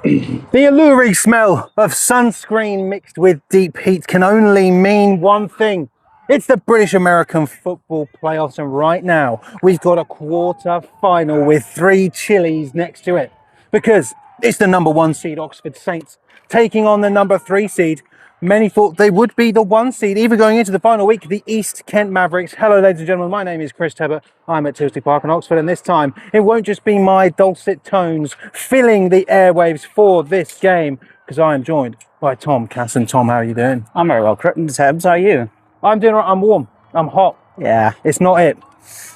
The alluring smell of sunscreen mixed with deep heat can only mean one thing. It's the British American football playoffs, and right now we've got a quarter final with 3 chilies next to it, because it's the number 1 seed Oxford Saints taking on the number 3 seed. Many thought they would be the 1 seed, even going into the final week, the East Kent Mavericks. Hello, ladies and gentlemen, my name is Chris Tebbert. I'm at Tilsley Park in Oxford, and this time it won't just be my dulcet tones filling the airwaves for this game, because I am joined by Tom Casson. Tom, how are you doing? I'm very well, Tebbs. How are you? I'm doing right. I'm warm. I'm hot. Yeah. It's not it.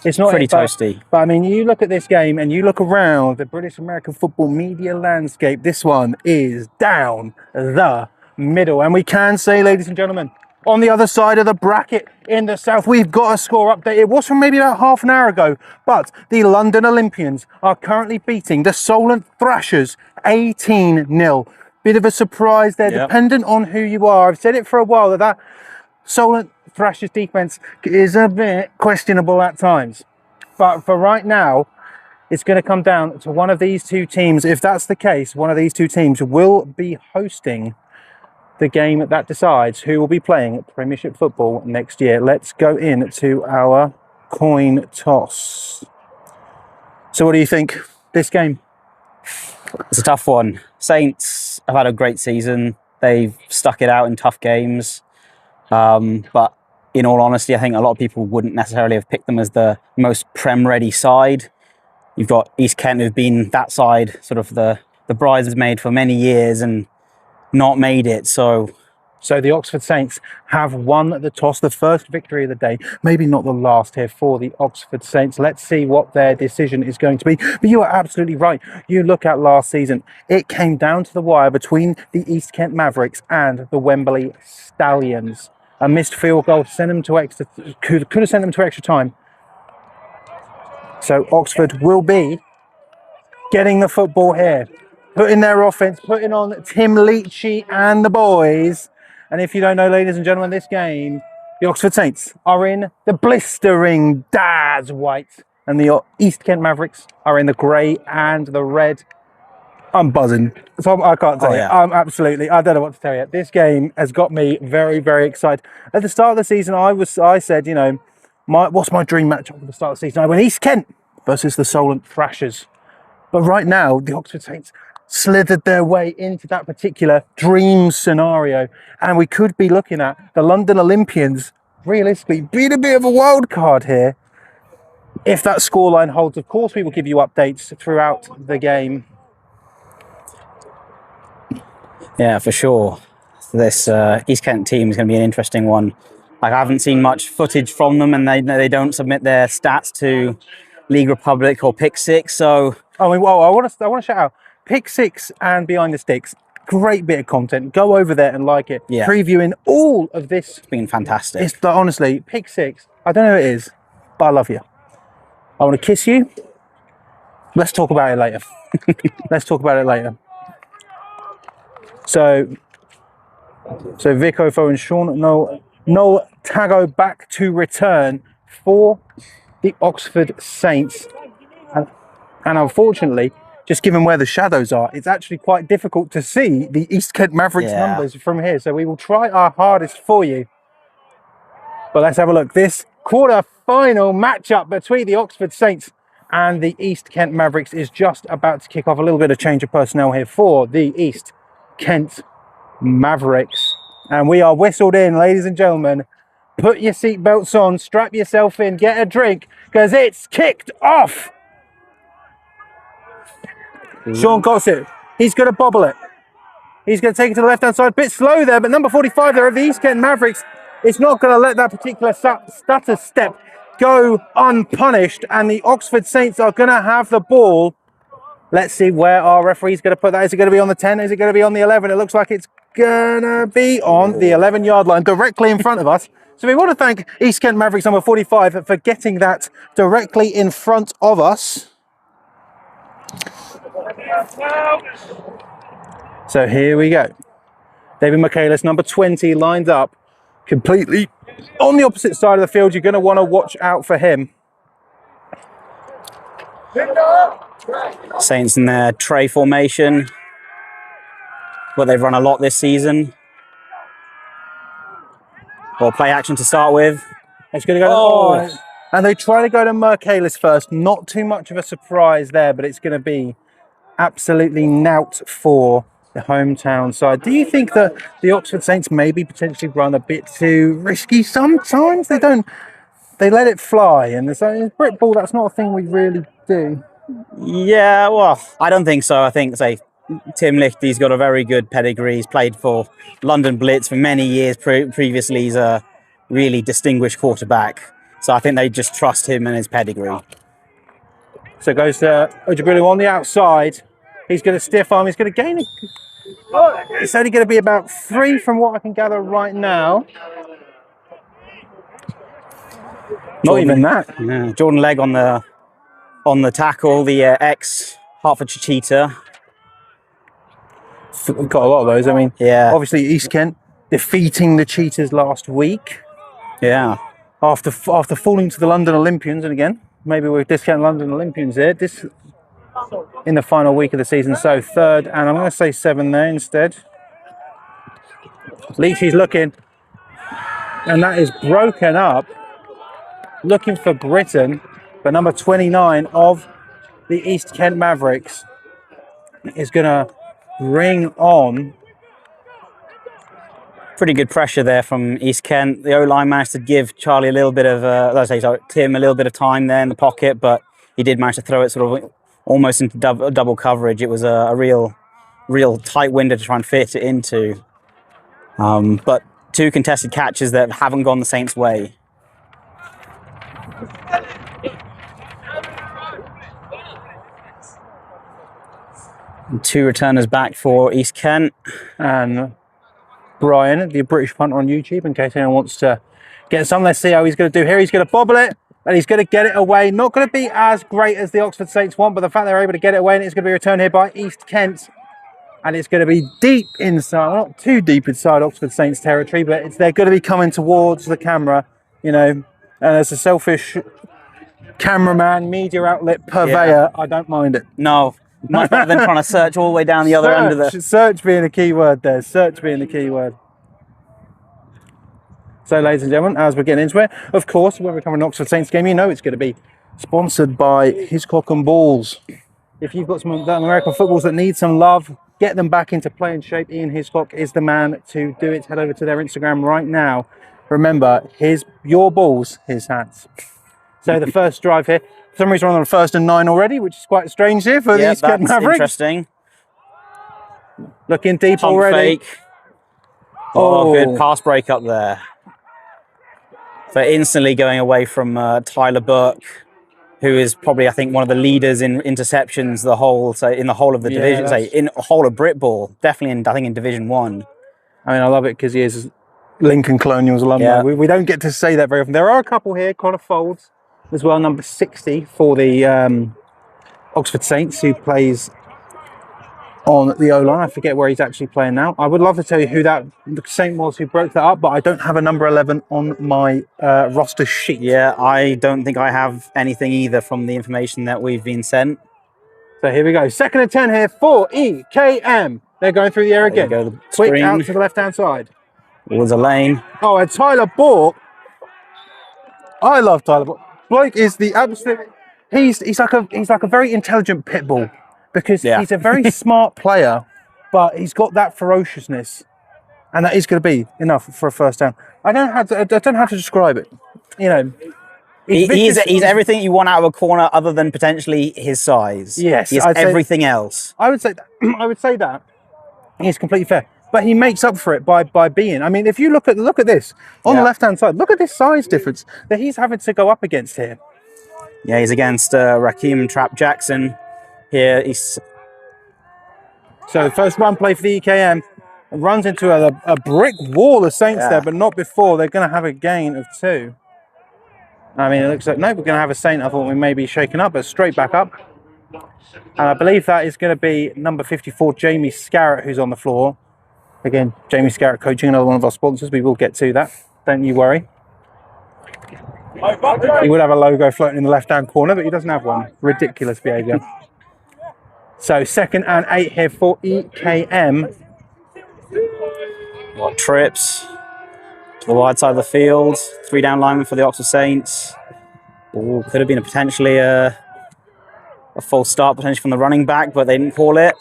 It's not pretty it, but, toasty. But I mean, you look at this game and you look around the British American football media landscape. This one is down the middle. And we can say, ladies and gentlemen, on the other side of the bracket in the south, we've got a score update. It was from maybe about half an hour ago, but the London Olympians are currently beating the Solent Thrashers 18-0. Bit of a surprise there, dependent on who you are. I've said it for a while that Solent Thrashers defense is a bit questionable at times. But for right now, it's going to come down to one of these two teams. If that's the case, one of these two teams will be hosting the game that decides who will be playing Premiership football next year. Let's go into our coin toss. So what do you think this game? It's a tough one. Saints have had a great season. They've stuck it out in tough games. But in all honesty, I think a lot of people wouldn't necessarily have picked them as the most Prem-ready side. You've got East Kent, who've been that side, sort of the bridesmaid for many years and not made it. So the Oxford Saints have won the toss, the first victory of the day. Maybe not the last here for the Oxford Saints. Let's see what their decision is going to be. But you are absolutely right. You look at last season, it came down to the wire between the East Kent Mavericks and the Wembley Stallions. A missed field goal sent them to extra, could have sent them to extra time. So Oxford will be getting the football here, putting their offense, putting on Tim Leachy and the boys. And if you don't know, ladies and gentlemen, this game, the Oxford Saints are in the blistering Daz white, and the East Kent Mavericks are in the grey and the red. I'm buzzing. So I can't tell you. I'm absolutely, I don't know what to tell you. This game has got me very, very excited. At the start of the season, I said, you know, what's my dream matchup at the start of the season? I went East Kent versus the Solent Thrashers. But right now, the Oxford Saints slithered their way into that particular dream scenario. And we could be looking at the London Olympians, realistically, being a bit of a wild card here. If that scoreline holds, of course, we will give you updates throughout the game. yeah, for sure. This East Kent team is going to be an interesting one. Like, I haven't seen much footage from them, and they don't submit their stats to League Republic or Pick Six. So I want to shout out Pick Six and Behind the Sticks. Great bit of content. Go over there and like it. Yeah. Previewing all of this. It's been fantastic. It's honestly, Pick Six. I don't know who it is, but I love you. I want to kiss you. Let's talk about it later. Let's talk about it later. So Vic Ofo and Sean Noel Tago back to return for the Oxford Saints. And unfortunately, just given where the shadows are, it's actually quite difficult to see the East Kent Mavericks numbers from here. So we will try our hardest for you. But let's have a look. This quarter-final matchup between the Oxford Saints and the East Kent Mavericks is just about to kick off. A little bit of change of personnel here for the East Kent Mavericks. And we are whistled in, ladies and gentlemen. Put your seatbelts on, strap yourself in, get a drink, because it's kicked off. Sean Gossett, he's going to bobble it. He's going to take it to the left-hand side. Bit slow there, but number 45 there of the East Kent Mavericks, it's not going to let that particular stutter step go unpunished. And the Oxford Saints are going to have the ball. Let's see where our referee's going to put that. Is it going to be on the 10? Is it going to be on the 11? It looks like it's going to be on the 11-yard line, directly in front of us. So we want to thank East Kent Mavericks number 45 for getting that directly in front of us. So here we go. David Michaelis, number 20, lined up completely on the opposite side of the field. You're going to want to watch out for him. Saints in their tray formation. what they've run a lot this season. Or play action to start with. It's going to go. And they try to go to Mercalis first. Not too much of a surprise there, but it's going to be absolutely knout for the hometown side. Do you think that the Oxford Saints maybe potentially run a bit too risky sometimes? They don't. They let it fly, and in Brit ball, that's not a thing we really do. Yeah, well, I don't think so. I think, say, Tim Lichty's got a very good pedigree. He's played for London Blitz for many years previously. He's a really distinguished quarterback. So I think they just trust him and his pedigree. So it goes to Ojibulu on the outside. He's going to stiff arm. He's going to gain it's only going to be about 3 from what I can gather right now. Not even that. Yeah, Jordan Legg on the tackle, the ex Hertfordshire Cheetah. We've got a lot of those. I mean, yeah. Obviously East Kent defeating the Cheetahs last week. Yeah. After falling to the London Olympians, and again, maybe we're discounting London Olympians here. This in the final week of the season, so 3rd, and I'm going to say 7 there instead. Leachy's looking, and that is broken up. Looking for Britain, but number 29 of the East Kent Mavericks is going to bring on. Pretty good pressure there from East Kent. The O-line managed to give Charlie a little bit of, Tim a little bit of time there in the pocket, but he did manage to throw it sort of almost into double coverage. It was a real tight window to try and fit it into. But 2 contested catches that haven't gone the Saints' way. And 2 returners back for East Kent. And Brian, the British punter on YouTube, in case anyone wants to get some. Let's see how he's going to do here. He's going to bobble it, and he's going to get it away. Not going to be as great as the Oxford Saints want, but the fact they're able to get it away, and it's going to be returned here by East Kent. And it's going to be deep inside, well, not too deep inside Oxford Saints territory, but they're going to be coming towards the camera, you know. And as a selfish cameraman, media outlet purveyor, I don't mind it. No. Much better than trying to search all the way down the other end of the... Search being the key word there. Search being the key word. So, ladies and gentlemen, as we're getting into it, of course, when we're covering an Oxford Saints game, you know it's going to be sponsored by Hiscock and Balls. If you've got some American footballs that need some love, get them back into playing shape. Ian Hiscock is the man to do it. Head over to their Instagram right now. Remember, your balls, his hats. So the first drive here. For some reason, we're on the 1st and 9 already, which is quite strange here for the East Kent Mavericks. Interesting. Looking deep Pump already. Fake. Oh, good pass break up there. So instantly going away from Tyler Burke, who is probably, I think, one of the leaders in interceptions in the whole of the division, in the whole of Brit ball, definitely I think in Division 1. I mean, I love it because he is Lincoln Colonials alumni. Yeah. We don't get to say that very often. There are a couple here, Connor Folds as well, number 60 for the Oxford Saints, who plays on the O-line. I forget where he's actually playing now. I would love to tell you who that Saint was who broke that up, but I don't have a number 11 on my roster sheet. Yeah, I don't think I have anything either from the information that we've been sent. So here we go. 2nd and 10 here for EKM. They're going through the air again. Quick out to the left-hand side. Towards a lane. Oh, and Tyler Bork. I love Tyler Bork. Blake is the absolute. He's like a very intelligent pit bull, because he's a very smart player, but he's got that ferociousness, and that is going to be enough for a first down. I don't know how to describe it. You know, he's everything you want out of a corner, other than potentially his size. Yes, he's everything else. I would say that. He's completely fair. But he makes up for it by being. I mean, if you look at this on the left-hand side, look at this size difference that he's having to go up against here. Yeah, he's against Raheem Trap Jackson here. So the first run play for the EKM runs into a brick wall of Saints there, but not before. They're going to have a gain of 2. I mean, it looks like, no, we're going to have a Saint. I thought we may be shaken up, but straight back up. And I believe that is going to be number 54, Jamie Scarrett, who's on the floor. Again, Jamie Scarrett coaching, another one of our sponsors. We will get to that. Don't you worry. He would have a logo floating in the left-hand corner, but he doesn't have one. Ridiculous behaviour. So 2nd and 8 here for EKM. Got trips to the wide side of the field. 3 down linemen for the Oxford Saints. Ooh, could have been potentially a false start potentially from the running back, but they didn't call it.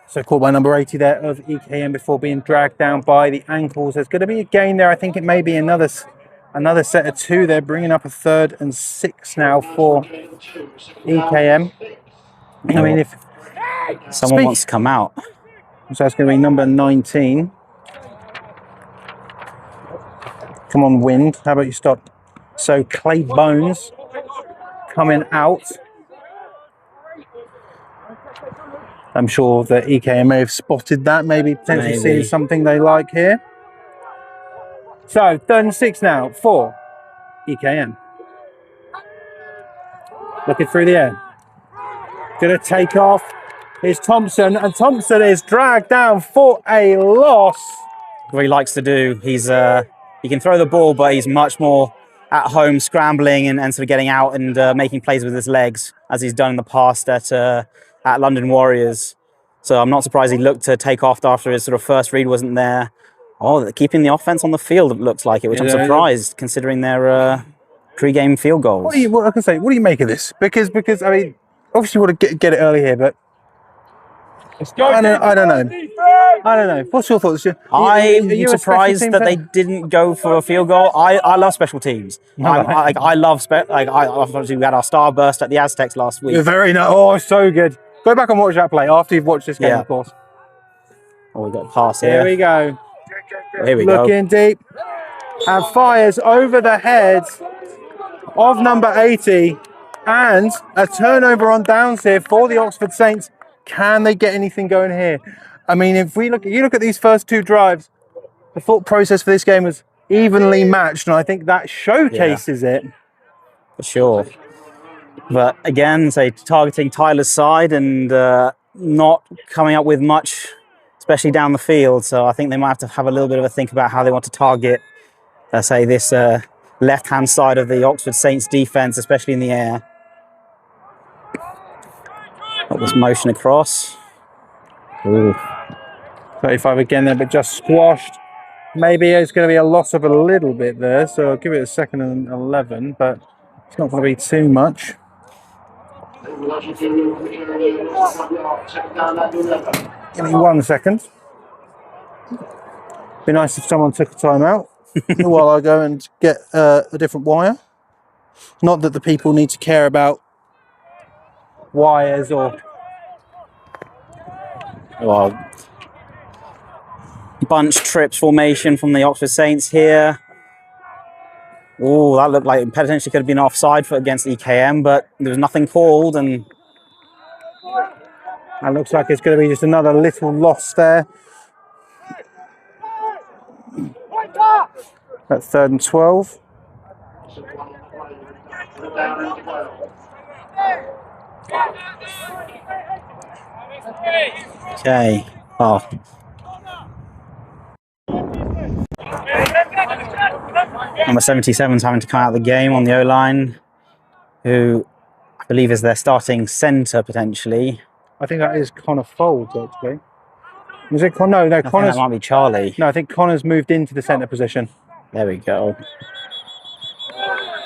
So caught by number 80 there of EKM before being dragged down by the ankles. There's going to be a gain there. I think it may be another set of 2. They're bringing up a 3rd and 6 now for EKM. I mean, if someone wants to come out. So that's going to be number 19. Come on, Wind. How about you stop? So Clay Bones coming out. I'm sure that EKM may have spotted that, maybe potentially seen something they like here. So 3rd and 6 now for EKM. Looking through the air. Going to take off. Here's Thompson, and Thompson is dragged down for a loss. What he likes to do, he can throw the ball, but he's much more at home scrambling and sort of getting out and making plays with his legs, as he's done in the past at London Warriors. So I'm not surprised he looked to take off after his sort of first read wasn't there. Oh, they're keeping the offense on the field, it looks like it, which I'm surprised considering their pre-game field goals. What do you make of this? Because I mean, obviously you want to get it early here, but I don't know. What's your thoughts? I'm surprised that they didn't go for a field goal. I love special teams. I love obviously we had our starburst at the Aztecs last week. You're very nice. Oh, so good. Go back and watch that play after you've watched this game, of course. Oh, we got a pass here. Here we go. Here we go. Looking deep and fires over the head of number 80, and a turnover on downs here for the Oxford Saints. Can they get anything going here? I mean, if you look at these first 2 drives, the thought process for this game was evenly matched, and I think that showcases it. For sure. But again, targeting Tyler's side and not coming up with much, especially down the field. So I think they might have to have a little bit of a think about how they want to target, this left-hand side of the Oxford Saints defense, especially in the air. Got this motion across. Ooh. 35 again there, but just squashed. Maybe it's going to be a loss of a little bit there, so I'll give it a 2nd and 11, but it's not going to be too much. Give me 1 second. Be nice if someone took a time out while I go and get a different wire. Not that the people need to care about wires or... Well, bunch trips formation from the Oxford Saints here. Oh, that looked like it potentially could have been offside for against EKM, but there was nothing called, and that looks like it's going to be just another little loss there. That's 3rd and 12. Okay. Oh. Number 77's having to come out of the game on the O-line, who I believe is their starting centre potentially. I think that is Connor Folds, actually. Is it Connor? No, Connor's... that might be Charlie. No, I think Connor's moved into the centre position. There we go.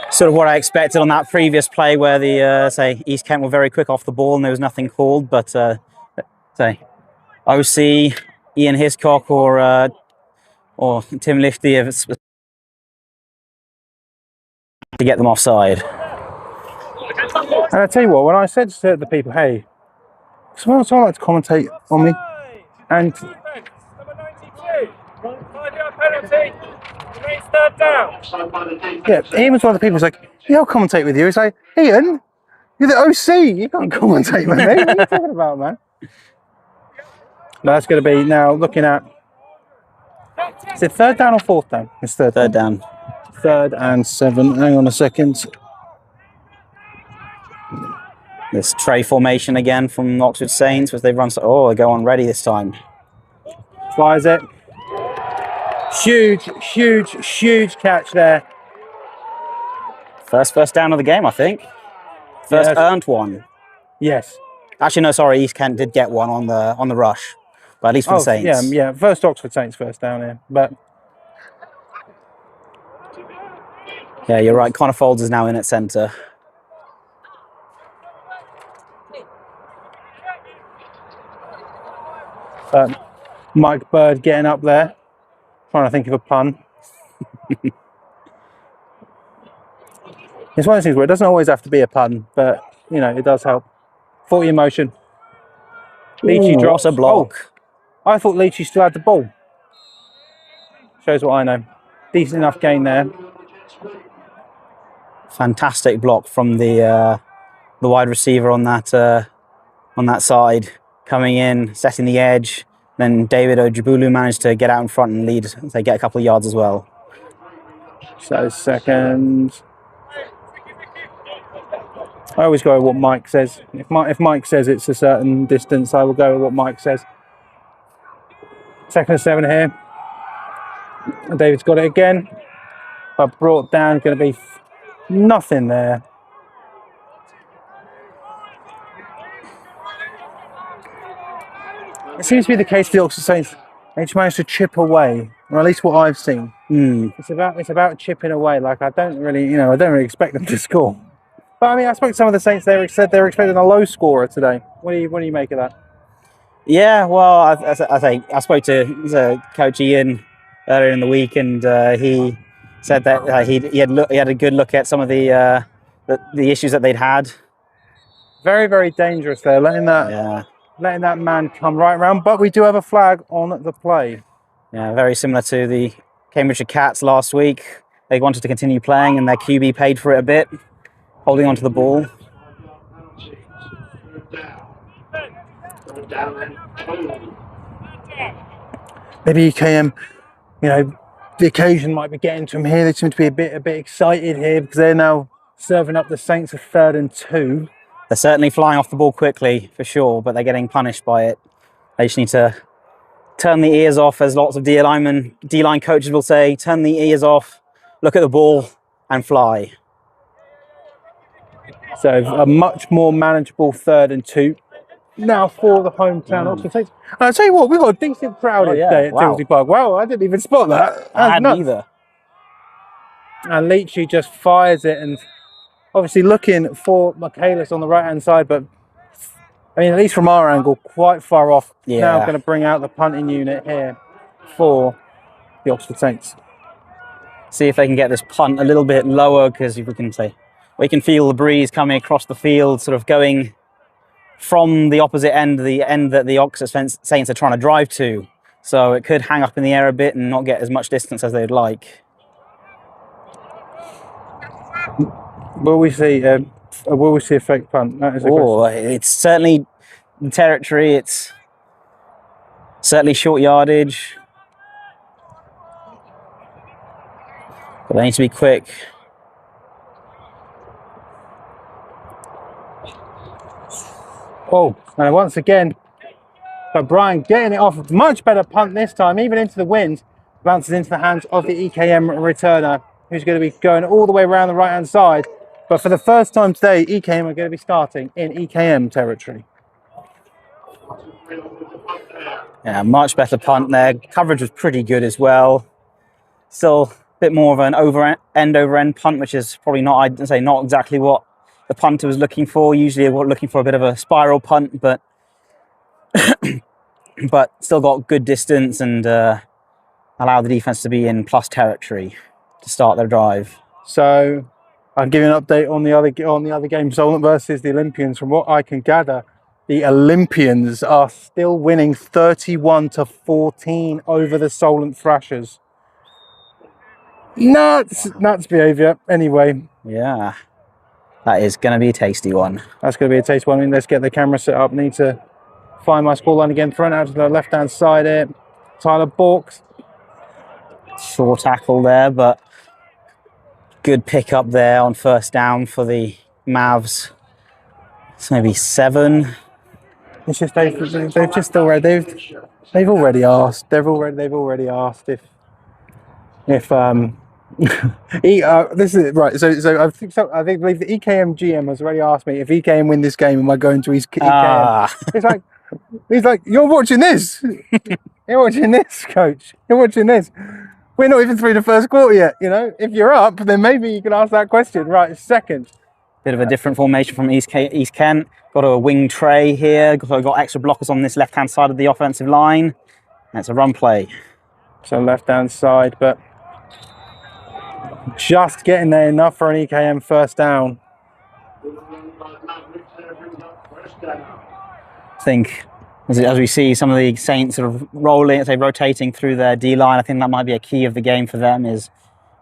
Sort of what I expected on that previous play where the, East Kent were very quick off the ball and there was nothing called, but, OC, Ian Hiscock or Tim Lifty to get them offside. And I tell you what, when I said to the people, hey, someone like to commentate on me, and yeah, Ian was one of the people who's like, yeah, I'll commentate with you. It's like, Ian, you're the OC, you can't commentate with me. What are you talking about, man? No, that's going to be now looking at, is it 3rd down or 4th down? It's 3rd down. 3rd and 7. Hang on a second. This tray formation again from Oxford Saints, which they run. Oh, they go on ready this time. Flies it. Huge catch there. First down of the game, I think. First earned one. Yes. Actually, no, sorry. East Kent did get one on the rush, but at least for the yeah, Saints. yeah. First Oxford Saints first down here, but Yeah, you're right. Connor Folds is now in at centre. Mike Bird getting up there, trying to think of a pun. It's one of those things where it doesn't always have to be a pun, but you know, it does help. 40 in motion. Leachy drops. What a block. Oh, I thought Leachy still had the ball. Shows what I know. Decent enough gain there. Fantastic block from the wide receiver on that side, coming in, setting the edge. Then David Ojibulu managed to get out in front and lead. They get a couple of yards as well. So seconds. I always go with what Mike says. If Mike says it's a certain distance, I will go with what Mike says. 2nd and 7 here. And David's got it again, but brought down. Going to be nothing there. It seems to be the case for the Oxford Saints. They just managed to chip away, or at least what I've seen. It's about chipping away. Like I don't really expect them to score. But I mean, I spoke to some of the Saints. They said they were expecting a low scorer today. What do you make of that? Yeah, well, I spoke to Coach Ian earlier in the week, and he said that he had a good look at some of the issues that they'd had. Very, very dangerous there, letting that man come right round. But we do have a flag on the play. Yeah, very similar to the Cambridgeshire Cats last week. They wanted to continue playing, and their QB paid for it a bit, holding onto the ball. Maybe EKM, the occasion might be getting to them here. They seem to be a bit excited here because they're now serving up the Saints a 3rd and 2. They're certainly flying off the ball quickly, for sure, but they're getting punished by it. They just need to turn the ears off, as lots of D-line coaches will say. Turn the ears off, look at the ball, and fly. So a much more manageable 3rd and 2. Now for the hometown Oxford Saints. And I'll tell you what, we've got a decent crowd today at Tilsley Park. Wow, I didn't even spot that. I hadn't either. And Leachy just fires it, and obviously looking for Michaelis on the right-hand side, but I mean, at least from our angle, quite far off. Yeah. Now going to bring out the punting unit here for the Oxford Saints. See if they can get this punt a little bit lower, because we can feel the breeze coming across the field, sort of going from the opposite end, the end that the Oxford Saints are trying to drive to. So it could hang up in the air a bit and not get as much distance as they'd like. Will we see a fake punt? That is the question. It's certainly the territory. It's certainly short yardage. But they need to be quick. Oh, and once again, but Brian getting it off. Much better punt this time, even into the wind. Bounces into the hands of the EKM returner, who's going to be going all the way around the right-hand side. But for the first time today, EKM are going to be starting in EKM territory. Yeah, much better punt there. Coverage was pretty good as well. Still a bit more of an end-over-end punt, which is probably not exactly what the punter was looking for. Usually we're looking for a bit of a spiral punt, but but still got good distance and allow the defense to be in plus territory to start their drive. So I'll give you an update on the other game, Solent versus the Olympians. From what I can gather, the Olympians are still winning 31-14 over the Solent Thrashers. Nuts behaviour. Anyway. Yeah. That is going to be a tasty one. That's going to be a tasty one. I mean, let's get the camera set up. Need to find my scoreline again. Thrown out to the left-hand side here. Tyler Borks. Short tackle there, but good pick up there on first down for the Mavs. It's maybe 7. It's just they've already asked if this is right. So I believe the EKM GM has already asked me if EKM win this game, am I going to East Kent? It's like, He's like, you're watching this. You're watching this, coach. You're watching this. We're not even through the first quarter yet, you know. If you're up, then maybe you can ask that question. Right, second. Bit of a different formation from East Kent. Got a wing tray here. Got extra blockers on this left-hand side of the offensive line. And it's a run play. So left-hand side, but just getting there enough for an EKM first down. I think as we see some of the Saints sort of rotating through their D-line, I think that might be a key of the game for them, is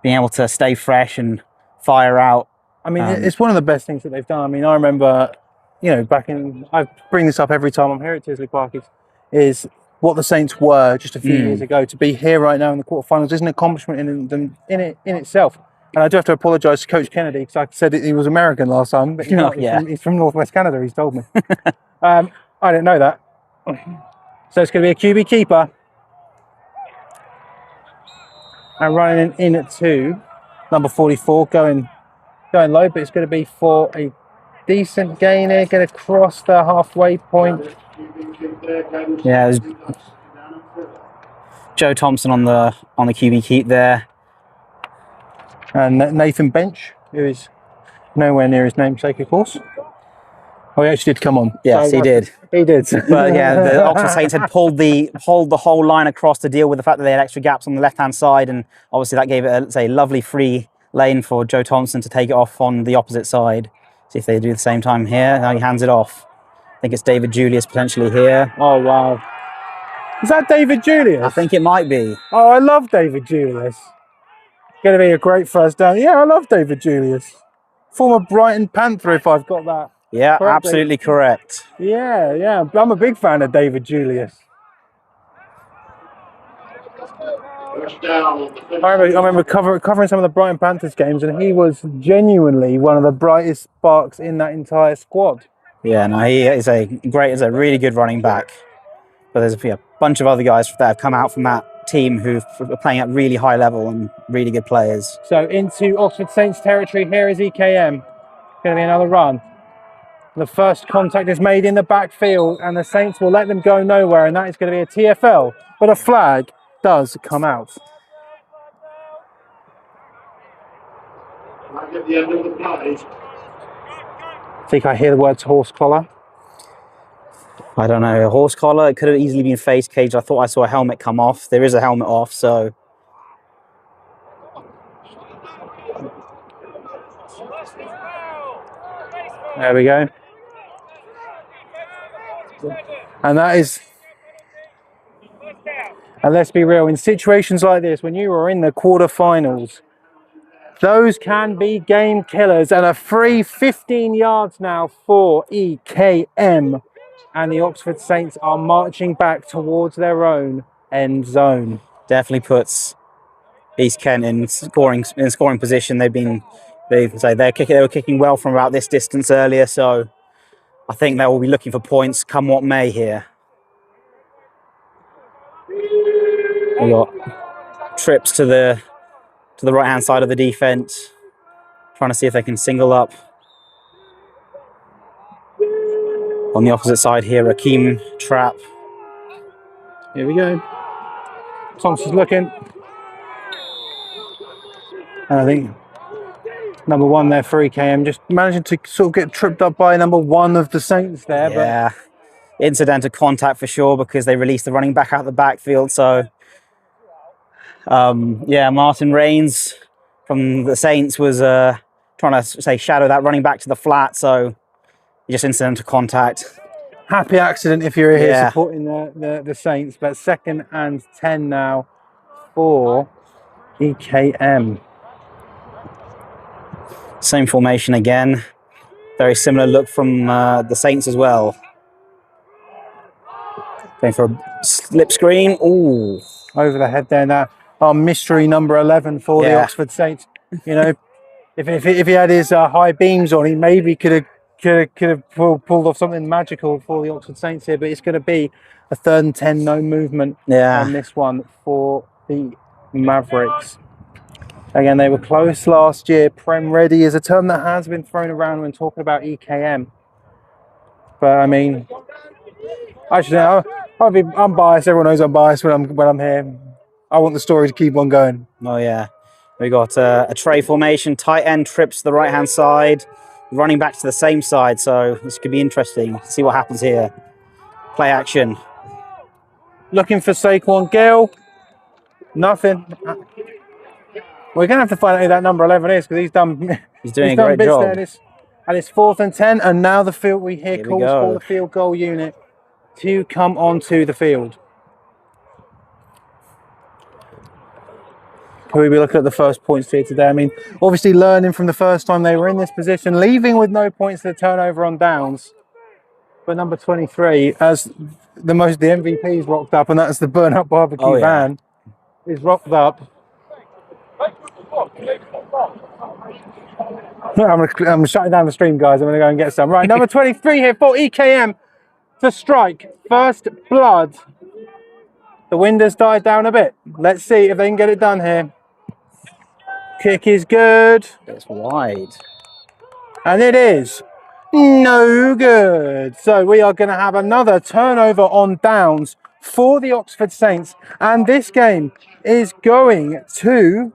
being able to stay fresh and fire out. I mean, it's one of the best things that they've done. I mean, I remember, you know, I bring this up every time I'm here at Tisley Park, is what the Saints were just a few years ago. To be here right now in the quarterfinals is an accomplishment in itself. And I do have to apologise to Coach Kennedy, because I said he was American last time, but he's from Northwest Canada, he's told me. I didn't know that. So it's going to be a QB keeper. And running in at 2, number 44, going low, but it's going to be for a decent gain here, going to cross the halfway point. Yeah, there's Joe Thompson on the QB keep there. And Nathan Bench, who is nowhere near his namesake, of course. Oh, he actually did come on. Yes, he did. He did. But yeah, the Oxford Saints had pulled the whole line across to deal with the fact that they had extra gaps on the left-hand side, and obviously that gave it a lovely free lane for Joe Thompson to take it off on the opposite side. See if they do the same time here. Now he hands it off. I think it's David Julius potentially here. Oh, wow. Is that David Julius? I think it might be. Oh, I love David Julius. Going to be a great first down. Yeah, I love David Julius. Former Brighton Panther, if I've got that. Yeah, correctly. Absolutely correct. Yeah. I'm a big fan of David Julius. I remember covering some of the Brighton Panthers games, and he was genuinely one of the brightest sparks in that entire squad. Yeah, no, he is a really good running back. But there's a bunch of other guys that have come out from that team who are playing at really high level and really good players. So into Oxford Saints territory, here is EKM. Going to be another run. The first contact is made in the backfield, and the Saints will let them go nowhere, and that is going to be a TFL. But a flag does come out. At the end of the play. I think I hear the words horse collar. I don't know, a horse collar. It could have easily been face cage. I thought I saw a helmet come off. There is a helmet off, so. There we go. And that is, and let's be real, in situations like this, when you are in the quarterfinals, those can be game killers. And a free 15 yards now for EKM. And the Oxford Saints are marching back towards their own end zone. Definitely puts East Kent in scoring position. They were kicking well from about this distance earlier, so I think they will be looking for points come what may here. We got trips to the right hand side of the defense, trying to see if they can single up. On the opposite side here, Rakeem trap. Here we go. Thompson's looking. And I think number 1 there for EKM, just managing to sort of get tripped up by number 1 of the Saints there. Yeah, but incidental contact for sure, because they released the running back out the backfield. So, yeah, Martin Rains from the Saints was trying to shadow that running back to the flat. So, just incidental contact. Happy accident if you're here supporting the Saints. But 2nd and 10 now for EKM. Same formation again. Very similar look from the Saints as well. Going for a slip screen. Ooh. Over the head there now. Our mystery number 11 for the Oxford Saints. You know, if he had his high beams on, he maybe could have pulled off something magical for the Oxford Saints here. But it's going to be a 3rd and 10, no movement on this one for the Mavericks. Again, they were close last year. Prem ready is a term that has been thrown around when talking about EKM. But I mean, Actually, I'm biased. Everyone knows I'm biased when I'm here. I want the story to keep on going. Oh yeah, we got a tray formation. Tight end trips to the right hand side, running back to the same side. So this could be interesting. See what happens here. Play action. Looking for Saquon Gill. Nothing. We're gonna have to find out who that number 11 is because he's done. He's doing a done great bits job. there. And it's 4th and 10, and now the field we hear Here we calls go. for the field goal unit to come onto the field. We'll be looking at the first points here today. I mean, obviously learning from the first time they were in this position, leaving with no points to the turnover on downs. But number 23, as the MVP's rocked up, and that's the burn up barbecue van, is rocked up. I'm shutting down the stream, guys. I'm going to go and get some. Right, number 23 here for EKM to strike. First blood. The wind has died down a bit. Let's see if they can get it done here. Kick is good. It's wide. And it is no good. So we are going to have another turnover on downs for the Oxford Saints. And this game is going to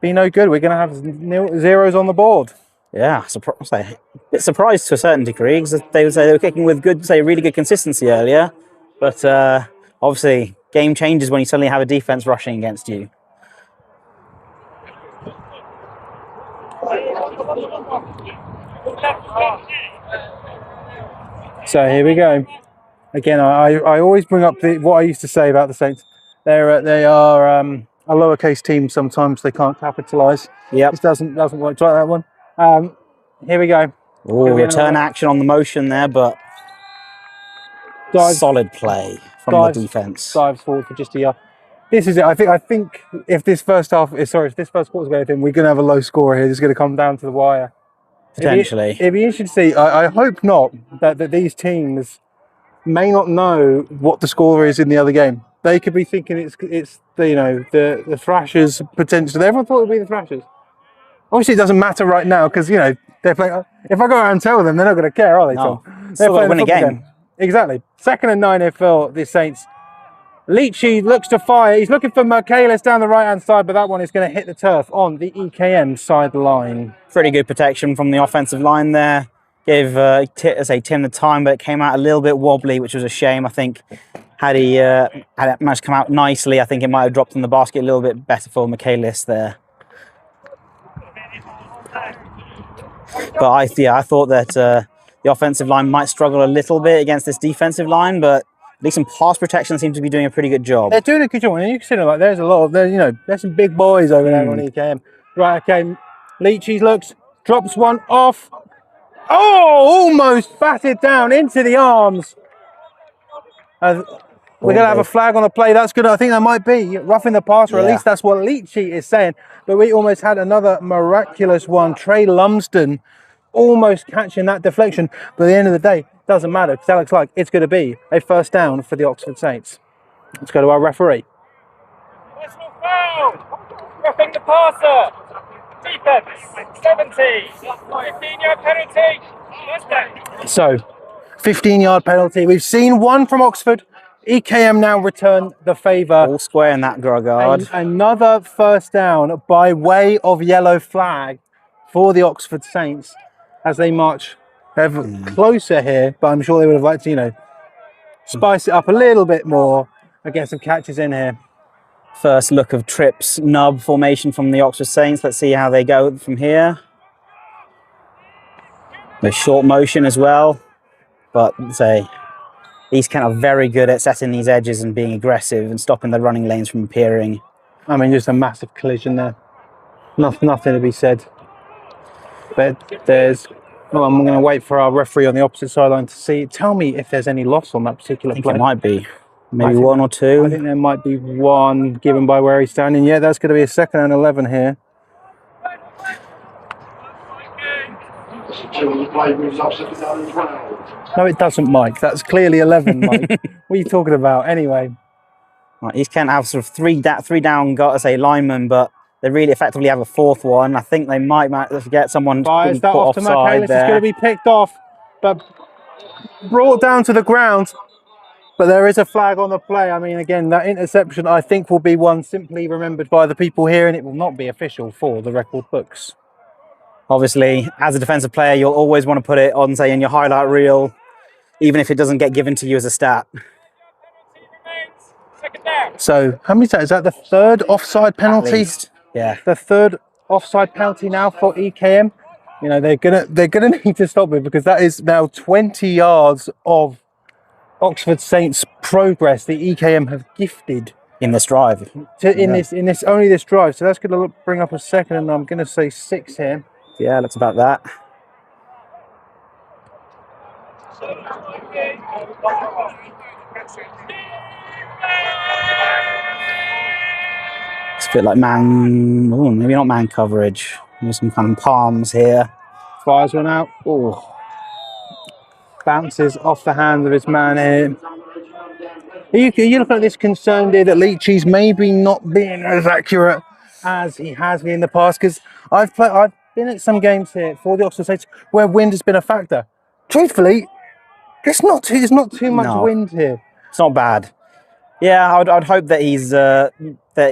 be no good. We're going to have zeros on the board. Yeah, a bit surprised to a certain degree because they would say they were kicking with really good consistency earlier. But obviously, game changes when you suddenly have a defense rushing against you. So here we go. Again, I always bring up what I used to say about the Saints. They are a lowercase team. Sometimes they can't capitalise. Yep. This doesn't work. Try that one. Here we go. Ooh, return action on the motion there, but solid play from the defense. Dives forward for just a yard. This is it. I think if this first quarter is going to anything, we're going to have a low score here. It's going to come down to the wire. Potentially. It'd be interesting to see. I hope not that these teams may not know what the score is in the other game. They could be thinking it's the Thrashers potentially. Everyone thought it would be the Thrashers. Obviously, it doesn't matter right now because they're playing. If I go out and tell them, they're not going to care, are they? No. Tom? They're playing a game. Exactly. 2nd and 9 here for the Saints. Leachy looks to fire. He's looking for Michaelis down the right-hand side, but that one is going to hit the turf on the EKM sideline. Pretty good protection from the offensive line there. Gave Tim the time, but it came out a little bit wobbly, which was a shame. I think had it managed to come out nicely, I think it might have dropped in the basket a little bit better for Michaelis there. But I thought that the offensive line might struggle a little bit against this defensive line, but at least in pass protection seems to be doing a pretty good job. They're doing a good job, and you consider there's a lot of there's some big boys over there on EKM. Right, okay. Leachy drops one off. Oh, almost batted down into the arms. We're going to have a flag on the play. That's good. I think that might be roughing the passer. At least that's what Leachy is saying. But we almost had another miraculous one. Trey Lumsden almost catching that deflection. But at the end of the day, it doesn't matter. Because Alex like it's going to be a first down for the Oxford Saints. Let's go to our referee. Personal foul. Roughing the passer. Defense. 70. 15-yard penalty. So, 15-yard penalty. We've seen one from Oxford. EKM now return the favour. All square in that regard. Another first down by way of yellow flag for the Oxford Saints as they march ever closer here. But I'm sure they would have liked to, spice it up a little bit more and get some catches in here. First look of trips, nub formation from the Oxford Saints. Let's see how they go from here. The short motion as well. But East Kent are very good at setting these edges and being aggressive and stopping the running lanes from appearing. I mean, just a massive collision there. Nothing to be said. But I'm going to wait for our referee on the opposite sideline to see. Tell me if there's any loss on that particular play. It might be. Maybe one or two. I think there might be one given by where he's standing. Yeah, that's going to be a 2nd and 11 here. No, it doesn't, Mike. That's clearly 11, Mike. What are you talking about? Anyway. Right, East Kent have sort of three down, linemen, but they really effectively have a 4th one. I think they might get someone Fires that off to Michaelis. It's going to be picked off, but brought down to the ground, but there is a flag on the play. I mean, again, that interception I think will be one simply remembered by the people here, and it will not be official for the record books. Obviously, as a defensive player, you'll always want to put it on, say, in your highlight reel, even if it doesn't get given to you as a stat. Second down. So, how many times is that? The third offside At penalty. least. Yeah. The third offside penalty now for EKM. You know, they're gonna need to stop it, because that is now 20 yards of Oxford Saints progress the EKM have gifted In this drive. in this only this drive. So that's going to bring up a second, and I'm going to say 6 here. Yeah, looks about that. It's a bit like maybe not man coverage. Maybe some kind of palms here. Fires one out. Oh, bounces off the hand of his man here. You look at this concerned here that Leachy's maybe not being as accurate as he has been in the past, because I've been at some games here for the Oxford Saints where wind has been a factor. Truthfully, there's not too much No. wind here. It's not bad. Yeah, I'd hope that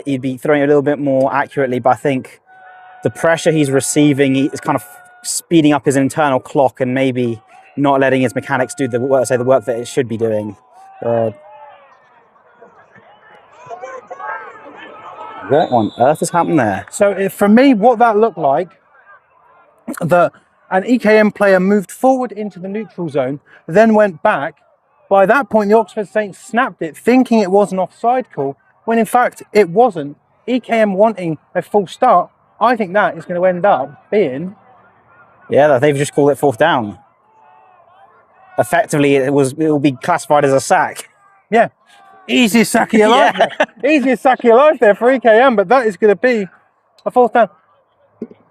he'd be throwing it a little bit more accurately, but I think the pressure he's receiving is kind of speeding up his internal clock and maybe not letting his mechanics do the work that it should be doing. What on earth has happened there? So for me, what that looked like, an EKM player moved forward into the neutral zone, then went back. By that point, the Oxford Saints snapped it, thinking it was an offside call, when in fact it wasn't. EKM wanting a full start, I think that is going to end up being... Yeah, they've just called it fourth down. Effectively, it will be classified as a sack. Yeah, easiest sack of your life. There. Easiest sack of your life there for EKM, but that is going to be a fourth down.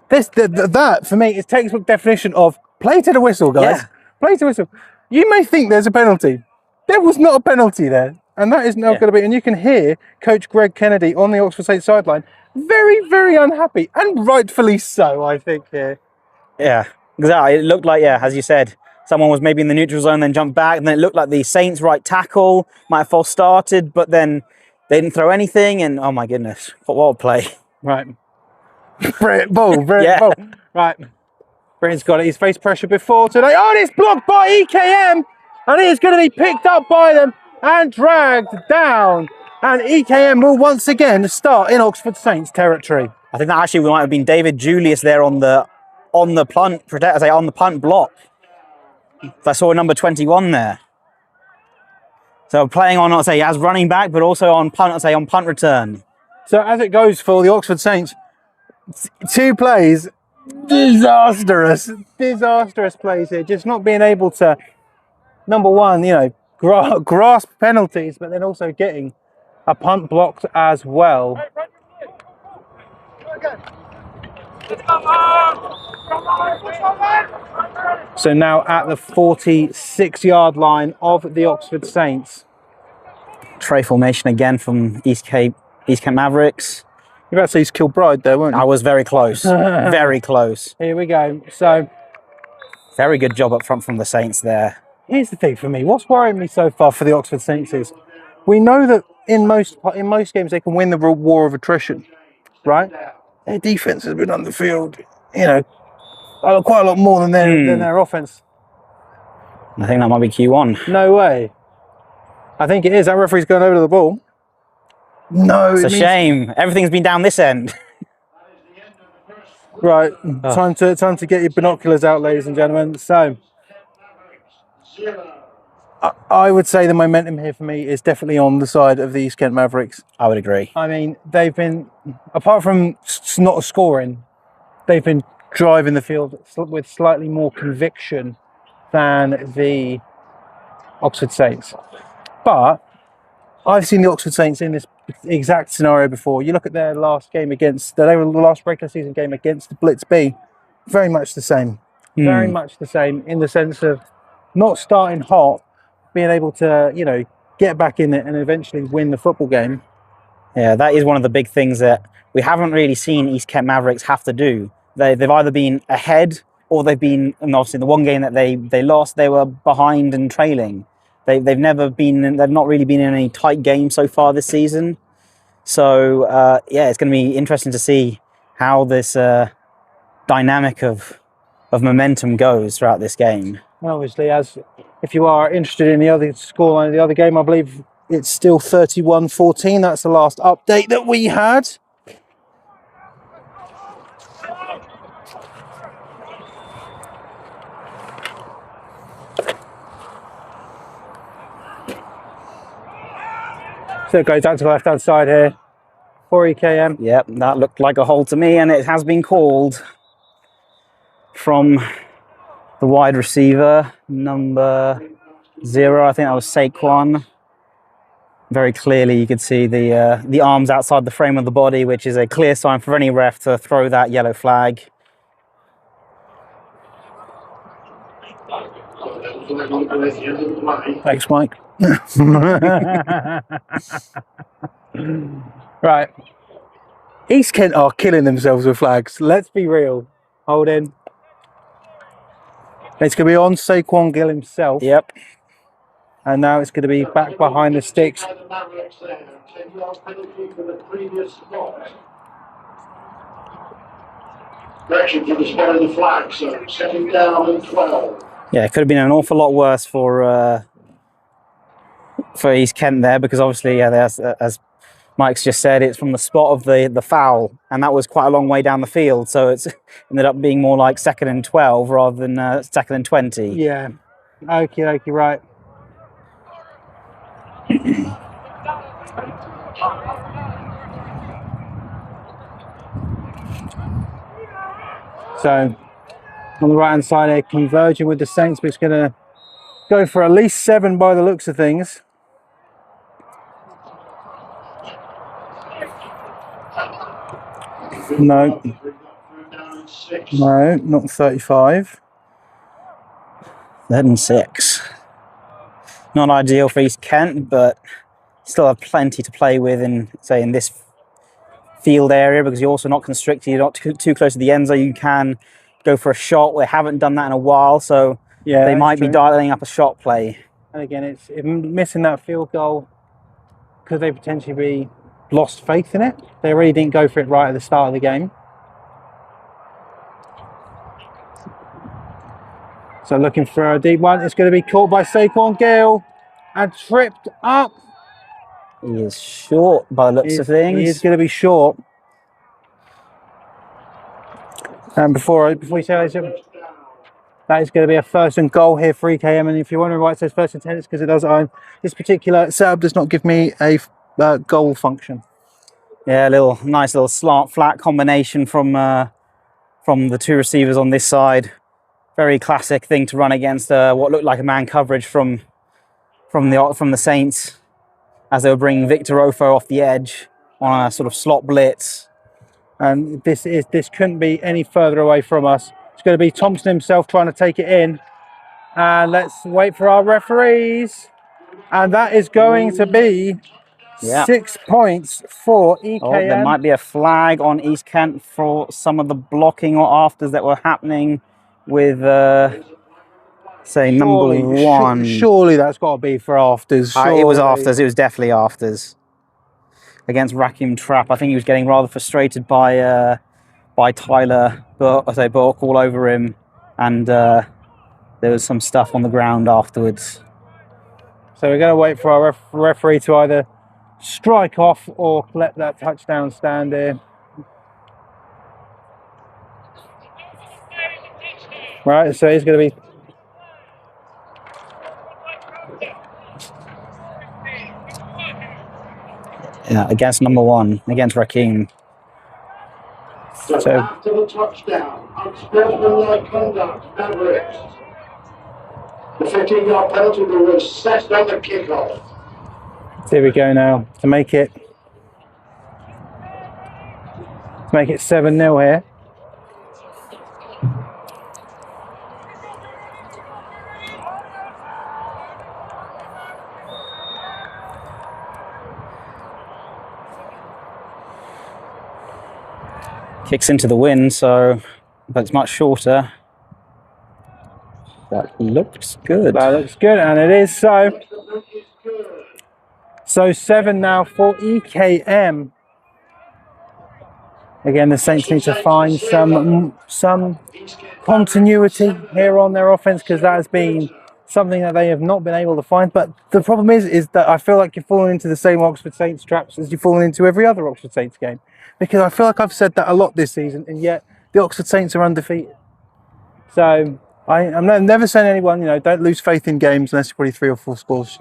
That for me is textbook definition of play to the whistle, guys. Yeah. Play to the whistle. You may think there's a penalty. There was not a penalty there, and that is now going to be. And you can hear Coach Greg Kennedy on the Oxford Saints sideline, very, very unhappy, and rightfully so, I think. Here. Yeah, exactly. It looked like, as you said, someone was maybe in the neutral zone, then jumped back, and then it looked like the Saints' right tackle might have false started, but then they didn't throw anything, and oh my goodness, what a play! Right, brilliant ball, brilliant ball. Right, Britain's got it. He's faced pressure before today. Oh, and it's blocked by EKM, and it is going to be picked up by them and dragged down. And EKM will once again start in Oxford Saints territory. I think that actually might have been David Julius there on the punt block. I saw number 21 there. So playing on, as running back, but also on punt return. So as it goes for the Oxford Saints, 2 plays, disastrous plays here. Just not being able to, number one, grasp penalties, but then also getting a punt blocked as well. So now at the 46-yard line of the Oxford Saints. Tray formation again from East Kent Mavericks. You're about to say East Kilbride there, weren't you? I was very close. Very close. Here we go. So, very good job up front from the Saints there. Here's the thing for me. What's worrying me so far for the Oxford Saints is we know that in most games they can win the war of attrition, right? Their defense has been on the field, quite a lot more than their offense. I think that might be Q1. No way. I think it is. That referee's going over to the ball. No, it's a shame. Everything's been down this end. Right, time to get your binoculars out, ladies and gentlemen. So, I would say the momentum here for me is definitely on the side of the East Kent Mavericks. I would agree. I mean, they've been, apart from not scoring, they've been driving the field with slightly more conviction than the Oxford Saints. But I've seen the Oxford Saints in this exact scenario before. You look at their last game they were the last regular season game against the Blitz B. Very much the same. Very much the same in the sense of not starting hot, being able to, get back in it and eventually win the football game. Yeah, that is one of the big things that we haven't really seen East Kent Mavericks have to do. They've either been ahead or they've been, and obviously the one game that they lost, they were behind and trailing. They've not really been in any tight games so far this season. So yeah, it's going to be interesting to see how this dynamic of momentum goes throughout this game. Well, obviously, if you are interested in the other scoreline of the other game, I believe it's still 31-14. That's the last update that we had. So it goes out to the left-hand side here for EKM. Yep, that looked like a hole to me, and it has been called from the wide receiver, number 0. I think that was Saquon. Very clearly, you could see the arms outside the frame of the body, which is a clear sign for any ref to throw that yellow flag. Thanks, Mike. Right. East Kent are killing themselves with flags. Let's be real. Hold in. It's going to be on Saquon Gill himself. Yep. And now it's going to be back behind the sticks. Correction for the spot of the flag, so setting down and 12. Yeah, it could have been an awful lot worse for East Kent there, because obviously, yeah, as Mike's just said, it's from the spot of the foul, and that was quite a long way down the field, so it's ended up being more like 2nd and 12 rather than 2nd and 20. Yeah. Okay, right. So on the right hand side here, converging with the Saints, but it's going to go for at least 7 by the looks of things. No, not 35. 3rd and 6. Not ideal for East Kent, but still have plenty to play with in this field area, because you're also not constricted, you're not too close to the end zone. You can go for a shot. We haven't done that in a while, so yeah, they might be dialing up a shot play. And again, it's missing that field goal. Could they potentially be lost faith in it? They really didn't go for it right at the start of the game. So looking for a deep one. It's going to be caught by Saquon Gill and tripped up. He is short by the looks of things. He is going to be short. And before you say that is going to be a 1st and goal here for EKM. And if you're wondering why it says 1st and 10, it's because it does. This particular setup does not give me a goal function. Yeah, nice little slant flat combination from the 2 receivers on this side. Very classic thing to run against what looked like a man coverage from the Saints, as they were bringing Victor Ofo off the edge on a sort of slot blitz. And this couldn't be any further away from us. It's going to be Thompson himself trying to take it in. And let's wait for our referees. And that is going to be 6 points for EKM. Oh, there might be a flag on East Kent for some of the blocking or afters that were happening with, number 1. Surely that's got to be for afters. It was afters. It was definitely afters. Against Rakim Trapp. I think he was getting rather frustrated by Tyler Burke all over him, and there was some stuff on the ground afterwards. So we're going to wait for our referee to either strike off or let that touchdown stand here. Right, so he's going to be... Yeah, against number 1, against Rakim. So after the touchdown, unsportsmanlike conduct, Mavericks. The 15-yard penalty was assessed on the kickoff. Here we go now to make it 7-0 here. Kicks into the wind, but it's much shorter. That looks good. That looks good, and it is so. So 7 now for EKM. Again, the Saints need to find some continuity here on their offense, because that has been something that they have not been able to find. But the problem is that I feel like you're falling into the same Oxford Saints traps as you've fallen into every other Oxford Saints game, because I feel like I've said that a lot this season, and yet the Oxford Saints are undefeated. So I'm never saying anyone, you know, don't lose faith in games unless you're probably 3 or 4 scores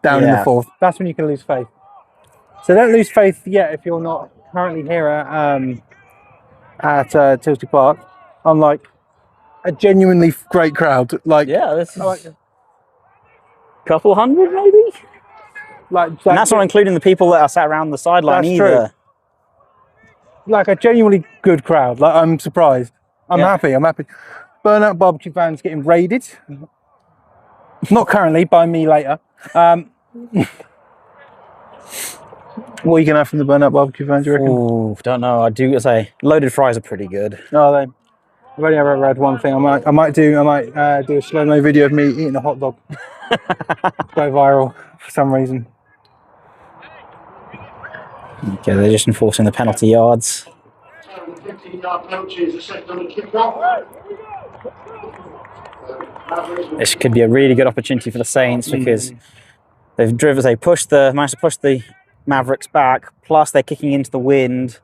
down in the fourth. That's when you can lose faith. So don't lose faith yet if you're not currently here at Tilsley Park. Unlike a genuinely great crowd, like this is a couple hundred maybe. And that's not including the people that are sat around the sideline either. True. Like a genuinely good crowd. Like, I'm surprised. I'm happy. Burnout Barbecue fans getting raided. Not currently, by me later. What are you gonna have from the Burnout Barbecue fans, do you reckon? Ooh, don't know. I do say loaded fries are pretty good. No, I've only ever had one thing. I might do a slow-mo video of me eating a hot dog. Go viral for some reason. Okay, they're just enforcing the penalty yards. 15-yard penalty is the second on the kick-off. This could be a really good opportunity for the Saints, because they've managed to push the Mavericks back, plus they're kicking into the wind.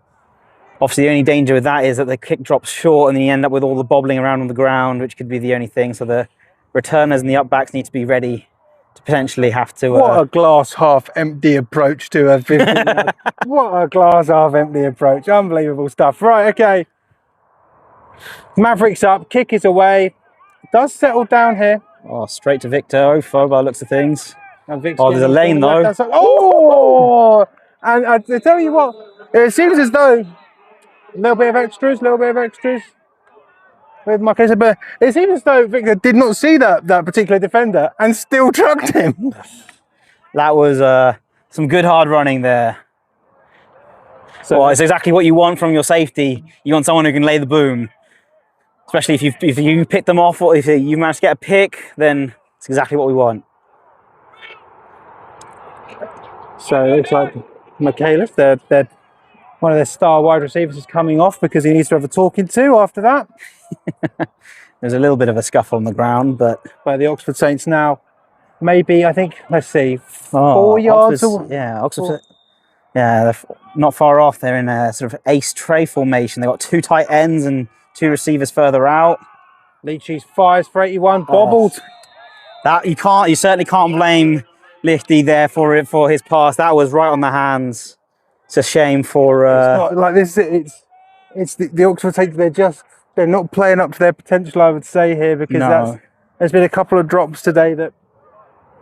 Obviously, the only danger with that is that the kick drops short and then you end up with all the bobbling around on the ground, which could be the only thing. So the returners and the upbacks need to be ready to potentially have to... What a glass half empty approach to a 15-yard. What a glass half empty approach. Unbelievable stuff. Right, okay. Mavericks up, kick is away. Does settle down here. Oh, straight to Victor Ofo by the looks of things. And Vic's there's a lane though. Oh! And I tell you what, it seems as though a little bit of extras with my case, but it seems as though Victor did not see that particular defender and still trucked him. That was some good hard running there. So it's exactly what you want from your safety. You want someone who can lay the boom. Especially if you pick them off, or if you manage to get a pick, then it's exactly what we want. So it looks like Michaelis, one of their star wide receivers, is coming off because he needs to have a talking to after that. There's a little bit of a scuffle on the ground, but the Oxford Saints now, maybe, I think, let's see, 4 yards away. Yeah, Oxford. Yeah, they're not far off. They're in a sort of ace tray formation. They've got 2 tight ends and 2 receivers further out. Leachy fires for 81, bobbled. That you certainly can't blame Lichty there for his pass. That was right on the hands. It's a shame for. It's not like this. It's the Oxford Saints. They're not playing up to their potential, I would say here, because there's been a couple of drops today that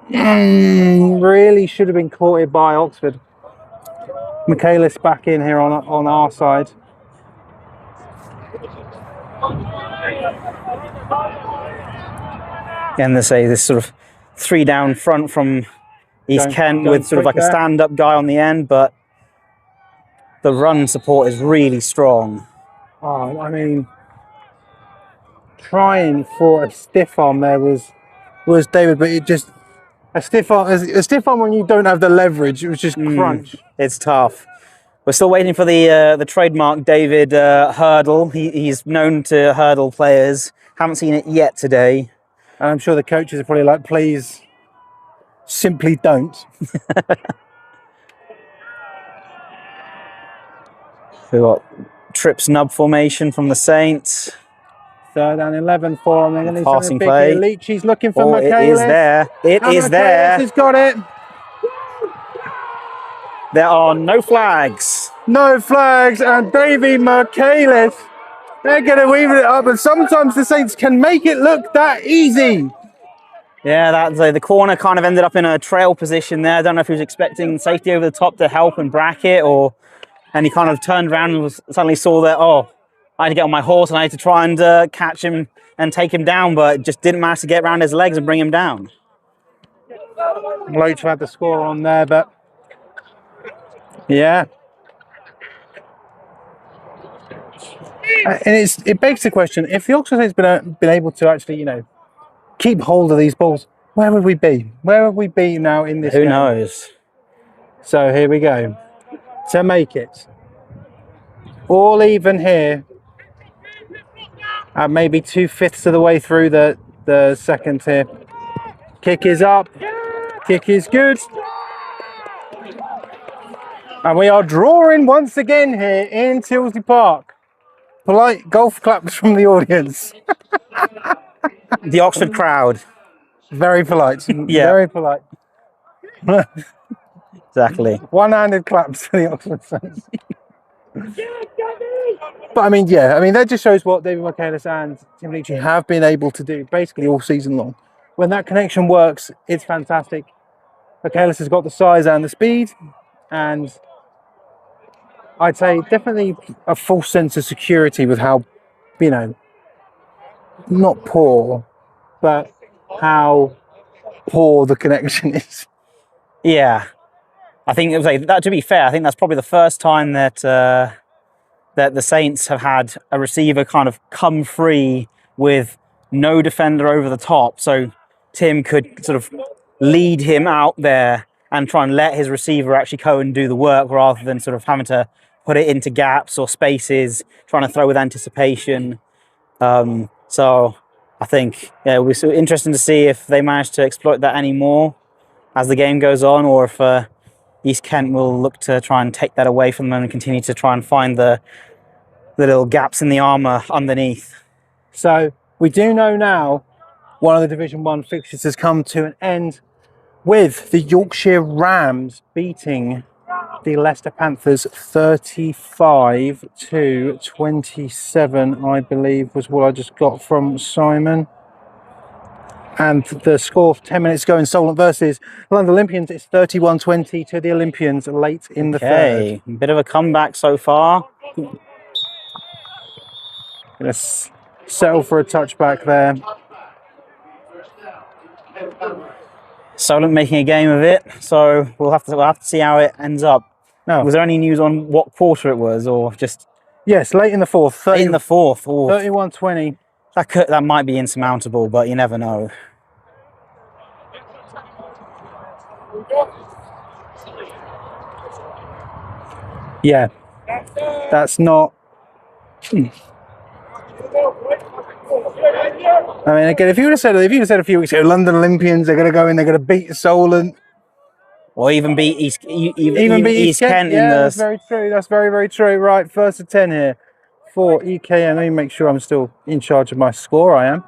really should have been caught here by Oxford. Michaelis back in here on our side. And they say this sort of 3 down front from East Kent with sort of like a stand-up guy on the end, but the run support is really strong. Oh, I mean, trying for a stiff arm there was David, but it just a stiff arm when you don't have the leverage. It was just crunch. It's tough. We're still waiting for the trademark David hurdle. He's known to hurdle players. Haven't seen it yet today. And I'm sure the coaches are probably like, please, simply don't. We got trip snub formation from the Saints. 3rd and 11 for him. They're going to need passing something play. big. Leachy's looking for Michaelis. It is there. It is there. Has got it. There are no flags. No flags, and Davy Michaelis, they're going to weave it up, and sometimes the Saints can make it look that easy. Yeah, that's the corner kind of ended up in a trail position there. I don't know if he was expecting safety over the top to help and bracket, and he kind of turned around and suddenly saw that, I had to get on my horse and I had to try and catch him and take him down, but just didn't manage to get around his legs and bring him down. Loach had the score on there, but yeah. And it begs the question, if the Oxford has been able to actually, keep hold of these balls, where would we be? Where would we be now in this Who game? knows? So here we go. To make it all even here, at maybe 2/5 of the way through the second here. Kick is up. Kick is good. And we are drawing once again here in Tilsley Park. Polite golf claps from the audience. The Oxford crowd. Very polite. Yeah. Very polite. Exactly. One-handed claps for the Oxford Saints. But I mean, yeah, I mean, that just shows what David Michaelis and Tim Leachy have been able to do basically all season long. When that connection works, it's fantastic. Michaelis has got the size and the speed, and I'd say definitely a false sense of security with how, you know, not poor, but how poor the connection is. Yeah. I think it was like that. To be fair, I think that's probably the first time that that the Saints have had a receiver kind of come free with no defender over the top, so Tim could sort of lead him out there and try and let his receiver actually go and do the work rather than sort of having to put it into gaps or spaces, trying to throw with anticipation. So I think it'll be so interesting to see if they manage to exploit that anymore as the game goes on, or if East Kent will look to try and take that away from them and continue to try and find the little gaps in the armour underneath. So we do know now one of the Division 1 fixtures has come to an end with the Yorkshire Rams beating the Leicester Panthers 35-27, I believe was what I just got from Simon. And the score 10 minutes ago in Solent versus London Olympians is 31-20 to the Olympians late in the third. Bit of a comeback so far. Gonna settle for a touchback there. Solent making a game of it, so we'll have to see how it ends up. No. Was there any news on what quarter it was, or just Yes, late in the fourth. in the fourth? Or 31-20. that might be insurmountable, but you never know. Yeah, that's not. I mean, again, if you would have said a few weeks ago, London Olympians are going to go in, they're going to beat Solent, Or even beat East even beat East Kent. in Yeah, the. that's very true. That's very, very true. Right, first to 10 here for EKM. Let me make sure I'm still in charge of my score. I am.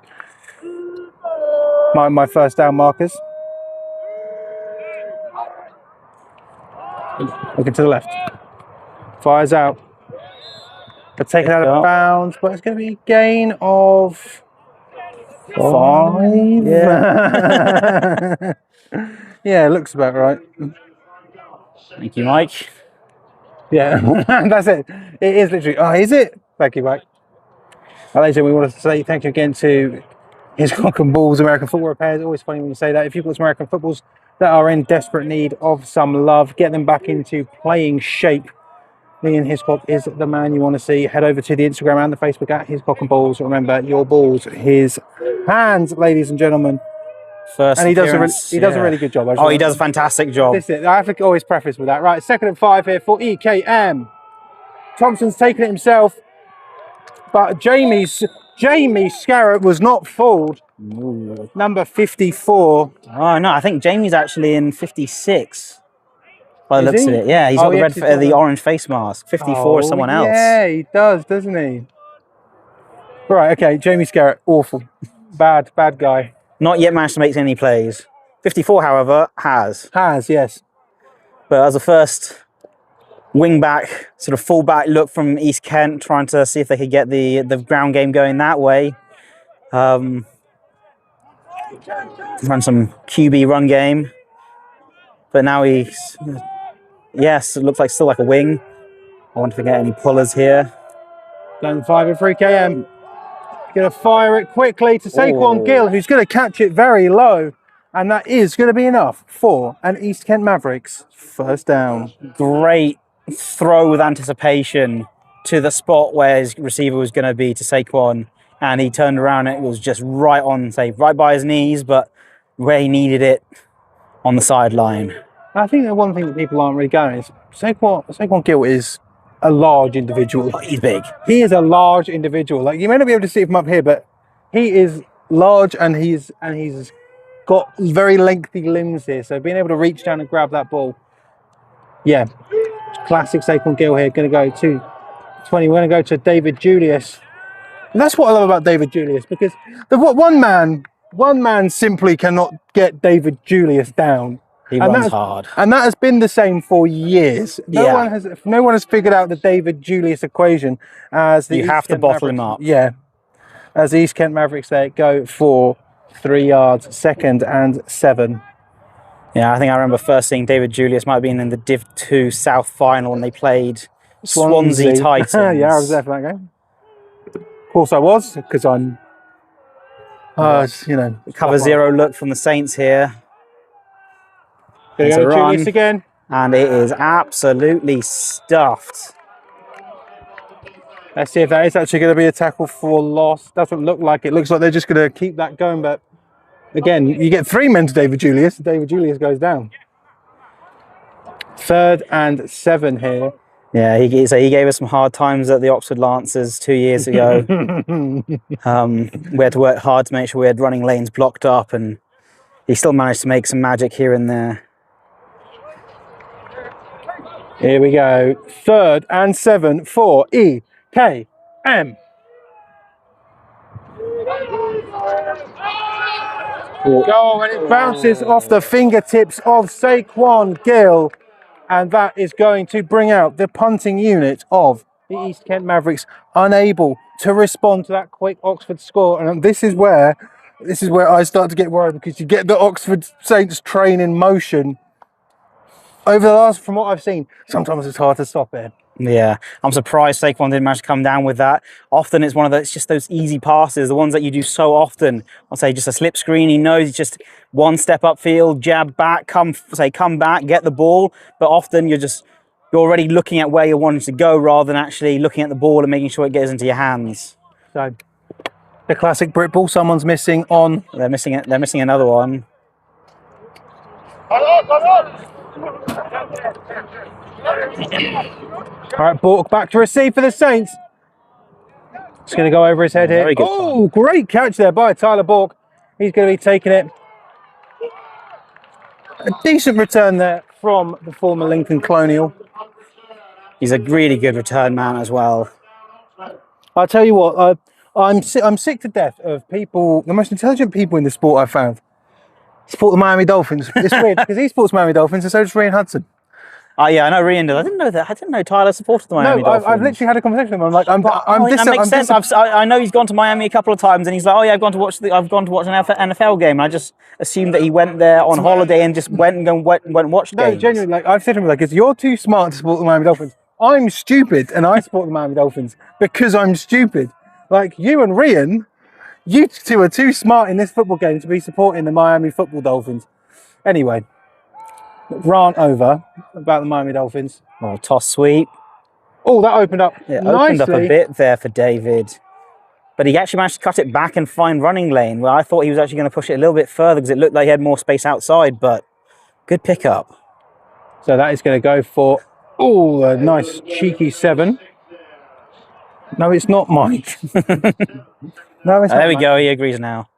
My first down markers. Looking to the left. Fires out. But taken out of bounds, but it's going to be a gain of 5. Yeah. Yeah, looks about right. Thank you, Mike. Yeah, that's it. It is literally. Oh, is it? Thank you, Mike. Ladies and gentlemen, we want to say thank you again to His Cock and Balls American Football Repairs. Always funny when you say that. If you've got some American footballs that are in desperate need of some love, get them back into playing shape. Ian Hiscock is the man you want to see. Head over to the Instagram and the Facebook at Hiscock and Balls. Remember, your balls, his hands, ladies and gentlemen. First And he does a appearance, really good job. Oh, he does a fantastic job. This is it. I have to always preface with that. Right, 2nd and 5 here for EKM. Thompson's taken it himself, but Jamie Scarrett was not fooled. Ooh. Number 54. Oh no, I think Jamie's actually in 56. By the Is looks he? of it, yeah, he's Oh, got yes, he's got the the- orange face mask. 54 is someone else. Yeah, he does, doesn't he? Right, okay, Jamie Scarrett, awful. Bad guy. Not yet managed to make any plays. 54, however, has. Has, yes. But as a first wing back, sort of full back look from East Kent, trying to see if they could get the ground game going that way. Run some QB run game. But now he's, yes, it looks like still like a wing. I wonder if they get any pullers here. Down 5 for EKM. Going to fire it quickly to Saquon Oh. Gill, who's going to catch it very low. And that is going to be enough for an East Kent Mavericks first down. Great throw with anticipation to the spot where his receiver was going to be to Saquon. and he turned around and it was just right on, say, right by his knees, but where he needed it on the sideline. I think the one thing that people aren't really going is Saquon Gill is a large individual. Oh, he's big. He is a large individual. Like, you may not be able to see him up here, but he is large and he's got very lengthy limbs here. So being able to reach down and grab that ball, yeah, classic Saquon Gill here. Going to go to 20. We're going to go to David Julius. And that's what I love about David Julius, because one man simply cannot get David Julius down. He runs hard. And that has been the same for years. No one has figured out the David Julius equation as the You have to bottle him up. Yeah. As the East Kent Mavericks there go for 3 yards, 2nd and 7. Yeah, I think I remember first seeing David Julius might have been in the Div 2 South final when they played Swansea Titans. Yeah, I was there for that game. Of course I was, because I'm, Cover 0 look from the Saints here. There you go, Julius again. And it is absolutely stuffed. Let's see if that is actually going to be a tackle for loss. Doesn't look like it. Looks like they're just going to keep that going, but again, you get 3 men to David Julius. David Julius goes down. 3rd and 7 here. Yeah, he gave us some hard times at the Oxford Lancers 2 years ago. We had to work hard to make sure we had running lanes blocked up, and he still managed to make some magic here and there. Here we go. 3rd and 7 for EKM. Go, and it bounces off the fingertips of Saquon Gill, and that is going to bring out the punting unit of the East Kent Mavericks, unable to respond to that quick Oxford score. And this is where I start to get worried, because you get the Oxford Saints train in motion. Over the last, from what I've seen, sometimes it's hard to stop it. Yeah, I'm surprised Saquon didn't manage to come down with that. Often it's one of those, just those easy passes, the ones that you do so often. I'll say just a slip screen. He knows it's just one step upfield, jab back, come back, get the ball. But often you're already looking at where you're wanting to go rather than actually looking at the ball and making sure it gets into your hands. So the classic Brit ball. Someone's missing on. They're missing it. They're missing another one. All right, Bork back to receive for the Saints. It's going to go over his head here. Oh, great catch there by Tyler Bork. He's going to be taking it. A decent return there from the former Lincoln Colonial. He's a really good return man as well. I'll tell you what, I'm sick to death of people, the most intelligent people in the sport I've found, support the Miami Dolphins. It's weird, because he supports Miami Dolphins and so does Ryan Hudson. Oh yeah, I know Rian does. I didn't know that. I didn't know Tyler supported the Miami Dolphins. I've literally had a conversation with him. I'm like, that makes sense. I know he's gone to Miami a couple of times, and he's like, oh yeah, I've gone to watch an NFL game. And I just assumed that he went there on holiday and just went and watched games. No, genuinely, like I've said to him, like, you're too smart to support the Miami Dolphins. I'm stupid, and I support the Miami Dolphins because I'm stupid. Like you and Rian, you two are too smart in this football game to be supporting the Miami Football Dolphins. Anyway. Rant over about the Miami Dolphins. Oh, toss sweep. Oh, that opened up nicely. Opened up a bit there for David. But he actually managed to cut it back and find running lane. Well, I thought he was actually going to push it a little bit further because it looked like he had more space outside, but good pickup. So that is going to go for, a nice cheeky 7. No, it's not Mike. No, it's not There we Mike. go. He agrees now.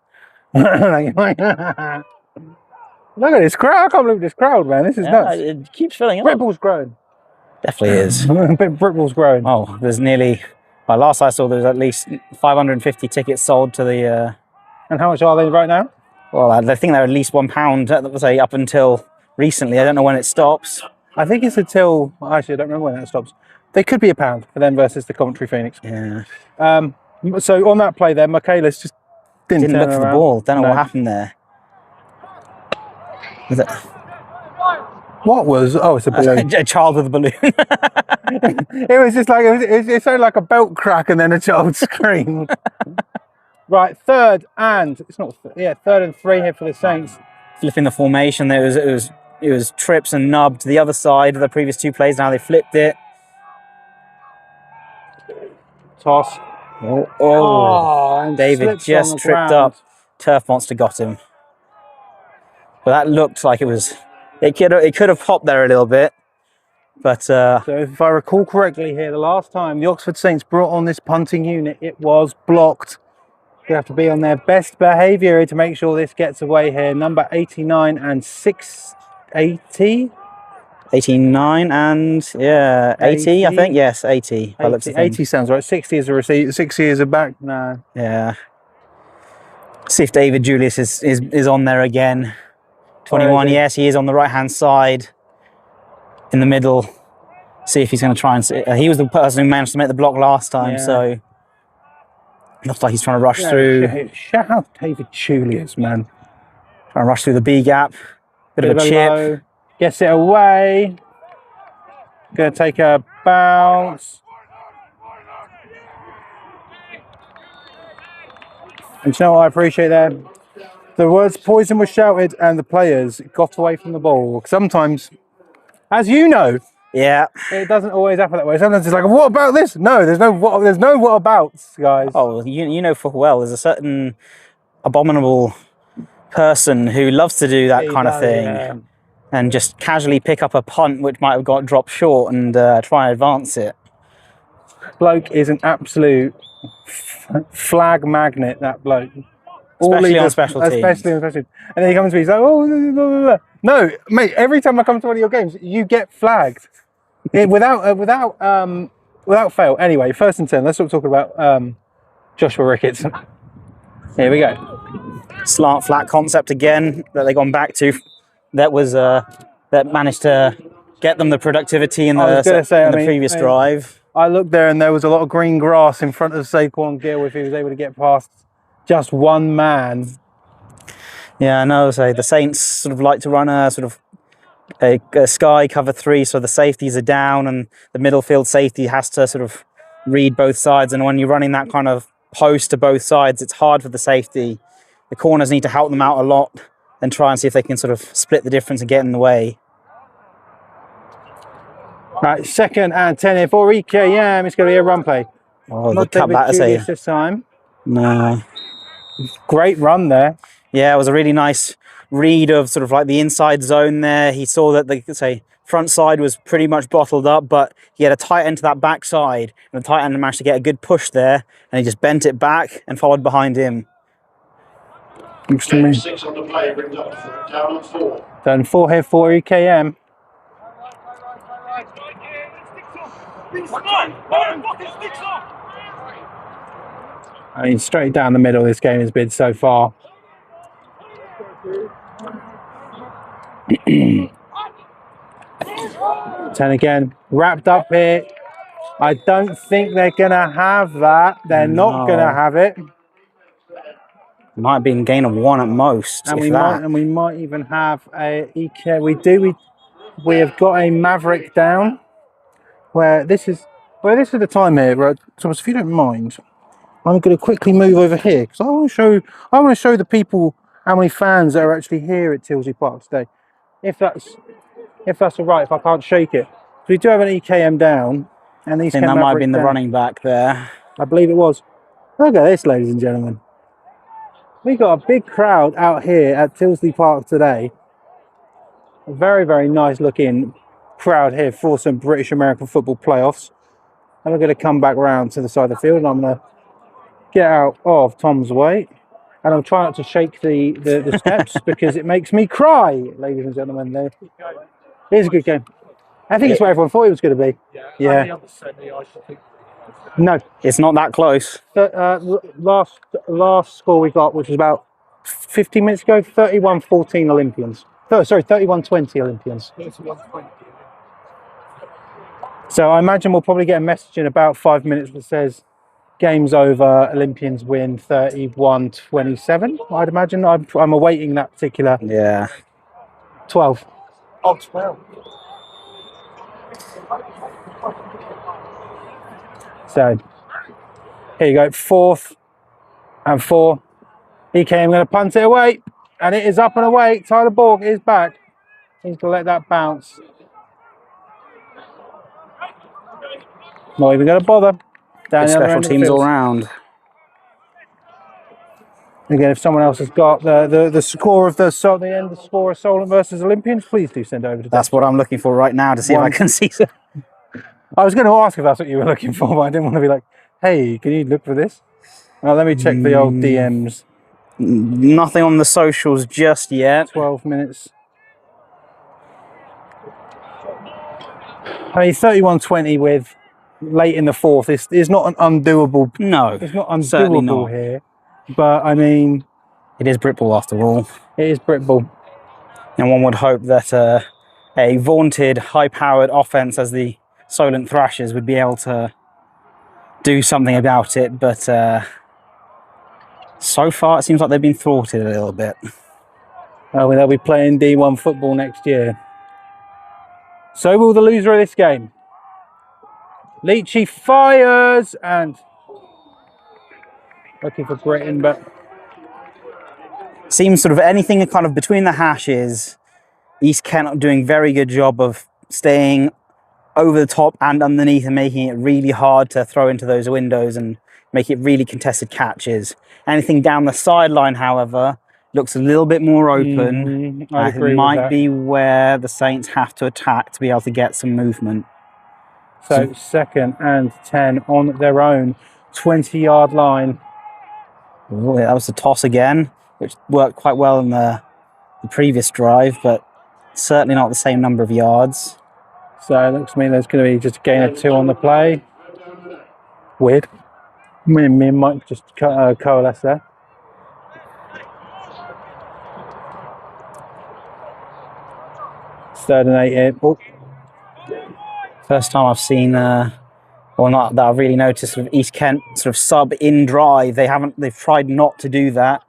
Look at this crowd. I can't believe this crowd, man. This is nuts. It keeps filling up. Britball's growing. Definitely is. Britball's growing. Oh, there's nearly, well, last I saw there was at least 550 tickets sold to the... And how much are they right now? Well, I think they're at least £1, say, up until recently. I don't know when it stops. I think it's until, actually, I don't remember when that stops. They could be £1 for them versus the Coventry Phoenix. Yeah. So on that play there, Michaelis just didn't look for the ball. Don't know what happened there. What was? Oh, it's a balloon. A child with a balloon. It was just like, it sounded like a belt crack and then a child screamed. Right, 3rd and 3 here for the Saints. Flipping the formation, it was trips and nubbed to the other side of the previous 2 plays. Now they flipped it. Toss. And David slips on the just tripped ground. up. Turf Monster got him. But that looked like it was. It could have popped there a little bit, but So if I recall correctly here, the last time the Oxford Saints brought on this punting unit, it was blocked. They have to be on their best behaviour to make sure this gets away here. Number 89 and 680. 89 and 80, I think. Yes, 80. By looks of things. 80 sounds right. 60 is a receipt. 60 is a back. No. Yeah. See if David Julius is on there again. 21. Yes, he is on the right hand side. In the middle. See if he's going to try and. He was the person who managed to make the block last time, so. Looks like he's trying to rush through. Shout out David Julius, man. Trying to rush through the B gap. Bit of a chip. Low. Gets it away. Going to take a bounce. And you know what I appreciate there? The words poison was shouted and the players got away from the ball. Sometimes, as you know, yeah, it doesn't always happen that way. Sometimes it's like, what about this? No, there's no what abouts, guys. Oh, you know full well there's a certain abominable person who loves to do that kind of thing and just casually pick up a punt which might have got dropped short and try and advance it. Bloke is an absolute flag magnet, that bloke. Especially on special teams. Especially on special teams. And then he comes to me, he's like, oh, blah, blah, blah. No, mate, every time I come to one of your games, you get flagged. Without fail. Anyway, 1st and 10, let's stop talking about Joshua Ricketts. Here we go. Slant flat concept again that they've gone back to. That was that managed to get them the productivity in the previous drive. I looked there and there was a lot of green grass in front of Saquon Gill if he was able to get past just one man. Yeah, I know. So the Saints sort of like to run a sort of a sky cover 3, so the safeties are down and the middle field safety has to sort of read both sides. And when you're running that kind of post to both sides, it's hard for the safety. The corners need to help them out a lot and try and see if they can sort of split the difference and get in the way. Right, 2nd and 10 here for EKM. It's going to be a run play. Oh, not David Julius this time. No. Great run there. Yeah, it was a really nice read of sort of like the inside zone there. He saw that the front side was pretty much bottled up, but he had a tight end to that back side, and the tight end managed to get a good push there, and he just bent it back and followed behind him. 6 on the play brings up 4 down and 4. Done 4 here for EKM. I mean, straight down the middle this game has been so far. 10 again, wrapped up here. I don't think they're going to have that. They're not going to have it. Might have been gain of 1 at most. And we might even have a EK. We have got a Maverick down. Where this is the time here, right? Thomas, if you don't mind, I'm going to quickly move over here because I want to show the people how many fans that are actually here at Tilsley Park today. If that's all right, if I can't shake it. So we do have an EKM down, and these. I think that might have been the running back there. I believe it was. Look at this, ladies and gentlemen. We got a big crowd out here at Tilsley Park today. A very, very nice looking crowd here for some British American football playoffs. And we're going to come back round to the side of the field, and I'm going to get out of Tom's way. And I'm trying not to shake the steps because it makes me cry, ladies and gentlemen. Here's a good game. I think it's what everyone thought it was going to be. Yeah. No. It's not that close. Last score we got, which was about 15 minutes ago, 31-14 Olympians. Oh, sorry, 31-20 Olympians. 31-20. So I imagine we'll probably get a message in about 5 minutes that says game's over, Olympians win 31-27. I'd imagine. I'm awaiting that particular. Yeah. 12. Oh, 12. So here you go, 4th and 4. EKM going to punt it away, and it is up and away. Tyler Borg is back. He's going to let that bounce. Not even going to bother. Down Good the other special end of the teams all field. round. Again, if someone else has got the score of the end of score of Solent versus Olympians, please do send over to That's what I'm looking for right now to see if I can see some. I was going to ask if that's what you were looking for, but I didn't want to be like, hey, can you look for this? Well, let me check the old DMs. Nothing on the socials just yet. 12 minutes. I mean, 31-20 with late in the fourth is not an undoable. No, It's not certainly undoable not. here. But, I mean, It is Britball after all. it is Britball. And one would hope that a vaunted, high-powered offense as the Solent Thrashers would be able to do something about it, but so far it seems like they've been thwarted a little bit. They'll be playing D1 football next year. So will the loser of this game. Leachy fires and looking for Britain, but Seems sort of anything kind of between the hashes, East Kent doing very good job of staying over the top and underneath and making it really hard to throw into those windows and make it really contested catches. Anything down the sideline, however, looks a little bit more open. I'd agree with might that. be where the Saints have to attack to be able to get some movement. So 2nd and 10 on their own 20-yard line. Ooh, that was a toss again, which worked quite well in the previous drive, but certainly not the same number of yards. So it looks to me there's going to be just a gain of 2 on the play. Weird. Me and Mike just coalesce there. Third and 8 here. Oh, First time I've seen, or not that I've really noticed, sort of East Kent sort of sub in drive. They've tried not to do that.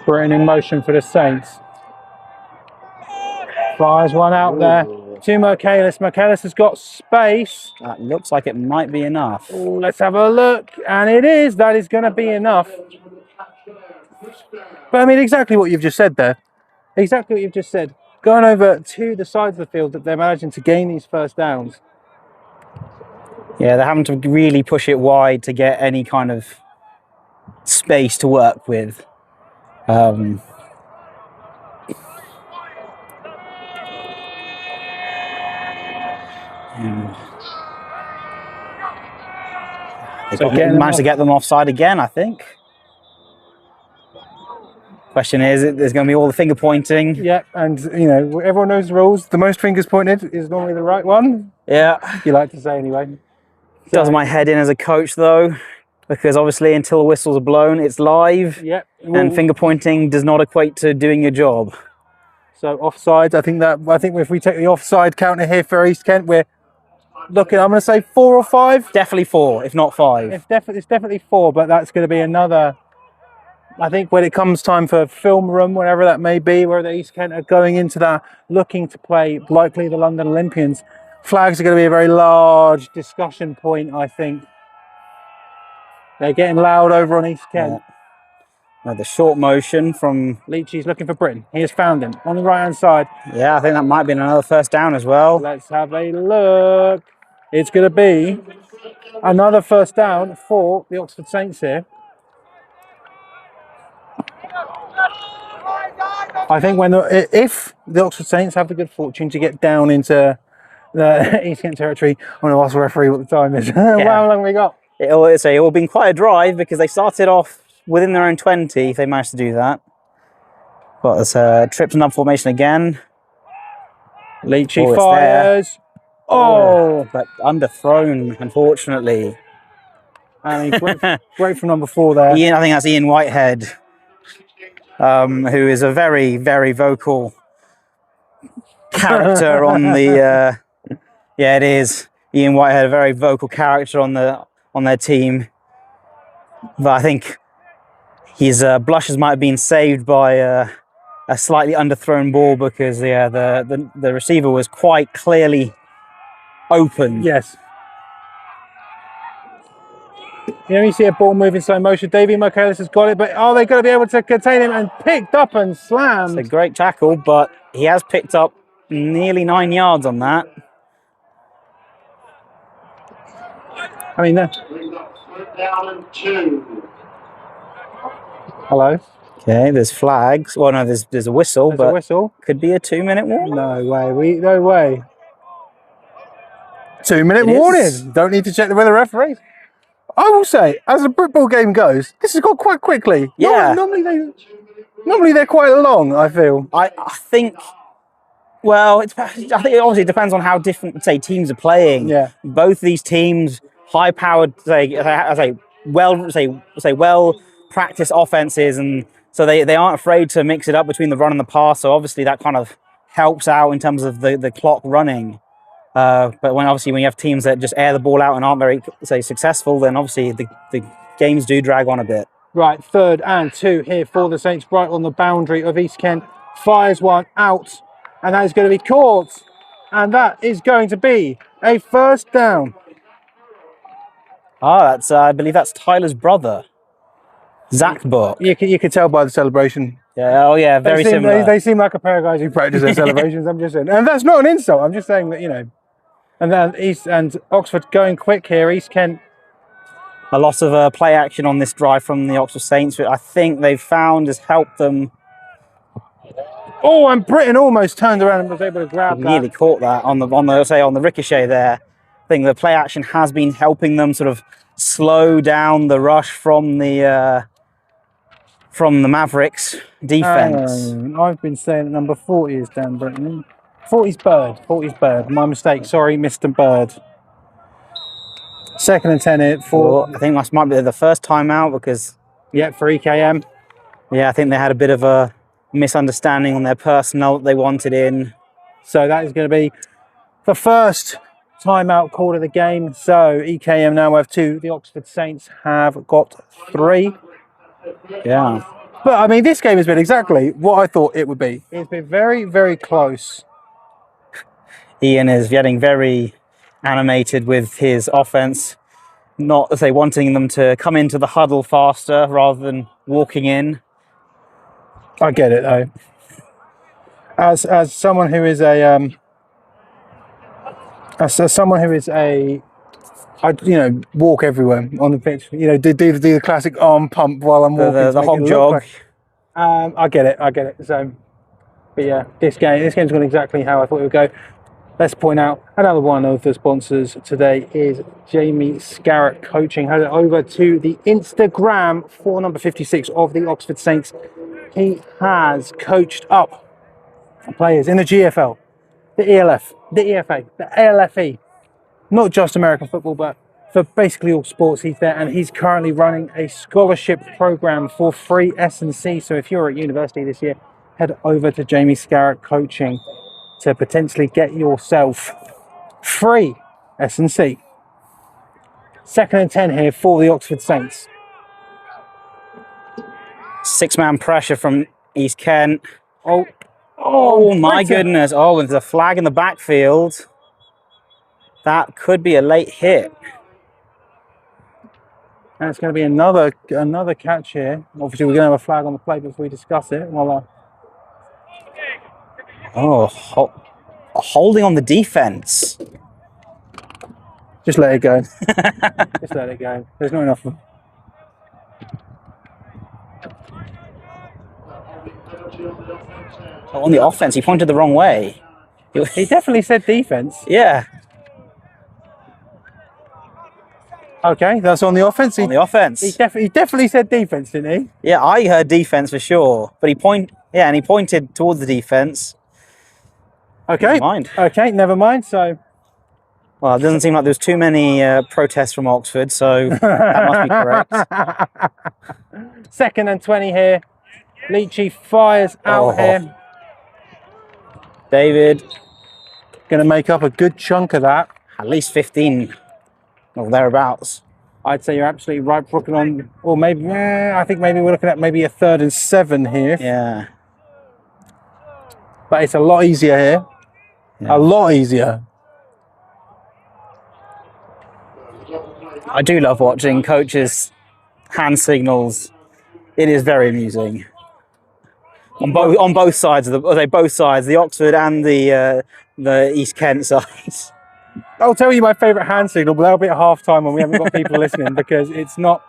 Britain in motion for the Saints. Fires one out there to Michaelis. Michaelis has got space. That looks like it might be enough. Oh, let's have a look. And it is. That is going to be enough. But I mean, exactly what you've just said there. Exactly what you've just said. Going over to the sides of the field that they're managing to gain these first downs. Yeah, they're having to really push it wide to get any kind of space to work with. They managed to get them offside again, I think. Question is, there's going to be all the finger pointing. Yeah, and you know, everyone knows the rules. The most fingers pointed is normally the right one. Yeah. You like to say anyway. Does my head in as a coach though, because obviously until the whistles are blown, it's live. Yep. And finger pointing does not equate to doing your job. So offside, I think if we take the offside counter here for East Kent, we're looking, I'm going to say 4 or 5. Definitely 4, if not 5. It's definitely 4, but that's going to be another. I think when it comes time for film room, whatever that may be, where the East Kent are going into that, looking to play likely the London Olympians, flags are going to be a very large discussion point, I think. They're getting loud over on East Kent. Yeah. Now the short motion from Leachy's looking for Britain. He has found him on the right-hand side. Yeah, I think that might be another first down as well. Let's have a look. It's going to be another first down for the Oxford Saints here. I think if the Oxford Saints have the good fortune to get down into the East Kent territory, I'm going to ask the referee what the time is. How long have we got? It's all been quite a drive because they started off within their own 20 if they managed to do that. But there's a trips and nub formation again. Leachy fires. But underthrown, unfortunately. I mean, great from number 4 there. I think that's Ian Whitehead, who is a very, very vocal character on the. Yeah, it is. Ian Whitehead, a very vocal character on their team. But I think his blushes might have been saved by a slightly underthrown ball because the receiver was quite clearly open. Yes. You see a ball move in slow motion. Davey Michaelis has got it, but are they going to be able to contain him? And picked up and slammed. It's a great tackle, but he has picked up nearly 9 yards on that. I mean, We've got 3rd down and 2. hello. Okay, there's flags. Well, no, there's a whistle, There's but a whistle. could be a 2-minute warning. No way. No way. 2-minute It is. warning. Don't need to check with the referee. I will say, as a football game goes, this has gone quite quickly. Yeah. Normally they're quite long, I feel. I think. Well, I think it obviously depends on how different, say, teams are playing. Yeah. Both these teams, high-powered, well practiced offenses, and so they aren't afraid to mix it up between the run and the pass. So obviously that kind of helps out in terms of the clock running. But when you have teams that just air the ball out and aren't very, successful, then obviously the games do drag on a bit. Right, 3rd and 2 here for the Saints, right on the boundary of East Kent. Fires one out, and that is going to be caught. And that is going to be a 1st down. That's I believe that's Tyler's brother, Zach Book. You can tell by the celebration. Yeah, oh yeah, very similar. They seem like a pair of guys who practice their celebrations. I'm just saying, and that's not an insult. I'm just saying that, you know. And then Oxford going quick here. East Kent. A lot of play action on this drive from the Oxford Saints, which I think they've found has helped them. Oh, and Britain almost turned around and was able to grab that. Nearly caught that on the ricochet there. I think the play action has been helping them sort of slow down the rush from the Mavericks defense. I've been saying that number 40 is Dan Britain. 40's Bird. 40's Bird. My mistake. Sorry, Mr. Bird. 2nd and 10 here for. I think that might be the first time out because. Yeah, for EKM. Yeah, I think they had a bit of a misunderstanding on their personnel that they wanted in. So that is going to be the first timeout call of the game. So EKM now have 2. The Oxford Saints have got 3. Yeah. But I mean, this game has been exactly what I thought it would be. It's been very, very close. Ian is getting very animated with his offense, not wanting them to come into the huddle faster rather than walking in. I get it though. As someone who is I walk everywhere on the pitch. You know, do the classic arm pump while I'm walking. The hog jog. I get it. So, but yeah, this game's gone exactly how I thought it would go. Let's point out another one of the sponsors today is Jamie Scarrett Coaching. Head over to the Instagram for number 56 of the Oxford Saints. He has coached up players in the GFL, the ELF, the EFA, the ALFE. Not just American football, but for basically all sports, he's there. And he's currently running a scholarship program for free S&C. So if you're at university this year, head over to Jamie Scarrett Coaching to potentially get yourself free S&C. 2nd and 10 here for the Oxford Saints. 6-man pressure from East Kent. Oh my goodness. Oh, with the flag in the backfield. That could be a late hit. And it's going to be another catch here. Obviously, we're going to have a flag on the play before we discuss it. Holding on the defense. Just let it go. Just let it go. There's not enough of them. On the offense, he pointed the wrong way. He definitely said defense. Yeah. Okay, that's on the offense. On the offense. He definitely said defense, didn't he? Yeah, I heard defense for sure, but he pointed towards the defense. Okay. Never mind. Okay, never mind. So. Well, it doesn't seem like there's too many protests from Oxford, so that must be correct. 2nd and 20 here. Leachy fires out here. David. Going to make up a good chunk of that. At least 15 or thereabouts. I'd say you're absolutely right, Brooklyn, on, or maybe, I think maybe we're looking at maybe a 3rd and 7 here. Yeah. But it's a lot easier here. Yeah. A lot easier. I do love watching coaches' hand signals. It is very amusing. On both sides of the Oxford and the East Kent sides. I'll tell you my favourite hand signal, but that'll be at half time when we haven't got people listening because it's not.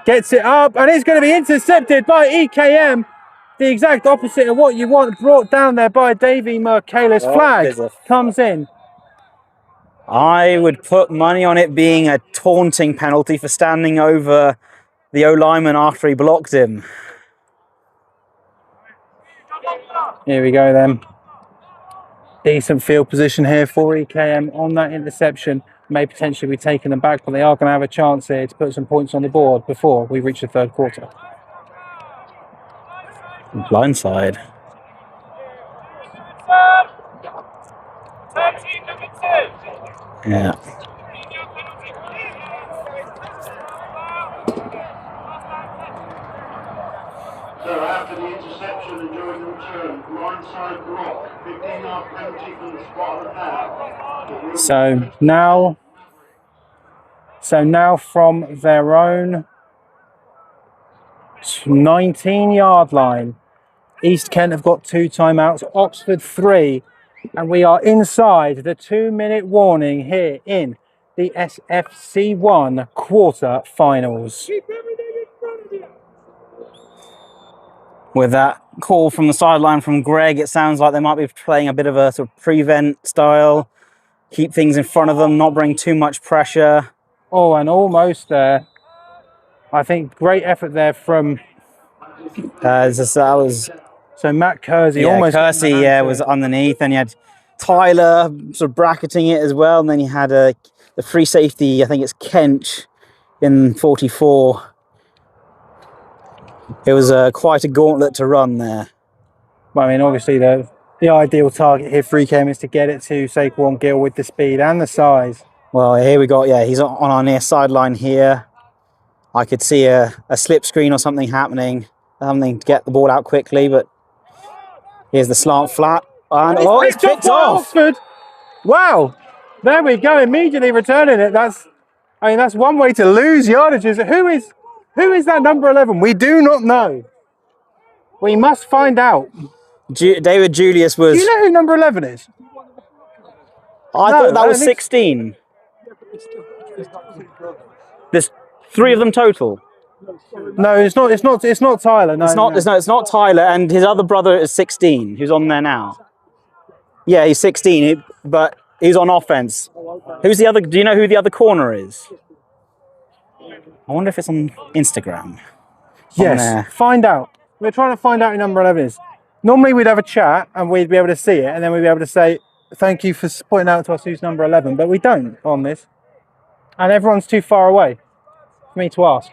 Gets it up and it's going to be intercepted by EKM. The exact opposite of what you want. Brought down there by Davy Mercalis. Flag comes in. I would put money on it being a taunting penalty for standing over the O-lineman after he blocked him. Here we go then. Decent field position here for EKM on that interception. May potentially be taking them back, but they are going to have a chance here to put some points on the board before we reach the third quarter. Blindside. Yeah. So after the interception and during the return, blindside block, 15-yard penalty from the spot of the foul. So now from their own 19-yard line, East Kent have got 2 timeouts, Oxford 3, and we are inside the 2-minute warning here in the SFC 1 quarterfinals. With that call from the sideline from Greg, it sounds like they might be playing a bit of a sort of prevent style, keep things in front of them, not bring too much pressure. Oh, and almost there. I think great effort there from... So Matt Kersey almost... Kersey, was underneath, and you had Tyler sort of bracketing it as well, and then you had the free safety, I think it's Kench in 44. It was quite a gauntlet to run there. Well, I mean, obviously the ideal target here for EKM is to get it to Saquon Gill with the speed and the size. Well, here we got, he's on our near sideline here. I could see a slip screen or something happening, something to get the ball out quickly, but here's the slant flat. And it's picked off! Oxford. Wow, there we go, immediately returning it. That's one way to lose yardages. Who is that number 11? We do not know. We must find out. David Julius was... Do you know who number 11 is? I thought that was 16. There's 3 of them total. No, it's not Tyler. No, it's not Tyler, and his other brother is 16, who's on there now. Yeah, he's 16, but he's on offense. Who's the other? Do you know who the other corner is? I wonder if it's on Instagram. Yes, find out. We're trying to find out who number 11 is. Normally we'd have a chat and we'd be able to see it, and then we'd be able to say, thank you for pointing out to us who's number 11, but we don't on this. And everyone's too far away for me to ask.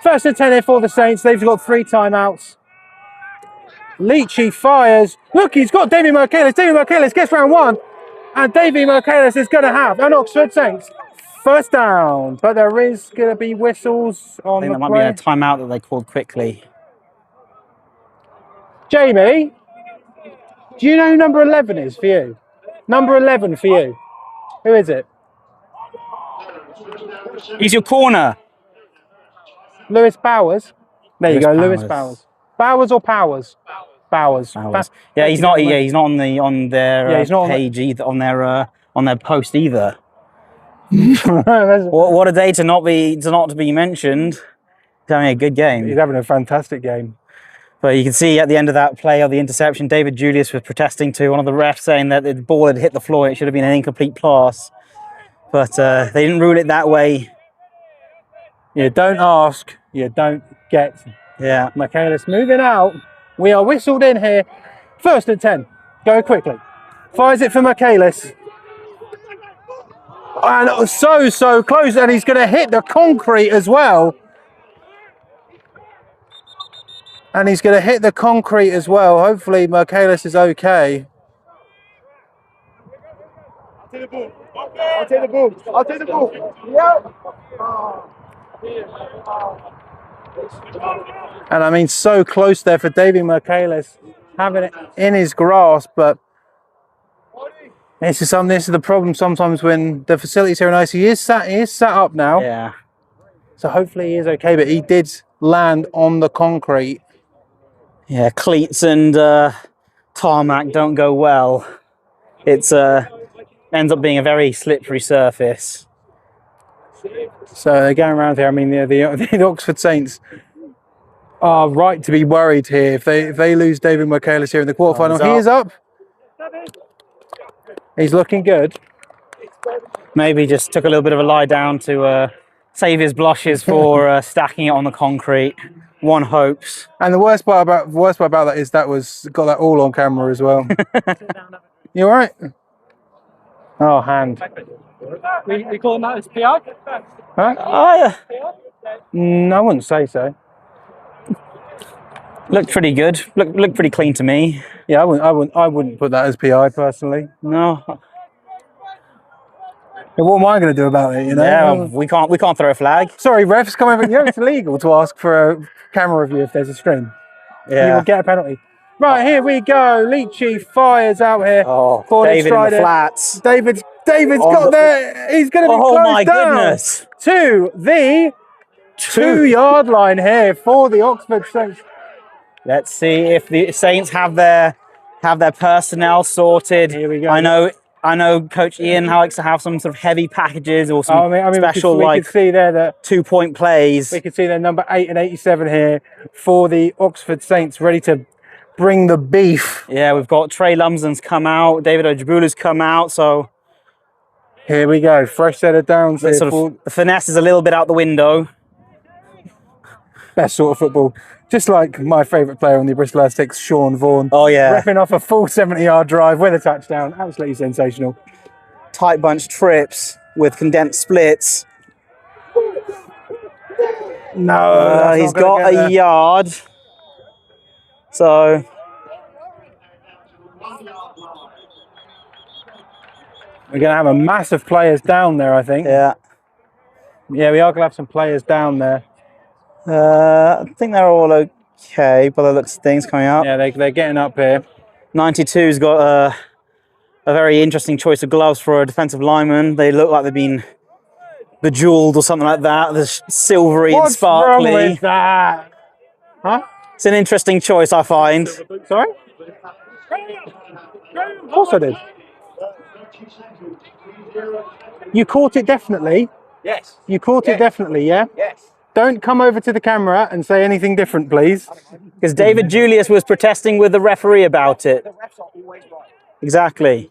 First and 10 here for the Saints. They've got 3 timeouts. Leachy fires. Look, he's got Davy Mercalis. Davy Mercalis gets round 1. And Davy Mercalis is going to have an Oxford Saints first down. But there is going to be whistles on the play. I think there might be a timeout that they called quickly. Jamie, do you know who number 11 is for you? Number 11 for you. Who is it? He's your corner. Lewis Bowers. There you go, Lewis Bowers. Bowers or Powers? Bowers. Yeah, he's not. Yeah, he's not on their page either. On their post either. What a day to not be mentioned. He's having a good game. He's having a fantastic game. But you can see at the end of that play, of the interception, David Julius was protesting to one of the refs, saying that the ball had hit the floor. It should have been an incomplete pass. But they didn't rule it that way. You don't ask, you don't get. Yeah. Michaelis moving out. We are whistled in here. First and 10. Go quickly. Fires it for Michaelis. And so close. And he's going to hit the concrete as well. Hopefully Michaelis is okay. I'll take the ball. Yeah. And I mean, so close there for Davy Mercalis, having it in his grasp, but this is the problem sometimes when the facilities here are nice. He is sat up now. Yeah. So hopefully he is okay, but he did land on the concrete. Yeah, cleats and tarmac don't go well. It's ends up being a very slippery surface. So they're going around here. I mean, the Oxford Saints are right to be worried here. If they lose David Michaelis here in the quarterfinal, he is up. He's looking good. Maybe just took a little bit of a lie down to save his blushes for stacking it on the concrete. One hopes. And the worst part about that is got that all on camera as well. You all right? Oh, hand. We call that as PI? Huh? Oh, yeah. I wouldn't say so. Looked pretty good. Looked pretty clean to me. Yeah, I wouldn't put that as PI personally. No. What am I going to do about it? You know? Yeah, we can't throw a flag. Sorry, refs, come over. You know it's illegal to ask for a camera review if there's a string. Yeah. You will get a penalty. Right, here we go. Leachy fires out here. Oh, for David in the flats. David's got there. He's going to be closed Oh my down goodness. to the 2-yard line here for the Oxford Saints. Let's see if the Saints have their personnel sorted. Here we go. I know Coach Ian likes to have some sort of heavy packages or some special we could see there that 2-point plays. we could see their number 8 and 87 here for the Oxford Saints, ready to bring the beef. Yeah, we've got Trey Lumsden's come out, David Ojibulu's come out, so here we go. Fresh set of downs here. The finesse is a little bit out the window. Best sort of football. Just like my favourite player on the Bristol Aztecs, Sean Vaughan. Oh, yeah. Repping off a full 70-yard drive with a touchdown. Absolutely sensational. Tight bunch trips with condensed splits. No, he's got a yard. So we're going to have a massive players down there, I think. Yeah. Yeah, we are going to have some players down there. I think they're all okay by the looks of things coming up. Yeah, they're getting up here. 92's got a very interesting choice of gloves for a defensive lineman. They look like they've been bejeweled or something like that. They're silvery and sparkly. What's wrong with that? Huh? It's an interesting choice, I find. Sorry? Of course I did. You caught it definitely? Yes. You caught it definitely, yeah? Yes. Don't come over to the camera and say anything different, please. Because David Julius was protesting with the referee about it. Exactly.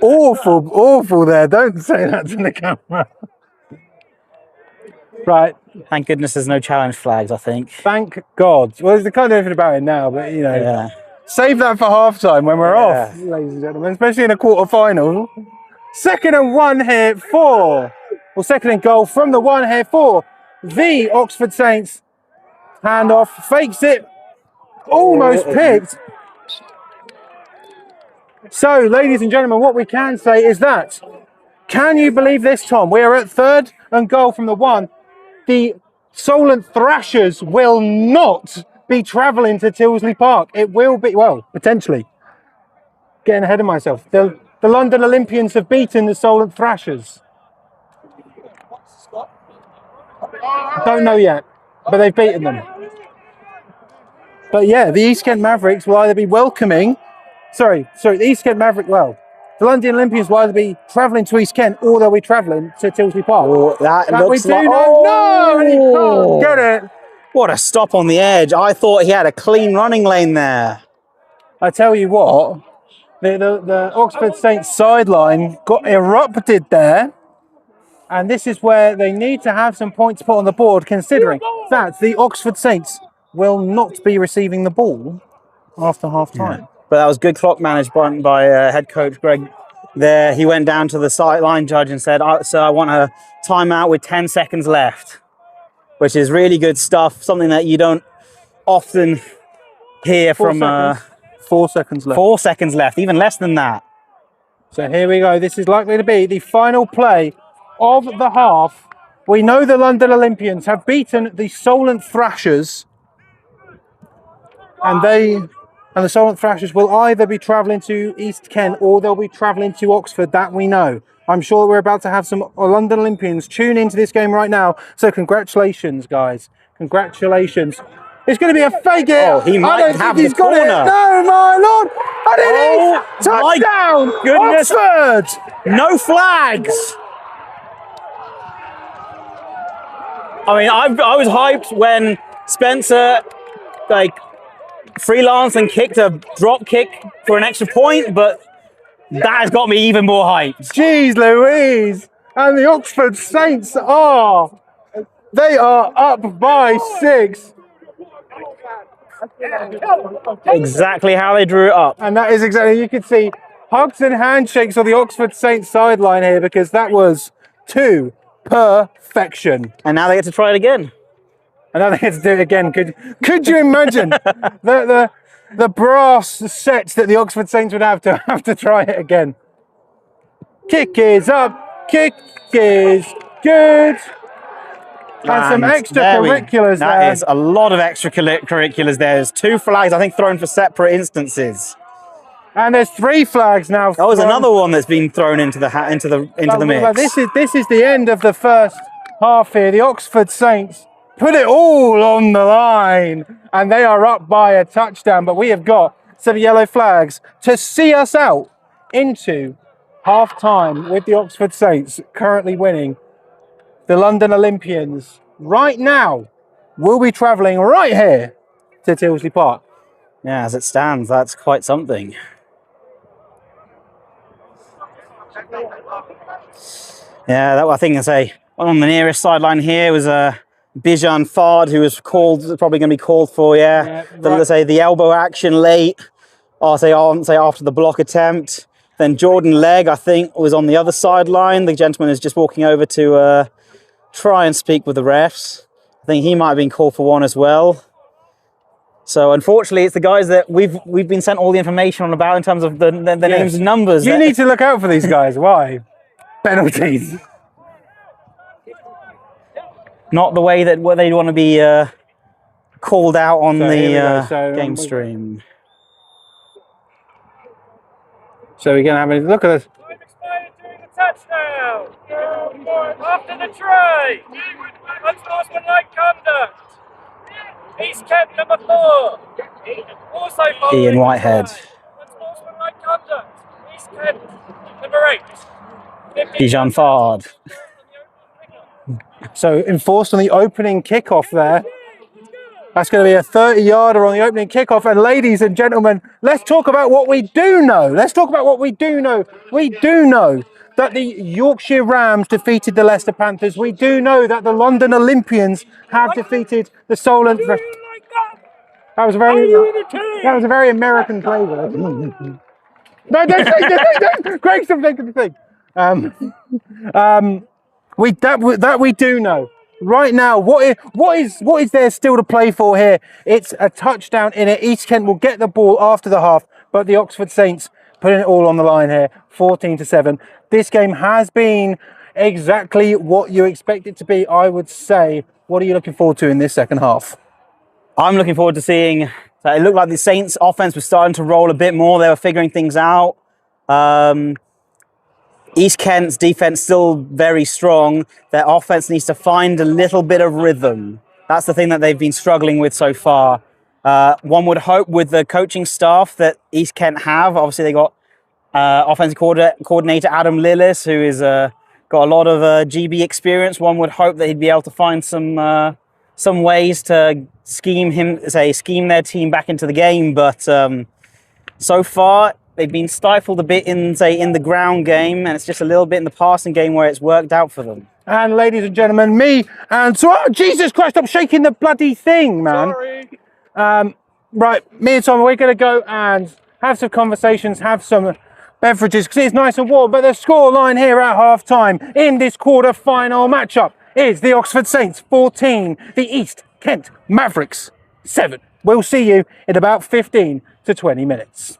Awful there. Don't say that to the camera. Right. Thank goodness there's no challenge flags, I think. Thank God. Well, they can't do anything about it now, but, you know. Yeah. Save that for half-time when we're off, ladies and gentlemen, especially in a quarter-final. 2nd and 1 here for... Well, 2nd and goal from the 1 here for the Oxford Saints. Handoff, fakes it, almost picked. So, ladies and gentlemen, what we can say is that, can you believe this, Tom? We are at 3rd and goal from the 1. The Solent Thrashers will not be travelling to Tilsley Park. It will be, well, potentially. Getting ahead of myself. The London Olympians have beaten the Solent Thrashers. Don't know yet, but they've beaten them. But yeah, the East Kent Mavericks will either be welcoming, the East Kent Mavericks, well, the London Olympians will either be travelling to East Kent or they'll be travelling to Tilsley Park. Oh, that looks we do like... know. No, he can't get it. What a stop on the edge. I thought he had a clean running lane there. I tell you what, the Oxford Saints sideline got erupted there. And this is where they need to have some points put on the board, considering that the Oxford Saints will not be receiving the ball after half-time. Yeah. But that was good clock management by head coach Greg there. He went down to the sideline judge and said, "Sir, I want a timeout with 10 seconds left," which is really good stuff, something that you don't often hear from... 4 seconds left. 4 seconds left, even less than that. So here we go. This is likely to be the final play of the half. We know the London Olympians have beaten the Solent Thrashers, and the Solent Thrashers will either be travelling to East Kent or they'll be travelling to Oxford. That we know. I'm sure we're about to have some London Olympians tune into this game right now. So congratulations, guys. Congratulations. It's going to be a fake it. Oh, he might have the corner. No, my lord. And it is! my Touchdown! goodness. Oxford! No flags. I mean, I was hyped when Spencer freelanced and kicked a drop kick for an extra point, but that has got me even more hyped. Jeez Louise! And the Oxford Saints they are up by 6. Exactly how they drew it up. And that is exactly, you can see hugs and handshakes on the Oxford Saints sideline here because that was to perfection. And now they get to try it again. And now they get to do it again. Could you imagine the brass sets that the Oxford Saints would have to try it again? Kick is up, kick is good. And some extracurriculars there. That is a lot of extracurriculars there. There's 2 flags, I think, thrown for separate instances. And there's 3 flags now. That was another one that's been thrown into the mix. This is the end of the first half here. The Oxford Saints put it all on the line, and they are up by a touchdown. But we have got some yellow flags to see us out into half time with the Oxford Saints currently winning. The London Olympians right now will be travelling right here to Tilsley Park. Yeah, as it stands, that's quite something. Yeah, I think on the nearest sideline here was Bijan Fard, who was probably going to be called for. Let's say the elbow action late. I'll say after the block attempt. Then Jordan Legg, I think, was on the other sideline. The gentleman is just walking over to try and speak with the refs. I think he might have been called for one as well. So unfortunately, it's the guys that we've been sent all the information on about in terms of the names and numbers. You need to look out for these guys. Why? Penalties. Not the way that they want to be called out on the game stream. So we're going to have a look at this. Time expired during the touchdown. After the try. Unsportsmanlike conduct. East Kent number 4. Also Ian Whitehead. unsportsmanlike conduct. East Kent number 8. Bijan Fard. So enforced on the opening kickoff there. That's going to be a 30-yarder on the opening kickoff. And ladies and gentlemen, let's talk about what we do know. Let's talk about what we do know. We do know that the Yorkshire Rams defeated the Leicester Panthers. We do know that the London Olympians have defeated the Solent. That was a very American flavour. No, don't say that. Greg, stop taking the thing. That we do know. Right now, what is there still to play for here? It's a touchdown in it. East Kent will get the ball after the half, but the Oxford Saints putting it all on the line here, 14-7. This game has been exactly what you expect it to be, I would say. What are you looking forward to in this second half? I'm looking forward to seeing. It looked like the Saints' offense was starting to roll a bit more. They were figuring things out. East Kent's defense still very strong. Their offense needs to find a little bit of rhythm. That's the thing that they've been struggling with so far. One would hope with the coaching staff that East Kent have. Obviously, they got offensive coordinator Adam Lillis, who is got a lot of GB experience. One would hope that he'd be able to find some ways to scheme their team back into the game. But so far, they've been stifled a bit in the ground game, and it's just a little bit in the passing game where it's worked out for them. And ladies and gentlemen, Jesus Christ, stop shaking the bloody thing, man. Sorry. Right, me and Tom, we're going to go and have some conversations, have some beverages, because it's nice and warm. But the score line here at half-time in this quarter-final matchup is the Oxford Saints 14, the East Kent Mavericks 7. We'll see you in about 15 to 20 minutes.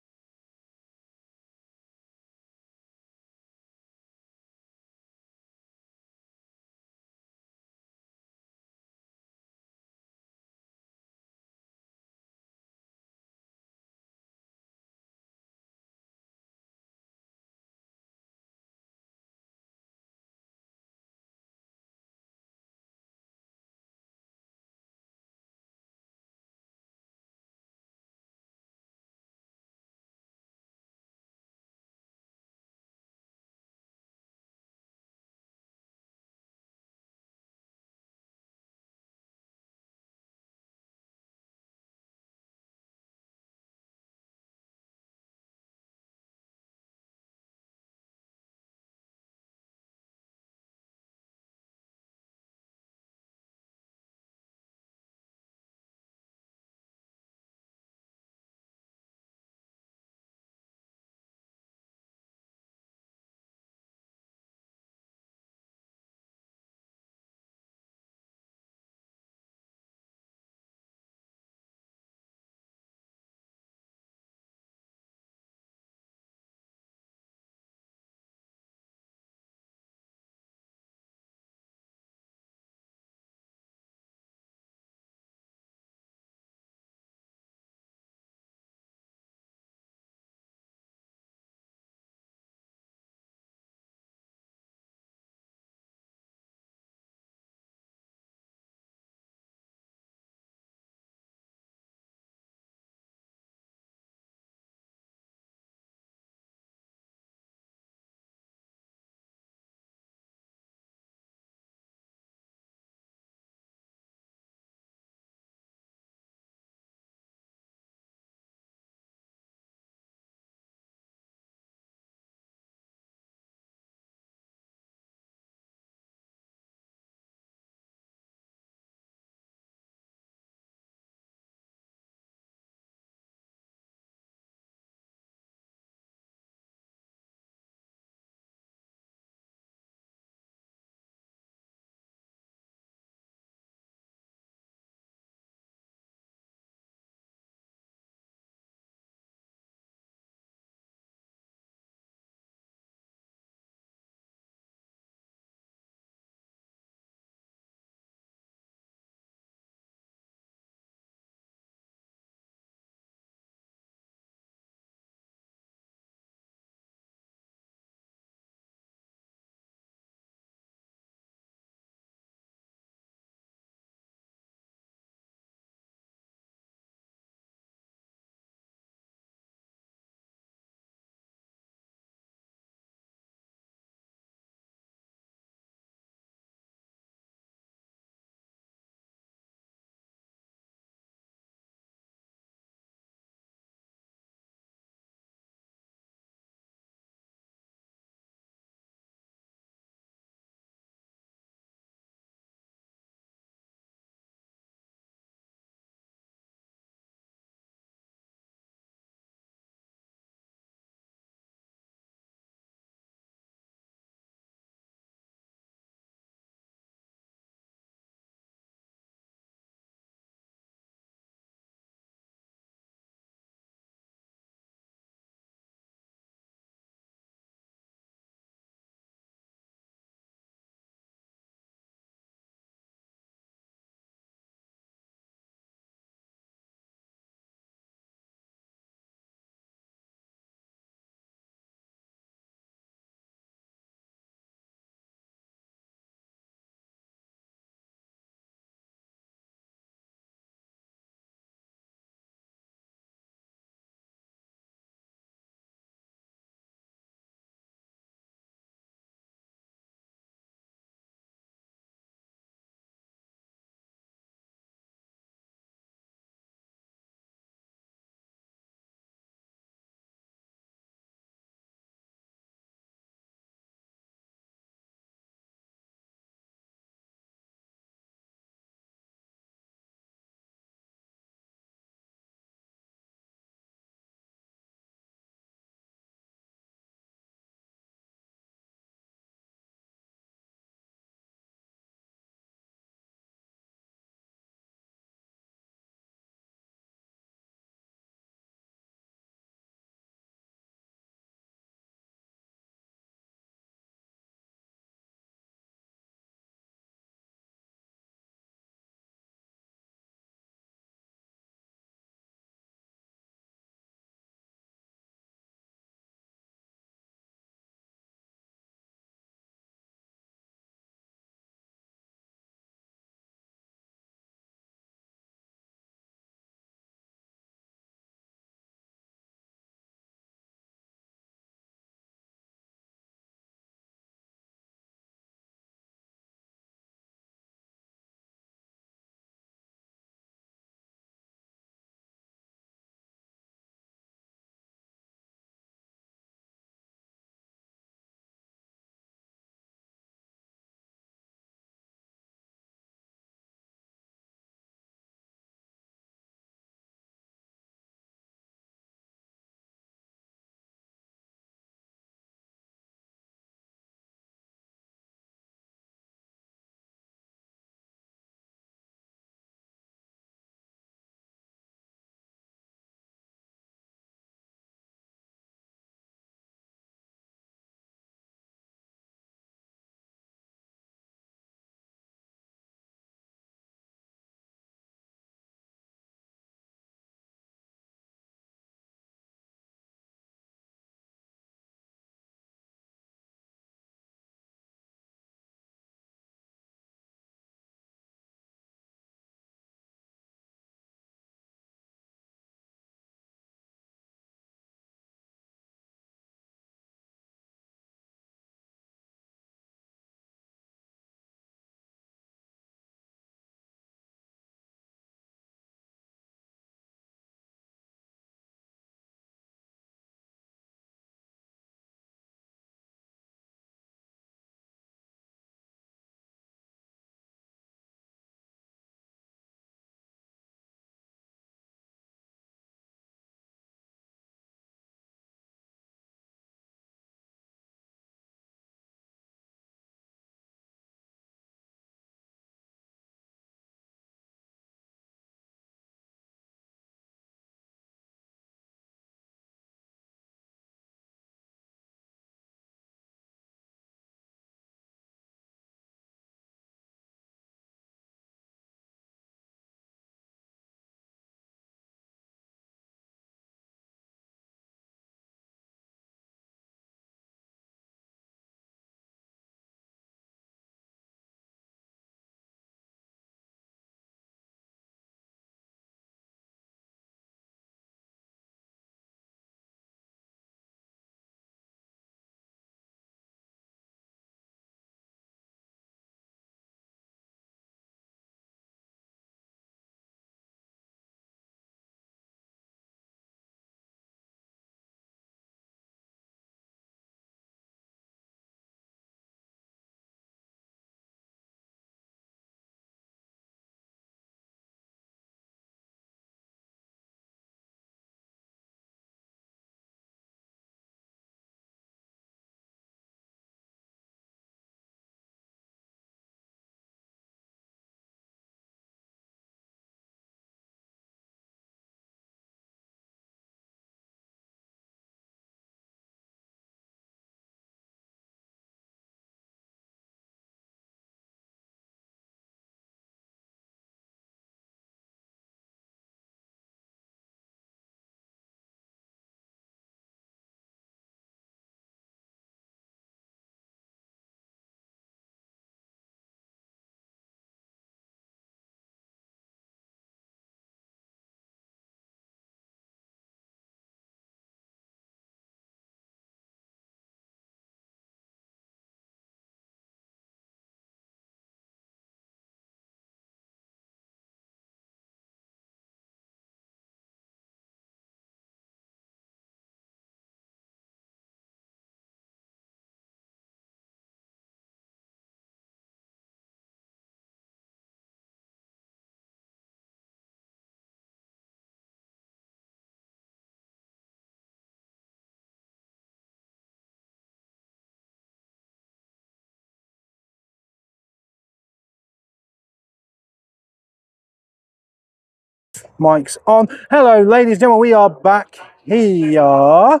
Mike's on. Hello, ladies and gentlemen. We are back here.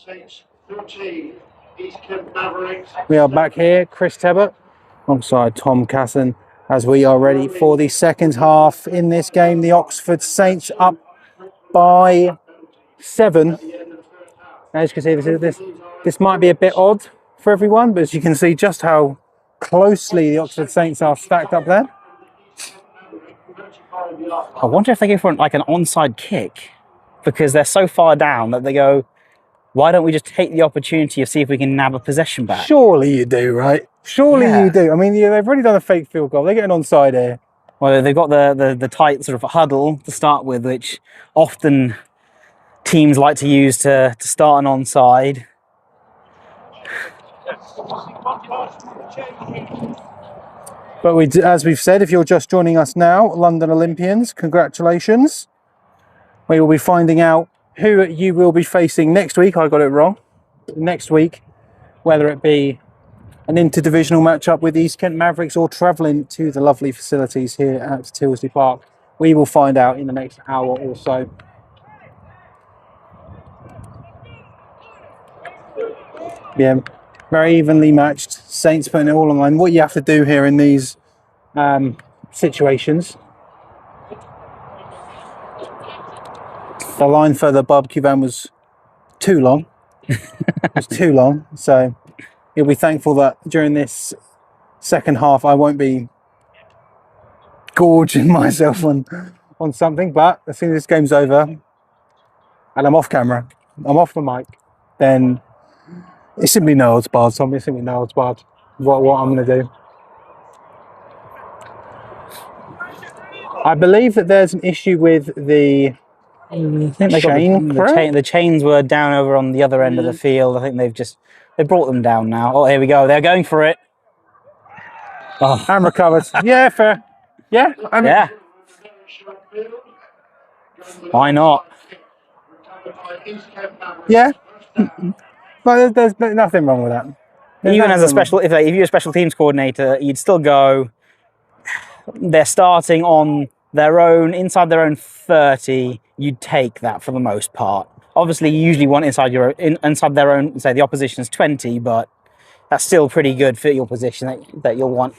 Saints 14, East Kent Mavericks. We are back here. Chris Tebbett alongside Tom Casson as we are ready for the second half in this game. The Oxford Saints up by 7. As you can see, this might be a bit odd for everyone, but as you can see just how closely the Oxford Saints are stacked up there. I wonder if they go for an onside kick, because they're so far down that they go, why don't we just take the opportunity of see if we can nab a possession back? Surely you do, right? Surely Yeah. you do. I mean, they've already done a fake field goal. They're getting onside here. Well, they've got the tight sort of huddle to start with, which often teams like to use to start an onside. But as we've said, if you're just joining us now, London Olympians, congratulations. We will be finding out who you will be facing next week. I got it wrong. Next week, whether it be an interdivisional matchup with East Kent Mavericks or travelling to the lovely facilities here at Tilsley Park. We will find out in the next hour or so. Yeah, very evenly matched. Saints putting it all online. What you have to do here in these situations. The line for the barbecue van was too long. It was too long. So you'll be thankful that during this second half I won't be gorging myself on something. But as soon as this game's over and I'm off camera, I'm off the mic, then it's simply no odds barred. So it's simply no odds barred what I'm going to do. I believe that there's an issue with the I think they got the chains were down over on the other end of the field. I think they brought them down now. Oh, here we go. They're going for it. Oh, and recovered. Yeah, fair. Yeah, I mean, Yeah. Why not? Yeah. But there's nothing wrong with that. Even as if you're a special teams coordinator, you'd still go. They're starting on their own, inside their own 30. You'd take that for the most part. Obviously, you usually want inside their own, say the opposition's 20, but that's still pretty good for your position that you'll want.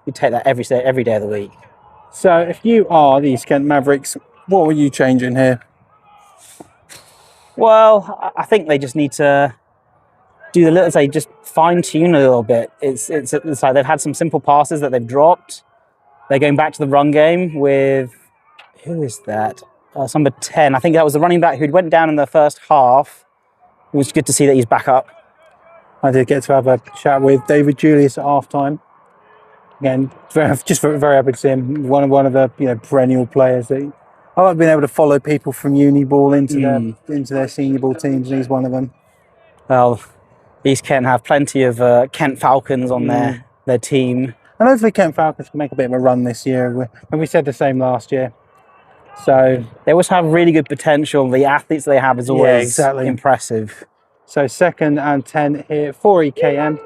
You take that every day of the week. So, if you are the East Kent Mavericks, what were you changing here? Well, I think they just need to do just fine tune a little bit. It's like they've had some simple passes that they've dropped. They're going back to the run game with, who is that? Number 10. I think that was the running back who went down in the first half. It was good to see that he's back up. I did get to have a chat with David Julius at halftime. Again, very happy to see him. One of the perennial players that I like being able to follow people from uni ball into their senior ball teams, and he's one of them. Well, East Kent have plenty of Kent Falcons on their team. And hopefully Kent Falcons can make a bit of a run this year. And we said the same last year. So they always have really good potential. The athletes they have is always impressive. So 2nd and 10 here for EKM.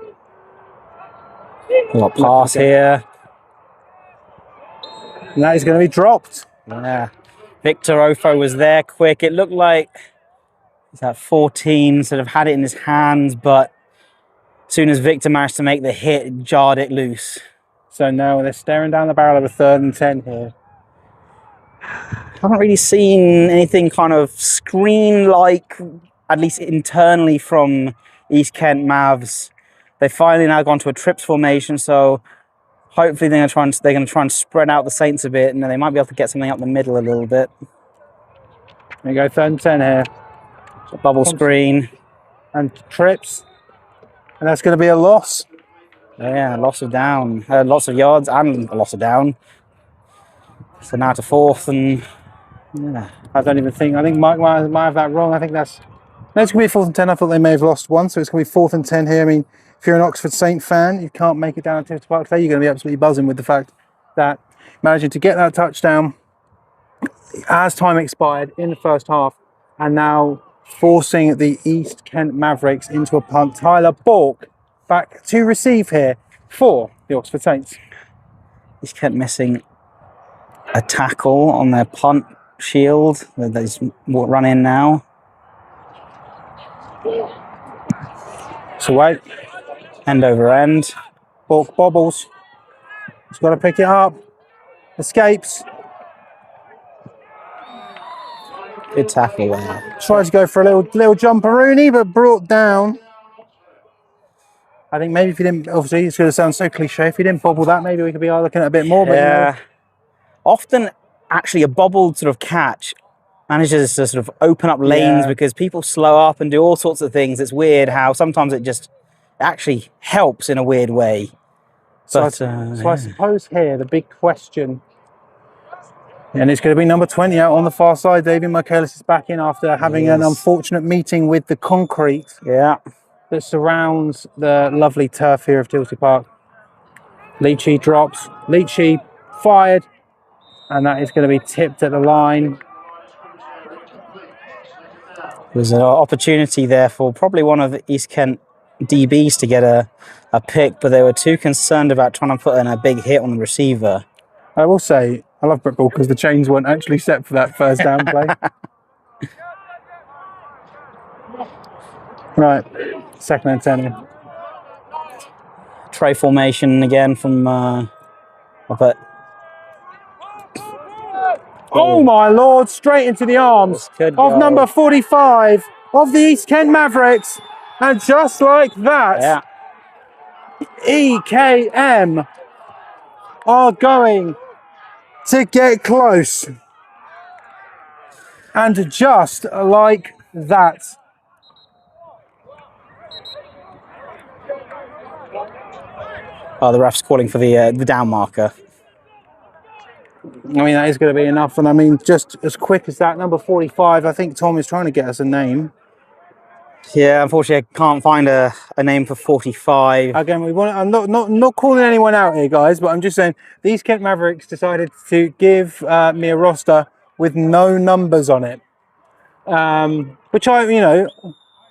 A lot pass here. And that is going to be dropped. Yeah. Victor Ofo was there quick. It looked like that 14 sort of had it in his hands, but as soon as Victor managed to make the hit, it jarred it loose. So now they're staring down the barrel of a 3rd and 10 here. I haven't really seen anything kind of screen-like, at least internally, from East Kent Mavs. They've finally now gone to a trips formation, so hopefully they're going to try and spread out the Saints a bit, and then they might be able to get something up the middle a little bit. There you go, 3rd and 10 here. Bubble screen. And trips. And that's going to be a loss. Yeah, loss of down. Lots of yards and a loss of down. So now to 4th and... Yeah. I think Mike might have that wrong. I think it's going to be 4th and 10. I thought they may have lost one, so it's going to be 4th and 10 here. I mean, if you're an Oxford Saint fan, you can't make it down to Tilsley Park today, you're going to be absolutely buzzing with the fact that managing to get that touchdown as time expired in the first half, and now forcing the East Kent Mavericks into a punt. Tyler Bork back to receive here for the Oxford Saints. East Kent missing a tackle on their punt shield. There's run in now. So wait, End over end. Bork bobbles. He's got to pick it up. Escapes. Good tackle there. Tries to go for a little jumperoonie, but brought down. I think maybe if he didn't, obviously it's going to sound so cliche, if he didn't bobble that, maybe we could be looking at a bit more. But Yeah. Often, actually, a bobbled sort of catch manages to sort of open up lanes Yeah. because people slow up and do all sorts of things. It's weird how sometimes it just actually helps in a weird way. So, But, I suppose here the big question, and it's going to be number 20 out on the far side. David Michaelis is back in after having an unfortunate meeting with the concrete yeah. that surrounds the lovely turf here of Tilsley Park. Leachy drops. Leachy fired, and that is going to be tipped at the line. There's an opportunity there for probably one of the East Kent DBs to get a pick, but they were too concerned about trying to put in a big hit on the receiver. I will say, I love Britball because the chains weren't actually set for that first down play. Right, second and 10. Tray formation again from up at Oh my lord, straight into the arms Good of goal. number 45 of the East Kent Mavericks. And just like that, yeah. EKM are going to get close. And just like that. Oh, the ref's calling for the down marker. I mean, that is going to be enough. And I mean, just as quick as that, number 45, I think Tom is trying to get us a name. Yeah, unfortunately, I can't find a name for 45. Again, I'm not calling anyone out here, guys, but I'm just saying the East Kent Mavericks decided to give me a roster with no numbers on it. Which I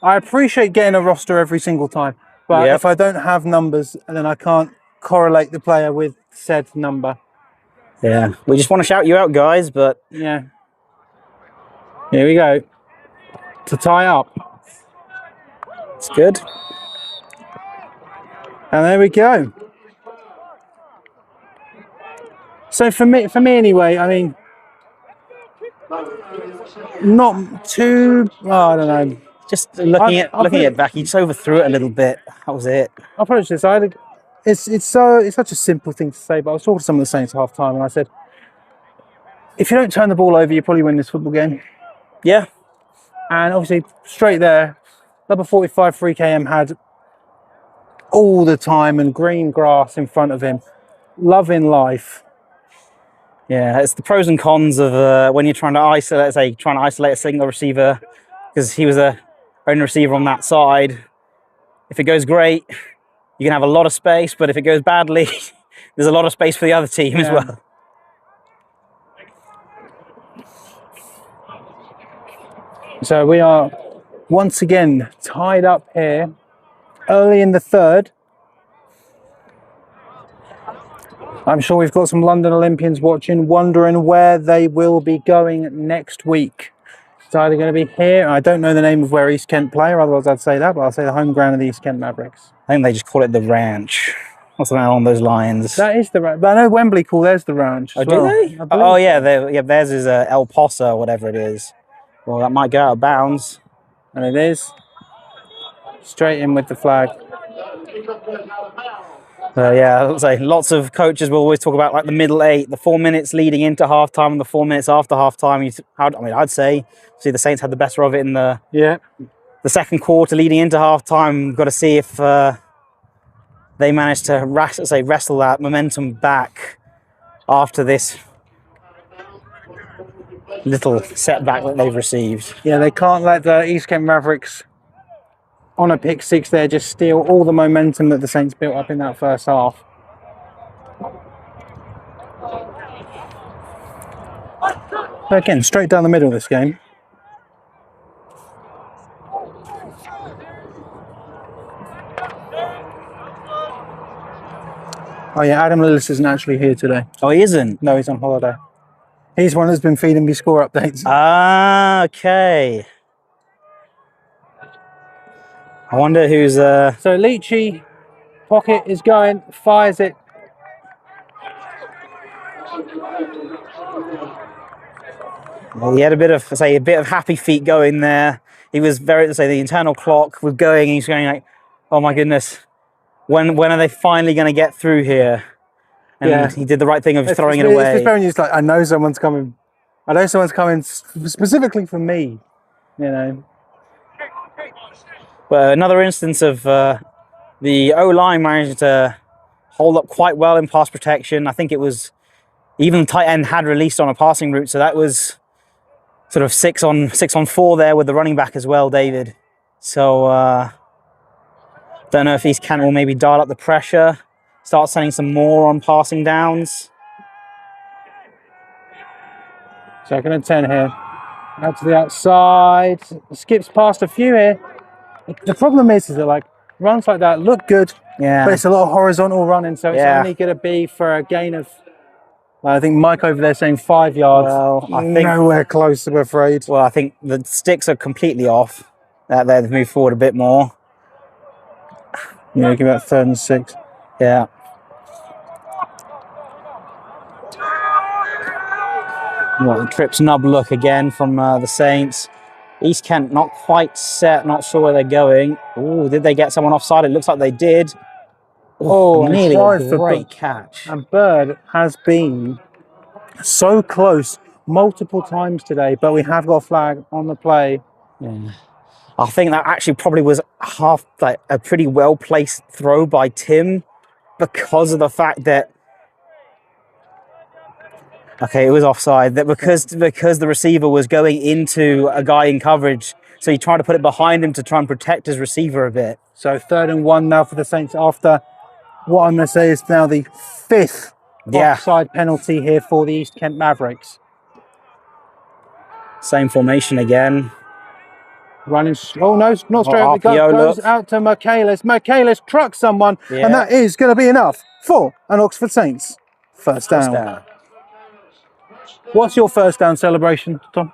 appreciate getting a roster every single time. But Yep. if I don't have numbers, then I can't correlate the player with said number. Yeah, we just want to shout you out, guys, but Yeah. Here we go. To tie up. it's good. And there we go. So for me anyway, I mean, not too, I don't know. Just looking I'll at put it- back, he just overthrew it a little bit. That was it. I'll put it this. It's such a simple thing to say, but I was talking to some of the Saints at half time and I said, if you don't turn the ball over, you probably win this football game. Yeah. And obviously, straight there, number 45 for EKM had all the time and green grass in front of him, loving life. Yeah, it's the pros and cons of when you're trying to isolate a single receiver, because he was the only receiver on that side. If it goes great, you can have a lot of space, but if it goes badly, there's a lot of space for the other team as well. So we are once again tied up here early in the third. I'm sure we've got some London Olympians watching, wondering where they will be going next week. It's either going to be here, I don't know the name of where East Kent play, or otherwise I'd say that, but I'll say the home ground of the East Kent Mavericks. I think they just call it the ranch, or something along those lines. That is the ranch, but I know Wembley call theirs the ranch. Oh, as do well. they? I believe Oh, so. yeah, theirs is El Posa or whatever it is. Well, that might go out of bounds. And it is. Straight in with the flag. Yeah, I'll say lots of coaches will always talk about like the middle eight, the 4 minutes leading into halftime and the 4 minutes after halftime. I'd say the Saints had the better of it in the second quarter leading into halftime. Got to see if they managed to wrestle that momentum back after this little setback that they've received. Yeah, they can't let the East Kent Mavericks on a pick six there just steal all the momentum that the Saints built up in that first half. But again, straight down the middle of this game. Oh yeah, Adam Lillis isn't actually here today. Oh, he isn't? No, he's on holiday. He's one that's been feeding me score updates. Ah, okay. I wonder who's... So Leachy, pocket is going, fires it. Well, he had a bit of happy feet going there. He was the internal clock was going, and he's going like, oh my goodness, when are they finally going to get through here? And Yeah. he did the right thing of throwing it away. It's just very like, I know someone's coming. I know someone's coming specifically for me, you know. But another instance of the O-line managed to hold up quite well in pass protection. I think it was even the tight end had released on a passing route, so that was sort of 6 on 4 there with the running back as well, David. So don't know if East Kent will maybe dial up the pressure, start sending some more on passing downs. 2nd and 10 here. Out to the outside. Skips past a few here. The problem is that like runs like that look good, Yeah. but it's a lot of horizontal running, so it's only going to be for a gain of. I think Mike over there saying 5 yards. Well, I think nowhere close, I'm afraid. Well, I think the sticks are completely off. They've moved forward a bit more. Yeah, give that 3rd and 6. Yeah. Well, trip snub look again from the Saints. East Kent not quite set, not sure where they're going. Oh, did they get someone offside? It looks like they did. Oh, nearly tried a for great catch. And Bird has been so close multiple times today, but we have got a flag on the play. Yeah. I think that actually probably was a pretty well placed throw by Tim because of the fact that it was offside. That because the receiver was going into a guy in coverage, so he tried to put it behind him to try and protect his receiver a bit. So 3rd and 1 now for the Saints after what I'm going to say is now the 5th offside penalty here for the East Kent Mavericks. Same formation again. Running, oh no, not straight up. Goes out to Michaelis. Michaelis trucks someone, and that is going to be enough for an Oxford Saints first down. What's your first down celebration, Tom?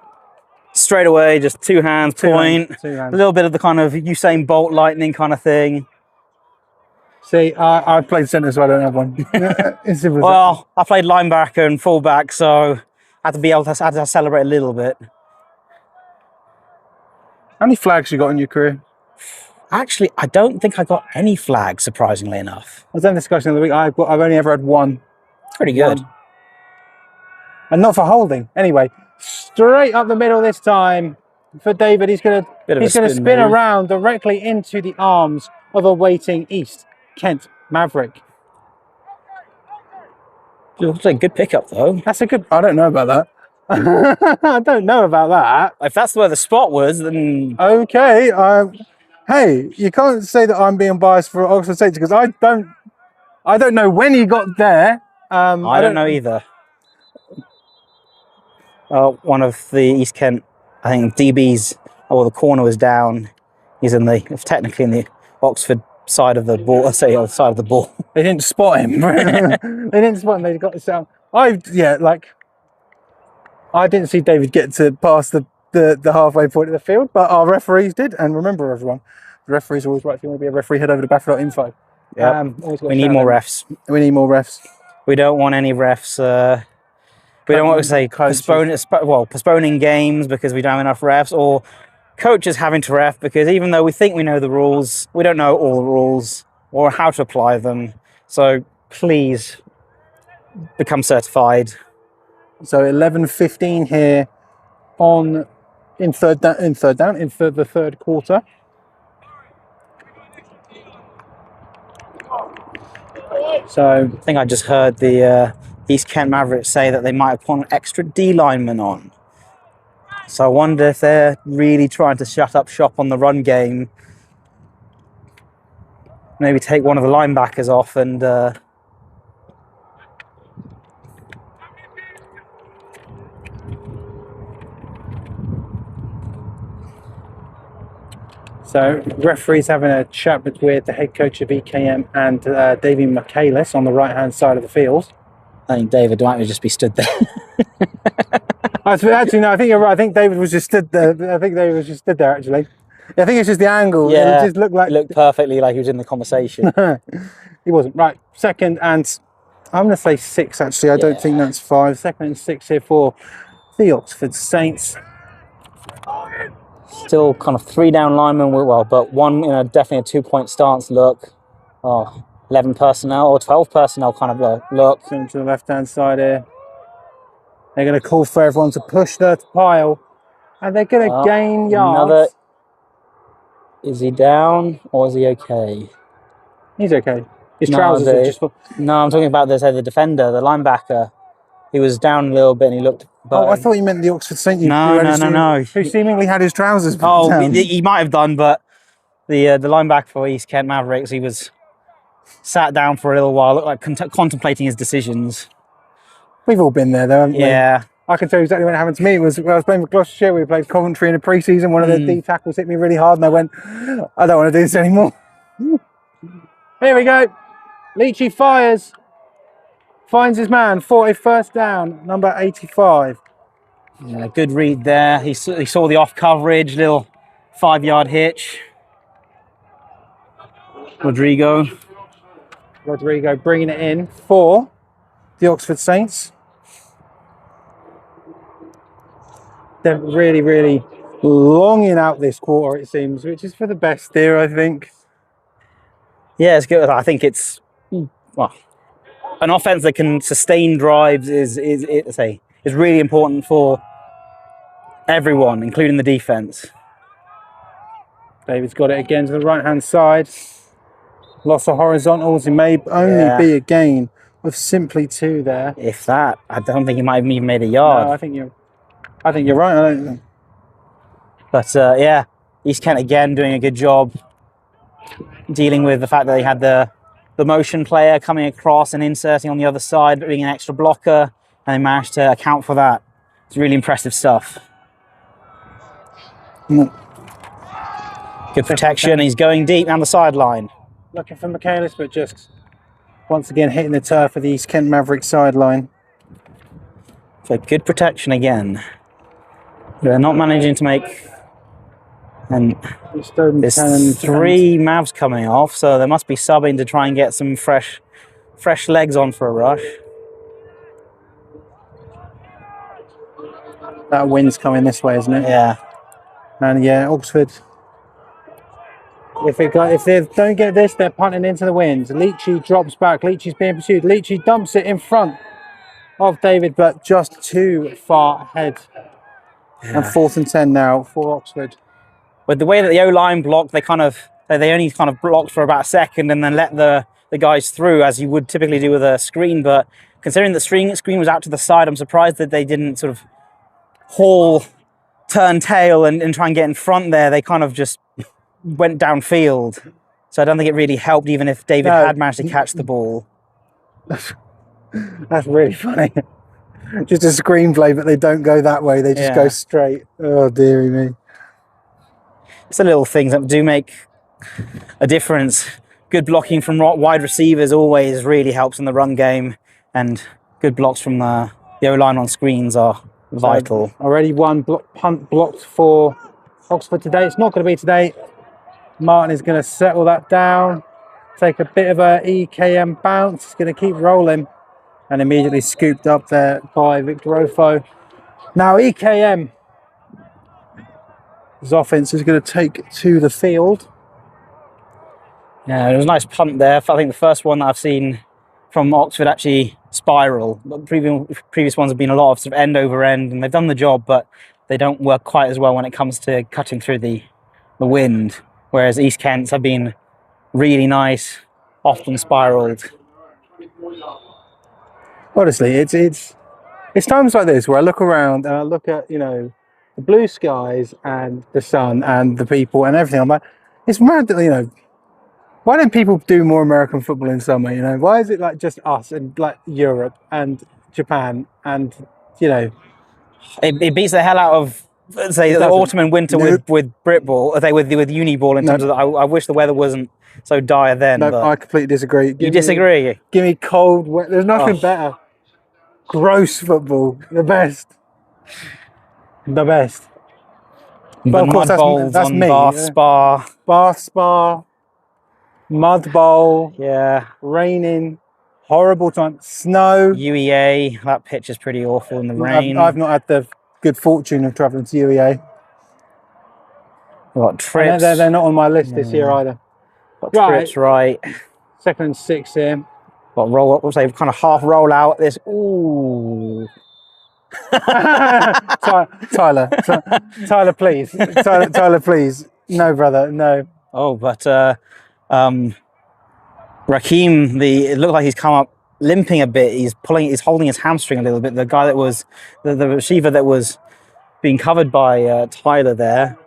Straight away, just 2 hands, point. 2 hands. A little bit of the kind of Usain Bolt lightning kind of thing. See, I played centre, so I don't have one. Well, I played linebacker and fullback, so I had to celebrate a little bit. How many flags you got in your career? Actually, I don't think I got any flags, surprisingly enough. I was having a discussion the other week. I've only ever had one. Pretty good. And not for holding. Anyway, straight up the middle this time for David. He's going to spin around directly into the arms of a waiting East Kent Maverick. Looks like a good pickup, though. That's a good... I don't know about that. I don't know about that. If that's where the spot was, then... Okay. Hey, you can't say that I'm being biased for Oxford Saints because I don't know when he got there. I don't know either. One of the East Kent, I think, DBs, the corner was down. He's technically in the Oxford side of the ball. Side of the ball. They didn't spot him. They didn't spot him. They got this out. I didn't see David get to pass the halfway point of the field, but our referees did. And remember, everyone, the referees are always right. If you want to be a referee, head over to Baffle.info. Yeah. We need more refs. We need more refs. We don't want any refs. We don't want to say postponing games because we don't have enough refs, or coaches having to ref because even though we think we know the rules, we don't know all the rules or how to apply them. So please become certified. So 11:15 here in the third quarter. So I think I just heard the East Kent Mavericks say that they might have put an extra D lineman on. So I wonder if they're really trying to shut up shop on the run game. Maybe take one of the linebackers off and So referees having a chat with the head coach of EKM and Davey Michaelis on the right-hand side of the field. I think David might just be stood there. Actually, no, I think you're right. I think David was just stood there. I think David was just stood there, actually. I think it's just the angle. Yeah, It just looked like... It looked perfectly like he was in the conversation. He wasn't. Right, second and... I'm going to say 6, actually. I don't think that's 5. Second and 6 here for the Oxford Saints. Still kind of 3 down linemen, well, but one in definitely a 2-point stance look. Oh, 11 personnel or 12 personnel kind of look. Coming to the left-hand side here. They're going to call for everyone to push the pile. And they're going to gain yards. Is he down or is he okay? He's okay. His trousers are just... No, I'm talking about the defender, the linebacker. He was down a little bit and he looked... Oh, I thought you meant the Oxford Saint. No. Who seemingly had his trousers down. He might have done, but the linebacker for East Kent Mavericks, he was sat down for a little while, looked like contemplating his decisions. We've all been there, though, haven't we? Yeah. I can tell you exactly what happened to me. It was when I was playing for Gloucestershire. We played Coventry in the pre-season. One of their D tackles hit me really hard, and I went, I don't want to do this anymore. Here we go. Leachy fires. Finds his man for a first down, number 85. Yeah, good read there. He saw the off coverage, little 5-yard hitch. Rodrigo bringing it in for the Oxford Saints. They're really, really longing out this quarter, it seems, which is for the best here, I think. Yeah, it's good. I think it's, well, an offense that can sustain drives is really important for everyone, including the defense. David's got it again to the right-hand side. Loss of horizontals. It may only be a gain of simply 2 there. If that, I don't think he might have even made a yard. No, I think you're right. But yeah, East Kent again doing a good job dealing with the fact that they had the motion player coming across and inserting on the other side, being an extra blocker, and they managed to account for that. It's really impressive stuff. Good protection. He's going deep down the sideline. Looking for Michaelis, but just once again hitting the turf of the East Kent Mavericks sideline. So good protection again. They're not managing to make... And there's 3 Mavs coming off, so they must be subbing to try and get some fresh legs on for a rush. That wind's coming this way, isn't it? Yeah. And yeah, Oxford. If they don't get this, they're punting into the wind. Leachy drops back. Leachy's being pursued. Leachy dumps it in front of David, but just too far ahead. Yeah. And 4th and 10 now for Oxford. With the way that the O-line blocked, they only kind of blocked for about a second and then let the guys through, as you would typically do with a screen. But considering the screen was out to the side, I'm surprised that they didn't sort of turn tail and try and get in front there. They kind of just went downfield. So I don't think it really helped, even if David had managed to catch the ball. That's really funny. Just a screenplay, but they don't go that way. They just go straight. Oh, dearie me. It's the little things that do make a difference. Good blocking from wide receivers always really helps in the run game, and good blocks from the O-line on screens are vital. So already one punt blocked for Oxford today. It's not going to be today. Martin is going to settle that down, take a bit of a EKM bounce. It's going to keep rolling, and immediately scooped up there by Victor Ofo. Now EKM. His offense is going to take to the field. Yeah, it was a nice punt there. I think the first one that I've seen from Oxford actually spiral. But previous ones have been a lot of sort of end over end, and they've done the job, but they don't work quite as well when it comes to cutting through the wind. Whereas East Kent's have been really nice, often spiraled. Honestly, it's times like this where I look around and I look at, the blue skies and the sun and the people and everything. I'm like, it's mad that, why don't people do more American football in summer? Why is it like just us and like Europe and Japan and, It beats the hell out of, say, the autumn and winter with Britball, with Uniball in terms of, I wish the weather wasn't so dire then. No, I completely disagree. You disagree? Give me cold, wet. There's nothing better. gross football. The best. The best. The But of course, mud bowls that's on me. Bath Spa. Bath Spa, mud bowl, Yeah. raining, horrible time, snow. UEA, that pitch is pretty awful in the rain. I've not had the good fortune of travelling to UEA. Got trips. They're not on my list this year either. Got trips right. 2nd and 6 here. Got roll up, we'll say kind of half roll out this. Ooh. Tyler, please. Tyler, please. No, brother, no. Oh, but Raheem, it looked like he's come up limping a bit. He's holding his hamstring a little bit. The guy that was the receiver that was being covered by Tyler there.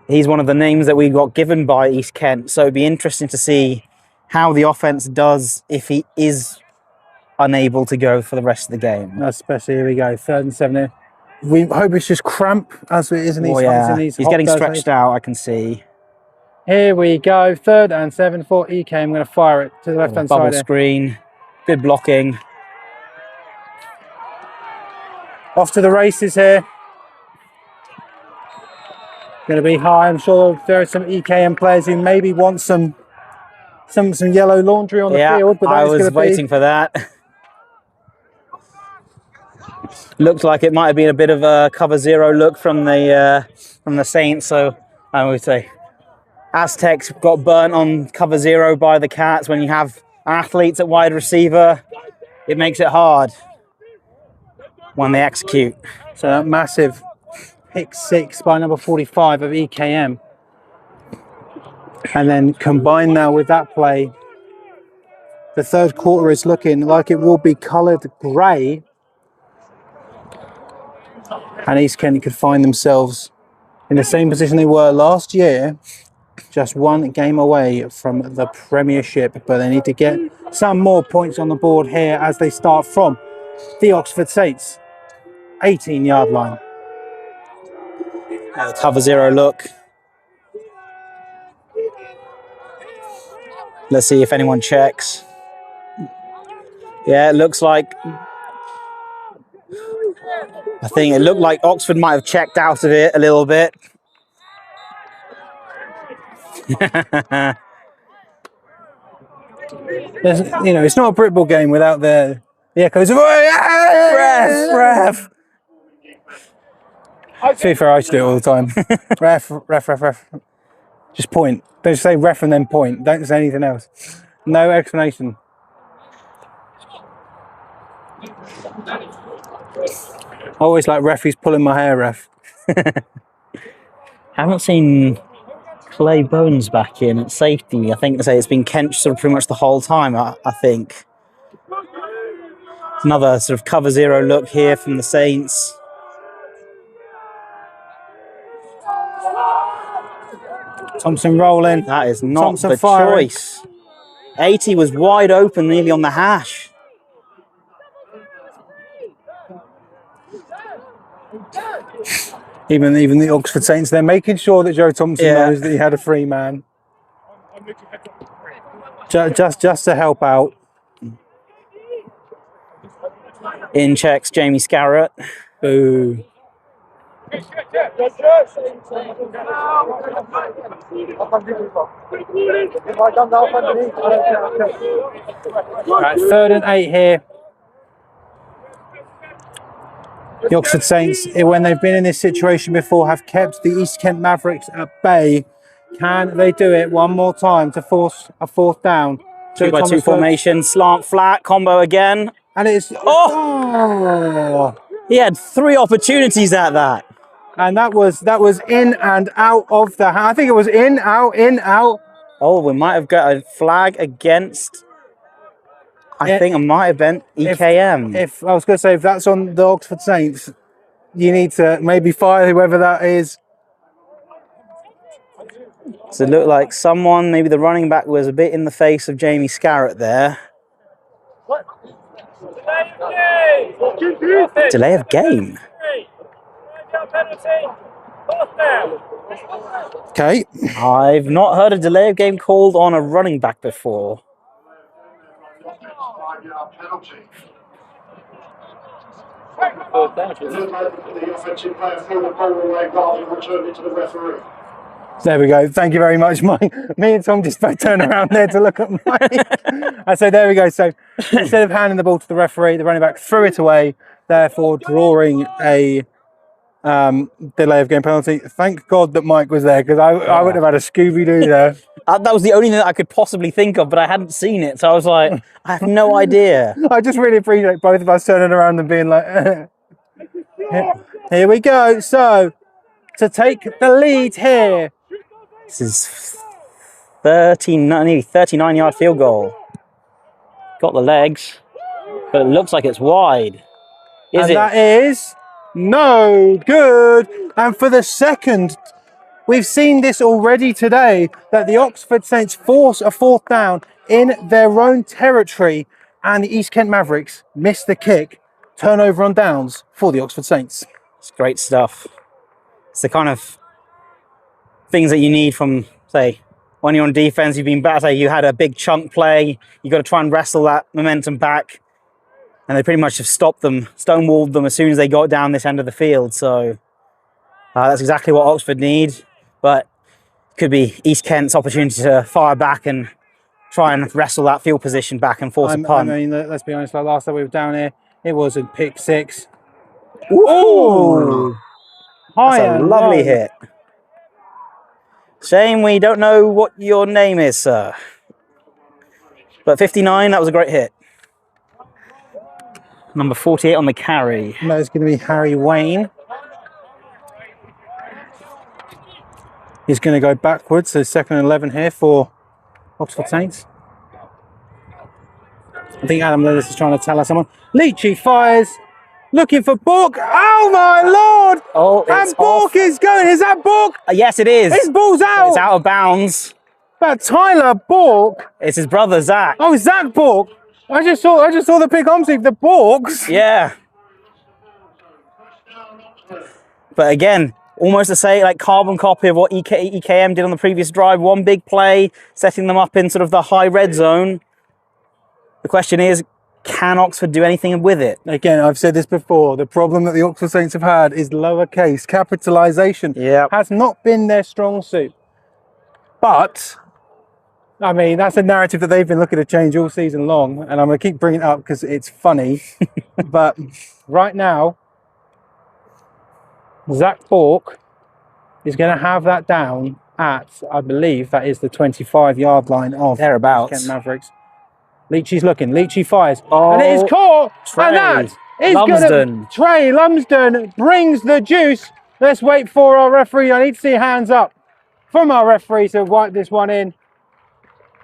He's one of the names that we got given by East Kent. So it'd be interesting to see how the offense does if he is unable to go for the rest of the game. Especially, here we go, 3rd and 7 here. We hope it's just cramp as it is in these. He's getting stretched out, I can see. Here we go, 3rd and 7 for EK. I'm going to fire it to the left-hand side. Bubble screen, good blocking. Off to the races here. Going to be high. I'm sure there are some EKM players who maybe want some yellow laundry on the field. But I was waiting for that. Looked like it might have been a bit of a cover 0 look from the Saints. So I would say Aztecs got burnt on cover 0 by the Cats. When you have athletes at wide receiver, it makes it hard when they execute. So that massive pick 6 by number 45 of EKM. And then combine now with that play, the 3rd quarter is looking like it will be coloured grey. And East Kent could find themselves in the same position they were last year, just 1 game away from the Premiership. But they need to get some more points on the board here as they start from the Oxford Saints 18-yard line. Cover 0 look. Let's see if anyone checks. Yeah, it looks like... I think it looked like Oxford might have checked out of it a little bit. It's not a Brit Ball game without the echoes of ref. To be fair, I used to do it all the time. ref. Just point. Don't just say ref and then point. Don't say anything else. No explanation. I always like referees pulling my hair, ref. Haven't seen Clay Bones back in at safety. I think it's been Kent sort of pretty much the whole time, I think. Another sort of cover 0 look here from the Saints. Thompson rolling. That is not Thompson the firing. choice. 80 was wide open, nearly on the hash. Even the Oxford Saints, they're making sure that Joe Thompson knows that he had a free man. Just to help out. In checks Jamie Scarrett. Boo. Right, 3rd and 8 here. The Oxford Saints, when they've been in this situation before, have kept the East Kent Mavericks at bay. Can they do it one more time to force a 4th down? 2x2 formation, slant flat, combo again. And it's... Oh! He had 3 opportunities at that. And that was in and out of the... I think it was in, out. Oh, we might have got a flag against... I think it might have been EKM. If I was going to say, if that's on the Oxford Saints, you need to maybe fire whoever that is. So it looked like someone, maybe the running back, was a bit in the face of Jamie Scarrett there. Delay of game. Okay. I've not heard a delay of game called on a running back before. The offensive player threw the ball away rather than returned it to the referee. There we go. Thank you very much, Mike. Me and Tom just both turned around there to look at Mike. I said, there we go. So instead of handing the ball to the referee, the running back threw it away, therefore drawing a delay of game penalty. Thank God that Mike was there, because I would have had a Scooby-Doo there. That was the only thing that I could possibly think of, but I hadn't seen it. So I was like, I have no idea. I just really appreciate both of us turning around and being like, here we go. So to take the lead here. This is 39-yard field goal. Got the legs, but it looks like it's wide. Is And it? that is no good. And for the second, we've seen this already today, that the Oxford Saints force a fourth down in their own territory, and the East Kent Mavericks miss the kick. Turnover on downs for the Oxford Saints. It's great stuff. It's the kind of things that you need from, say, when you're on defense, you've been better, you had a big chunk play, you got to try and wrestle that momentum back, and they pretty much have stopped them, stonewalled them as soon as they got down this end of the field. So that's exactly what Oxford need, but it could be East Kent's opportunity to fire back and try and wrestle that field position back and force a punt. I mean, let's be honest, like last time we were down here, it was a pick six. Ooh! High That's a and lovely low. hit. Shame we don't know what your name is, sir. But 59, that was a great hit. Number 48 on the carry. That's going to be Harry Wayne. He's going to go backwards, so second and 11 here for Oxford Saints. I think Adam Lillis is trying to tell us someone. Leachy fires, looking for Bork. Oh my lord! Oh, it's and Bork off. is going. Is that Bork? Yes, it is. His ball's out. It's out of bounds. But Tyler Bork. It's his brother, Zach. Oh, Zach Bork. I just saw the pick on the Borks. Yeah. But again, almost to say like carbon copy of what EKM did on the previous drive. One big play, setting them up in sort of the high red zone. The question is, can Oxford do anything with it? Again, I've said this before. The problem that the Oxford Saints have had is lowercase capitalisation. Yeah. Has not been their strong suit. But, I mean, that's a narrative that they've been looking to change all season long. And I'm going to keep bringing it up because it's funny. But right now, Zach Bork is going to have that down at, I believe, that is the 25-yard line of Thereabouts. Kent Mavericks. Leachy's looking. Leachy fires. Oh, and it is caught. Trey And that is Lumsden. Trey Lumsden brings the juice. Let's wait for our referee. I need to see hands up from our referee to wipe this one in.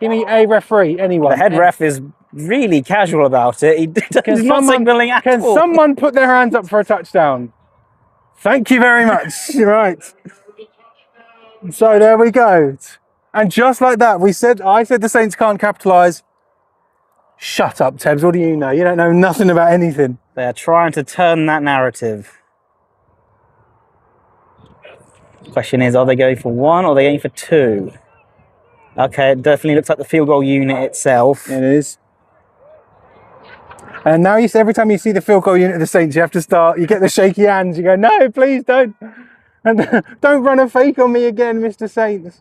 Give me a referee, anyone. The head ref is really casual about it. He's not signalling at Can all. someone put their hands up for a touchdown? Thank you very much. Right. So there we go. And just like that, I said the Saints can't capitalise. Shut up, Tebs. What do you know? You don't know nothing about anything. They're trying to turn that narrative. Question is, are they going for one or are they going for two? Okay, it definitely looks like the field goal unit itself. It is. And now every time you see the field goal unit of the Saints, you have to start, you get the shaky hands. You go, no, please don't. And don't run a fake on me again, Mr. Saints.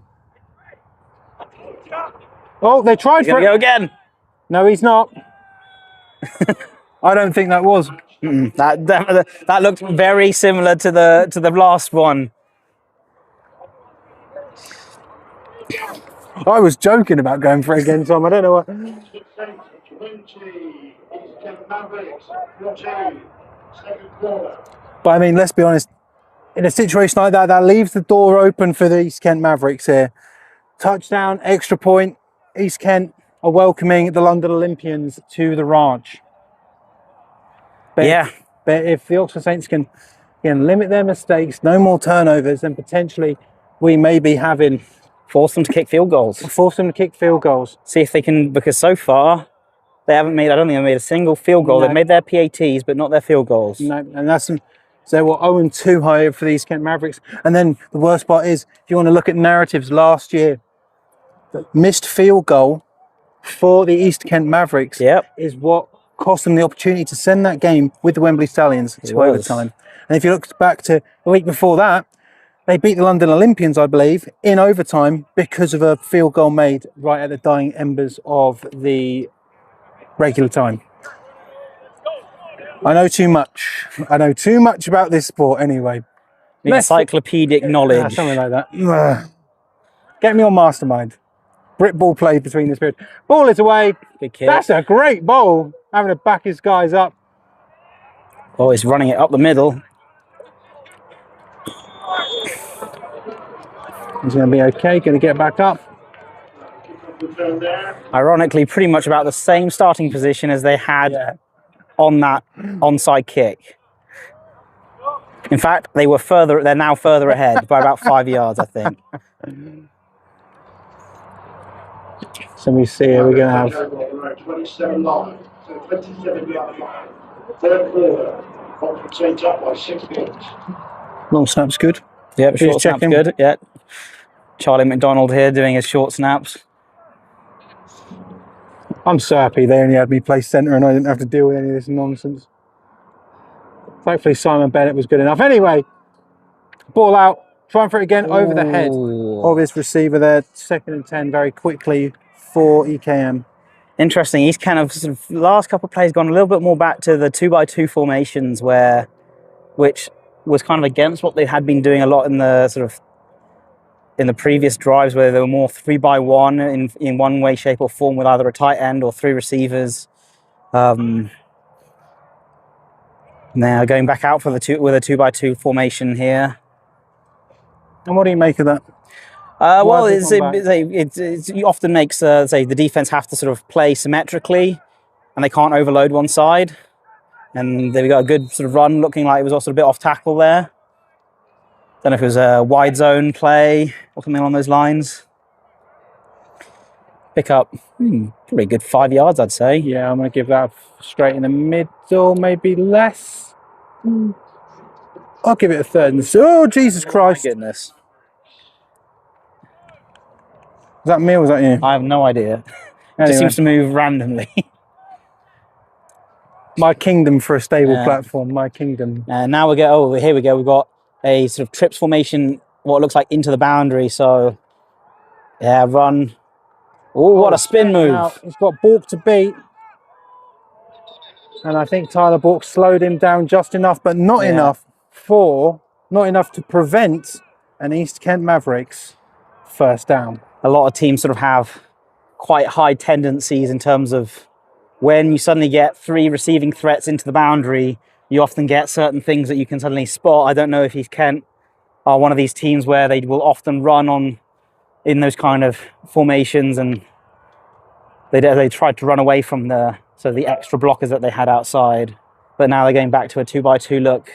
Oh, they tried He's going to go again. No, he's not. I don't think that was. That looked very similar to the last one. I was joking about going for it again, Tom. I don't know what. 20, East Kent Mavericks, 14, second quarter. But I mean, let's be honest. In a situation like that, that leaves the door open for the East Kent Mavericks here. Touchdown, extra point. East Kent are welcoming the London Olympians to the ranch. But if the Oxford Saints can limit their mistakes, no more turnovers, then potentially we may be having... Force them to kick field goals. Force them to kick field goals. See if they can, because so far, they haven't made, I don't think they've made a single field goal. No. They've made their PATs, but not their field goals. No, and that's... So they were 0-2 higher for the East Kent Mavericks. And then the worst part is, if you want to look at narratives last year, the missed field goal for the East Kent Mavericks is what cost them the opportunity to send that game with the Wembley Stallions to was. overtime. And if you look back to the week before that, they beat the London Olympians, I believe, in overtime because of a field goal made right at the dying embers of the regular time. I know too much. I know too much about this sport anyway. Encyclopedic knowledge. Something like that. Get me on Mastermind. Brit ball played between this period. Ball is away. Good kick. That's a great ball. Having to back his guys up. Oh, he's running it up the middle. He's going to be okay. Going to get back up. Ironically, pretty much about the same starting position as they had on that onside kick. In fact, they're now further ahead by about 5 yards, I think. So we see here, we're going to have 27 line, so 27 yard line. Third quarter, Oxford Saints up by 6 points. long snap's good. Yep, short Who's snap's checking? good. Yep. Charlie McDonald here doing his short snaps. I'm so happy they only had me play centre and I didn't have to deal with any of this nonsense. Hopefully Simon Bennett was good enough. Anyway, ball out, trying for it again over the head of his receiver there. 2nd and 10 very quickly for EKM. Interesting. He's kind of, last couple of plays gone a little bit more back to the 2x2 formations which was kind of against what they had been doing a lot in the previous drives, where they were more 3x1 in one way, shape or form with either a tight end or 3 receivers. Now going back out with a 2x2 formation here. And what do you make of that? Well, it often makes the defense have to sort of play symmetrically, and they can't overload one side. And they've got a good sort of run, looking like it was also a bit off tackle there. Don't know if it was a wide zone play or something along those lines. Pick up probably a good 5 yards, I'd say. Yeah, I'm going to give that straight in the middle, maybe less. I'll give it a 3rd and... Oh, Jesus Christ. My goodness. Is that me or was that you? I have no idea. It Anyway. just seems to move randomly. My kingdom for a stable platform, my kingdom. And now here we go. We've got a sort of trips formation, what looks like into the boundary. So, yeah, run. Oh, what a spin move. Now, he's got Bork to beat. And I think Tyler Bork slowed him down just enough, but not enough to prevent an East Kent Mavericks first down. A lot of teams sort of have quite high tendencies in terms of when you suddenly get 3 receiving threats into the boundary, you often get certain things that you can suddenly spot. I don't know if East Kent are one of these teams where they will often run in those kind of formations, and they tried to run away from the extra blockers that they had outside, but now they're going back to a 2x2 look.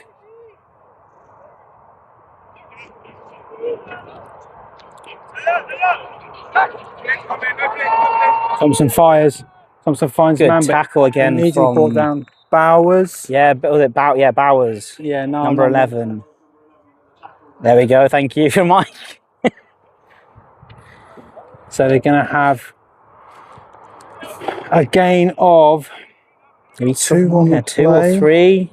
Thompson fires. Thompson finds Good man, tackle again immediately from brought down Bowers. Yeah, Bowers. Yeah, no, number 11. There we go. Thank you, Mike. So they're going to have a gain of maybe 2 on the 2 or 3,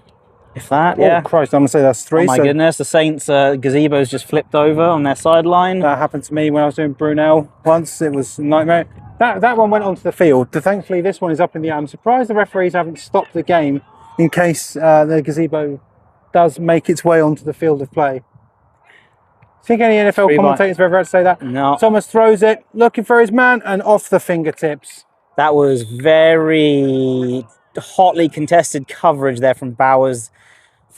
if that. Oh Christ, I'm going to say that's 3. Oh my goodness, the Saints gazebo's just flipped over on their sideline. That happened to me when I was doing Brunel once. It was a nightmare. That one went onto the field. Thankfully, this one is up in the air. I'm surprised the referees haven't stopped the game in case the gazebo does make its way onto the field of play. Think any NFL commentators have ever had to say that? No. Thomas throws it, looking for his man, and off the fingertips. That was very hotly contested coverage there from Bowers.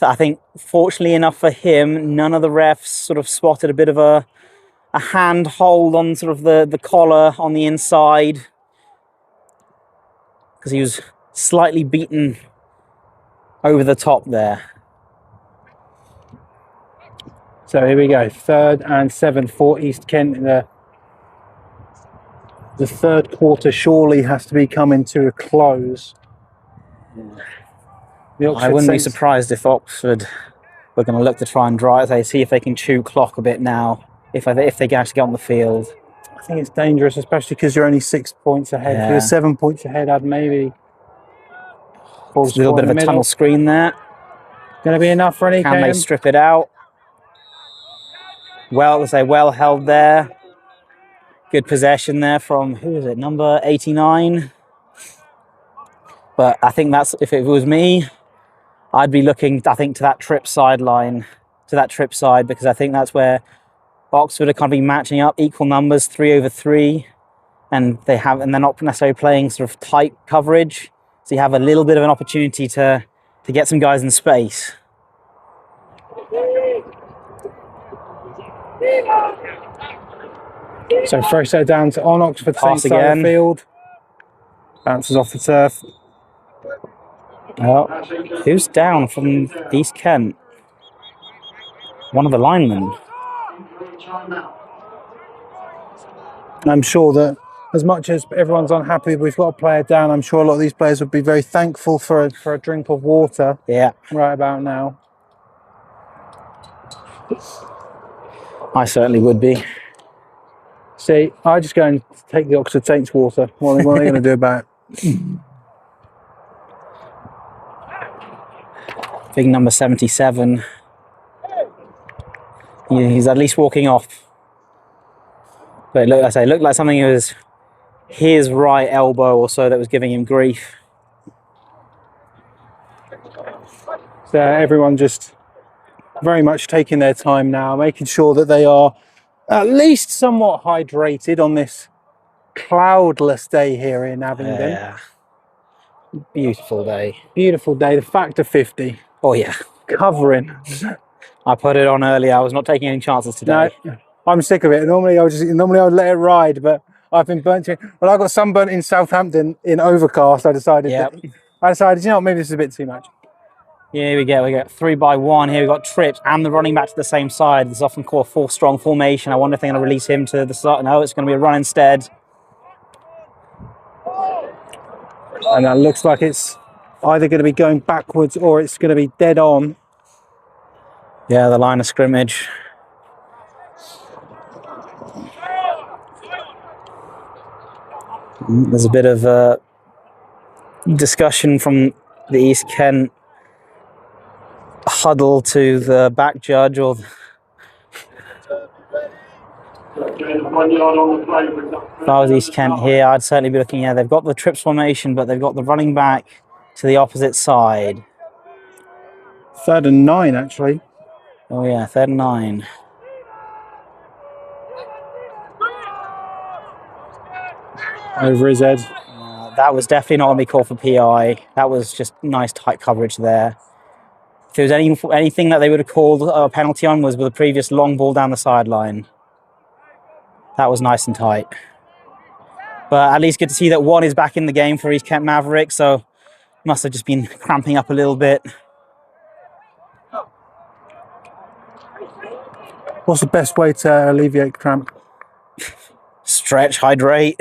I think, fortunately enough for him, none of the refs sort of spotted a bit of a hand hold on sort of the collar on the inside, because he was slightly beaten over the top there. So here we go, 3rd and 7 for East Kent. The third quarter surely has to be coming to a close. I wouldn't be surprised if Oxford were going to look to try and see if they can chew clock a bit now, if they can actually get on the field. I think it's dangerous, especially because you're only 6 points ahead. If you're 7 points ahead, I'd maybe... Ball's A little bit in of the a tunnel middle. screen there. Going to be enough for an Can they EKM. strip it out? Well, let's say well held there. Good possession there from, who is it, number 89? But I think that's, if it was me, I'd be looking, I think, to that trip sideline, to that trip side, because I think that's where Oxford are kind of be matching up equal numbers, 3 over 3, and they're not necessarily playing sort of tight coverage, so you have a little bit of an opportunity to get some guys in space. So throw set down to on Oxford Pass Saints side of again. the field. Bounces off the turf. Oh, who's down from East Kent? One of the linemen. I'm sure that as much as everyone's unhappy we've got a player down, I'm sure a lot of these players would be very thankful for a drink of water Yeah, right about now. I certainly would be. See, I just go and take the Oxford Saints water. What are they going to do about it? Big number 77. He's at least walking off. But it looked like something was his right elbow or so that was giving him grief. So everyone just very much taking their time now, making sure that they are at least somewhat hydrated on this cloudless day here in Abingdon. Yeah. Beautiful day. Beautiful day, the factor 50. Oh yeah. Covering. I put it on earlier. I was not taking any chances today. No, I'm sick of it. Normally I would let it ride, but I've been burnt to it. Well, I got sunburnt in Southampton in overcast. I decided, Yep. you know what, maybe this is a bit too much. Yeah, we get 3-by-1 here. We've got Trips and the running back to the same side. This is often called a 4-strong formation. I wonder if they're going to release him to the side. No, it's going to be a run instead. And that looks like it's either going to be going backwards or it's going to be dead on. Yeah, the line of scrimmage. There's a bit of discussion from the East Kent huddle to the back judge, or if I was East Kent here, I'd certainly be looking. Yeah, they've got the trips formation, but they've got the running back to the opposite side. 3rd and 9, actually. Oh yeah, 3rd and 9. Over his head. That was definitely not going to be called for PI. That was just nice tight coverage there. If there was anything that they would have called a penalty on was with the previous long ball down the sideline. That was nice and tight. But at least good to see that one is back in the game for East Kent Mavericks, so must have just been cramping up a little bit. What's the best way to alleviate cramp? Stretch, hydrate.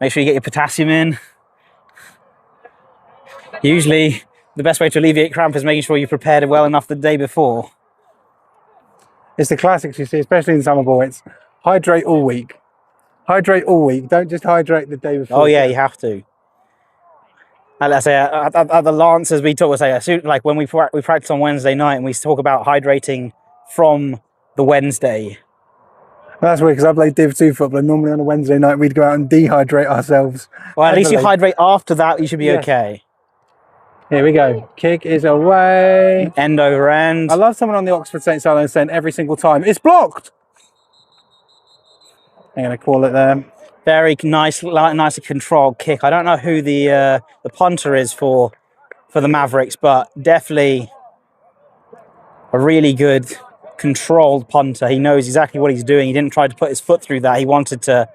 Make sure you get your potassium in. Usually, the best way to alleviate cramp is making sure you prepared it well enough the day before. It's the classics you see, especially in summer ball. It's hydrate all week. Hydrate all week. Don't just hydrate the day before. Oh yeah, you have to. And let's say at the Lancers, we talk. Like when we practice on Wednesday night, and we talk about hydrating from the Wednesday. That's weird because I play Div 2 football, and normally on a Wednesday night we'd go out and dehydrate ourselves. Well, at least you hydrate after that. You should be okay. Here we go. Kick is away. End over end. I love someone on the Oxford Saints sideline saying every single time, "It's blocked." I'm going to call it there. Very nicely controlled kick. I don't know who the punter is for the Mavericks, but definitely a really good controlled punter. He knows exactly what he's doing. He didn't try to put his foot through that. He wanted to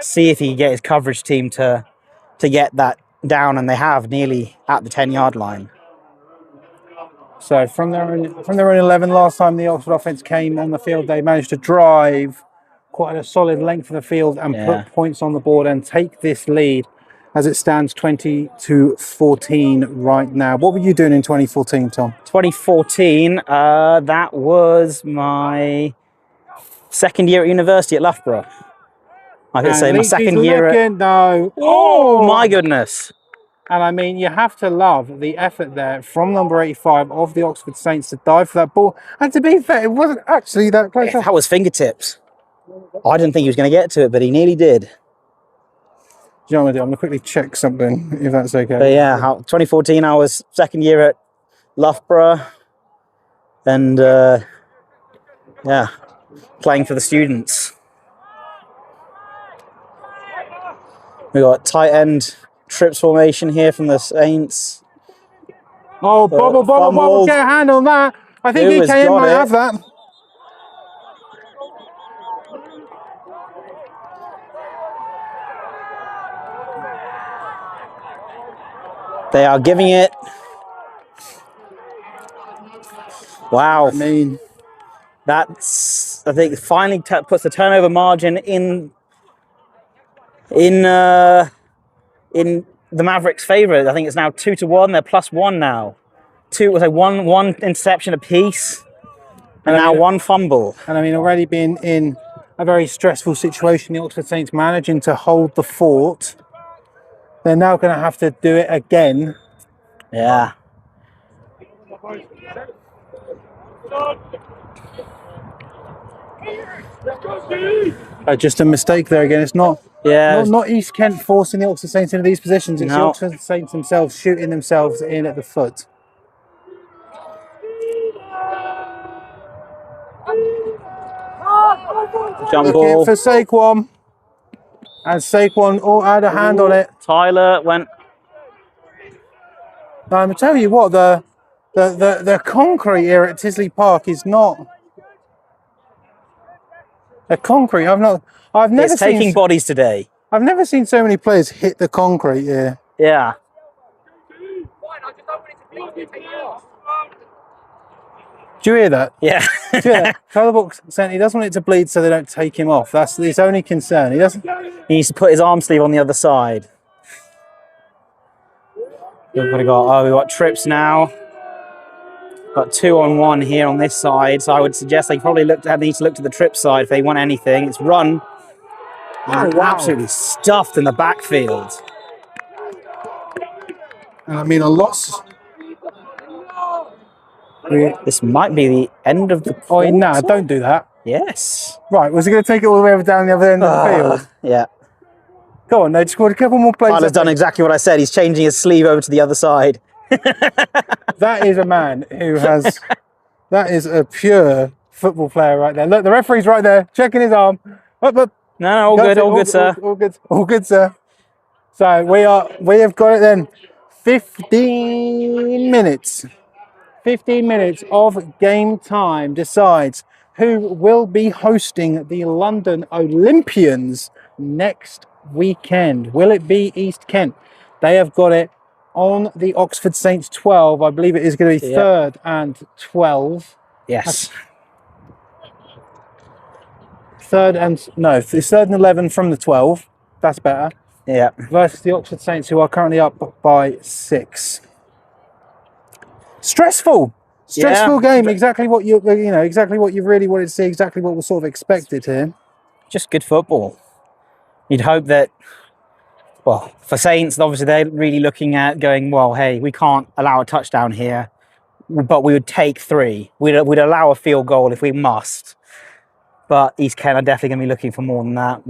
see if he could get his coverage team to get that down, and they have nearly at the 10-yard line. So from their own 11, last time the Oxford offense came on the field, they managed to drive quite a solid length of the field and put points on the board and take this lead as it stands 20-14 right now. What were you doing in 2014, Tom? 2014, that was my second year at university at Loughborough. I could say my second year at... No. Oh, my goodness. And I mean, you have to love the effort there from number 85 of the Oxford Saints to dive for that ball. And to be fair, it wasn't actually that close. That was fingertips. I didn't think he was going to get to it, but he nearly did. Do you know what I'm going to quickly check something, if that's okay. But yeah, 2014, I was second year at Loughborough. And yeah, playing for the students. We got tight end trips formation here from the Saints. Oh, Bobble, get a hand on that. I think EKM might have that. They are giving it. Wow. I mean, that's, I think, finally puts the turnover margin in the Mavericks' favour. I think it's now 2-1. They're +1 now. One interception apiece, and now one fumble. And I mean, already being in a very stressful situation, the Oxford Saints managing to hold the fort. They're now going to have to do it again. Yeah. Just a mistake there again. It's not. Yeah. Not East Kent forcing the Oxford Saints into these positions. It's the Oxford Saints themselves shooting themselves in at the foot. Jump Looking ball for Saquon. And Saquon had a hand on it. Tyler went. I tell you what, the concrete here at Tisley Park is not. The concrete. I've never It's seen taking bodies today. I've never seen so many players hit the concrete here. Yeah. Do you hear that? Yeah. Do you hear that? Colourbox said he doesn't want it to bleed, so they don't take him off. That's his only concern. He doesn't. He needs to put his arm sleeve on the other side. We've got trips now. Got 2-on-1 here on this side, so I would suggest they probably need to look to the trip side if they want anything. It's run. Oh, wow. Absolutely stuffed in the backfield. And I mean, a loss. This might be the end of the quarter. Oh, no, don't do that. Yes. Right, was he going to take it all the way over down the other end of the field? Yeah. Go on, they just scored a couple more plays. Tyler's done exactly what I said. He's changing his sleeve over to the other side. That is a man who has... That is a pure football player right there. Look, the referee's right there, checking his arm. Up. No, all good, sir. All good, sir. So we have got it then. 15 minutes. 15 minutes of game time decides who will be hosting the London Olympians next weekend. Will it be East Kent? They have got it on the Oxford Saints 12. I believe it is going to be 3rd and 12. Yes. It's 3rd and 11 from the 12. That's better. Yeah. Versus the Oxford Saints, who are currently up by 6. Stressful game. Exactly what exactly what you really wanted to see. Exactly what was sort of expected here. Just good football. You'd hope that. Well, for Saints, obviously they're really looking at going, well, hey, we can't allow a touchdown here, but we would take 3. We'd allow a field goal if we must. But East Kent are definitely going to be looking for more than that.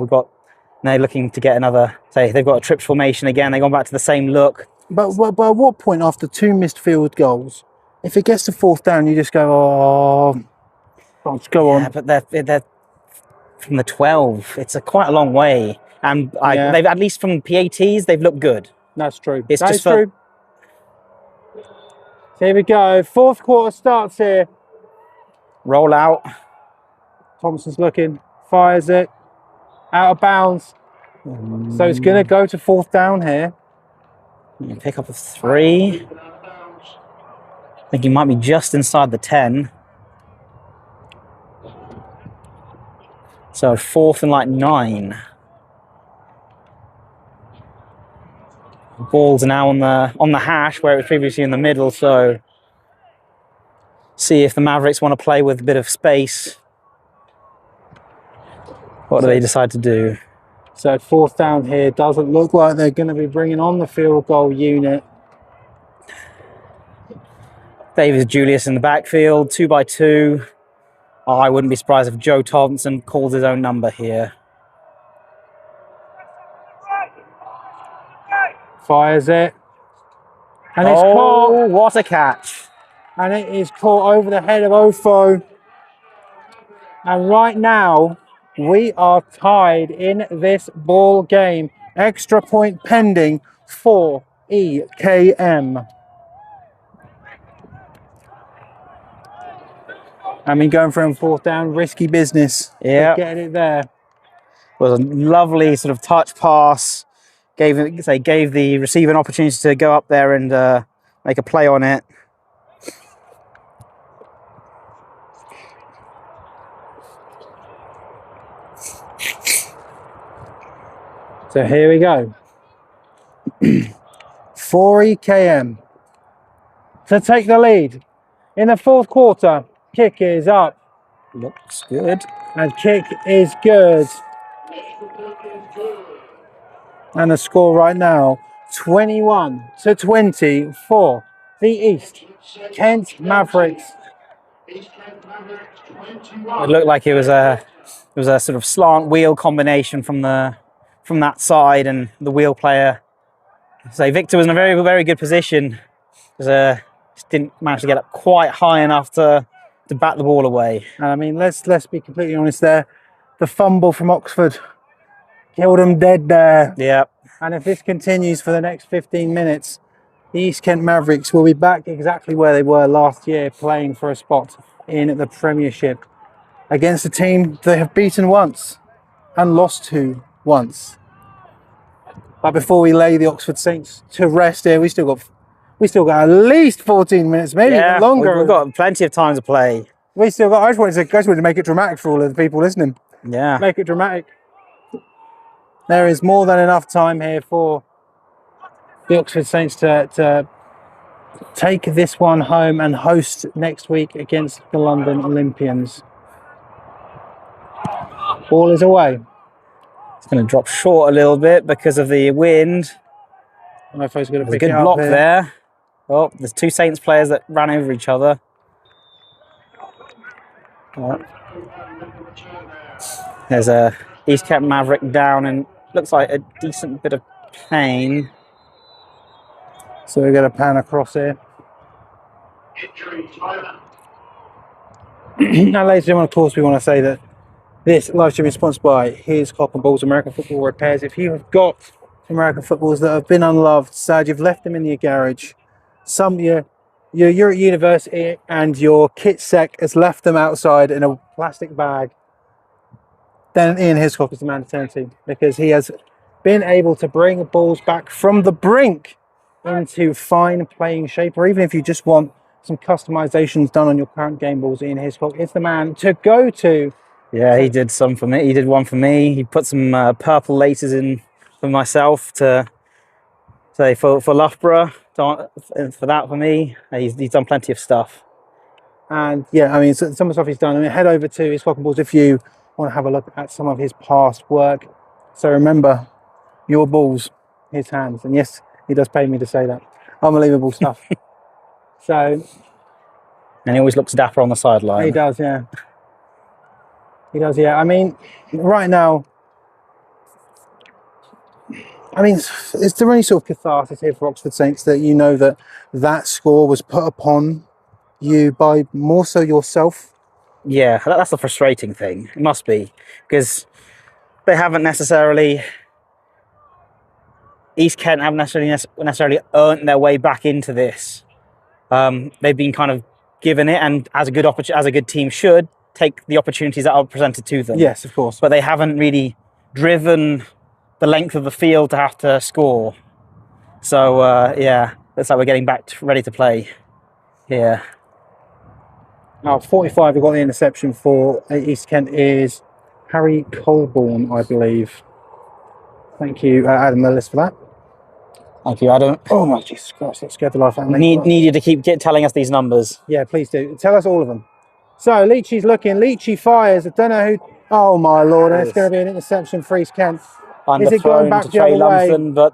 They're looking to get another, say, they've got a trips formation again. They've gone back to the same look. But at what point after 2 missed field goals, if it gets to 4th down, you just go, let's go on. Yeah, but they're from the 12. It's quite a long way. And they've, at least from PATs, they've looked good. That's true. It's That's just true. So here we go. 4th quarter starts here. Roll out. Thompson's looking, fires it, out of bounds. So it's going to go to 4th down here. Pick up a 3. I think he might be just inside the 10. So 4th and 9. Ball's now on the hash where it was previously in the middle. So see if the Mavericks want to play with a bit of space. What do they decide to do? So 4th down here. Doesn't look like they're going to be bringing on the field goal unit. Davis Julius in the backfield, 2 by 2. Oh, I wouldn't be surprised if Joe Thompson calls his own number here. Fires it. And it's caught. What a catch. And it is caught over the head of Ofo. And right now, we are tied in this ball game. Extra point pending for EKM. I mean, going for him 4th down, risky business. Yeah. Getting it there. It was a lovely sort of touch pass. Gave the receiver an opportunity to go up there and make a play on it. So here we go. For EKM to take the lead in the 4th quarter. Kick is up. Looks good. And kick is good. And the score right now, 21-20 for the East Kent Mavericks. East Kent Mavericks 21. It looked like it was a sort of slant wheel combination from that side, and the wheel player. So Victor was in a very, very good position. Just didn't manage to get up quite high enough to bat the ball away. And I mean, let's be completely honest there. The fumble from Oxford killed him dead there. Yeah. And if this continues for the next 15 minutes, the East Kent Mavericks will be back exactly where they were last year, playing for a spot in the Premiership against a team they have beaten once and lost to once. But before we lay the Oxford Saints to rest here, we still got at least 14 minutes, maybe even longer. We've got plenty of time to play. I just wanted to make it dramatic for all of the people listening. Yeah. Make it dramatic. There is more than enough time here for the Oxford Saints to take this one home and host next week against the London Olympians. Ball is away. It's going to drop short a little bit because of the wind. I don't know if I was going to There's a pick good it up block here. there. Oh, there's 2 Saints players that ran over each other. Oh. There's a East Kent Maverick down and looks like a decent bit of pain. So we're going to pan across here. Injury timeout. Now, ladies and gentlemen, of course, we want to say that this live stream is sponsored by Here's Cop and Balls American Football Repairs. If you have got American footballs that have been unloved, sad, you've left them in your garage, you're at university and your kit sec has left them outside in a plastic bag, then Ian Hiscock is the man to turn to, because he has been able to bring balls back from the brink into fine playing shape. Or even if you just want some customizations done on your current game balls, Ian Hiscock is the man to go to. Yeah, he did some for me. He did one for me. He put some purple laces in for myself to say for Loughborough, for that for me. He's done plenty of stuff. And yeah, I mean, some of the stuff he's done. I mean, head over to his Cock and Balls if you want to have a look at some of his past work. So remember, your balls, his hands. And yes, he does pay me to say that. Unbelievable stuff. So. And he always looks dapper on the sideline. He does, yeah. He does, yeah. I mean, right now, I mean, is there any sort of catharsis here for Oxford Saints that you know that that score was put upon you by more so yourself? Yeah, that's the frustrating thing. It must be, because they haven't necessarily, East Kent haven't necessarily earned their way back into this. They've been kind of given it, and as a good team should, take the opportunities that are presented to them. Yes, of course. But they haven't really driven the length of the field to have to score. So, yeah, looks like we're getting back ready to play here. Now, 45, we've got the interception for East Kent is Harry Colborne, I believe. Thank you, Adam Lillis, for that. Thank you, Adam. Oh my Jesus Christ, that scared the life out of me. Need you to keep telling us these numbers. Yeah, please do. Tell us all of them. So, Leachy's looking. Leachy fires. I don't know who. Oh my Lord, and it's going to be an interception for East Kent. Is it going underthrown back to the Trey other way? Lumsden, but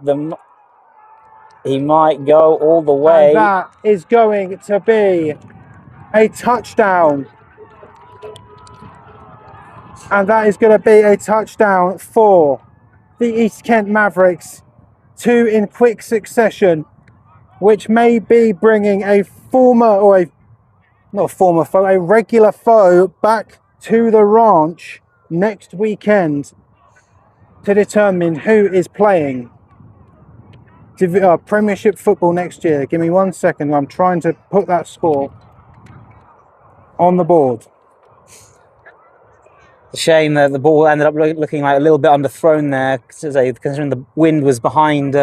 he might go all the And way. that is going to be a touchdown. And that is going to be a touchdown for the East Kent Mavericks. 2 in quick succession, which may be bringing a a regular foe back to the ranch next weekend to determine who is playing Premiership football next year. Give me 1 second. I'm trying to put that score on the board. It's a shame that the ball ended up looking like a little bit underthrown there, considering the wind was behind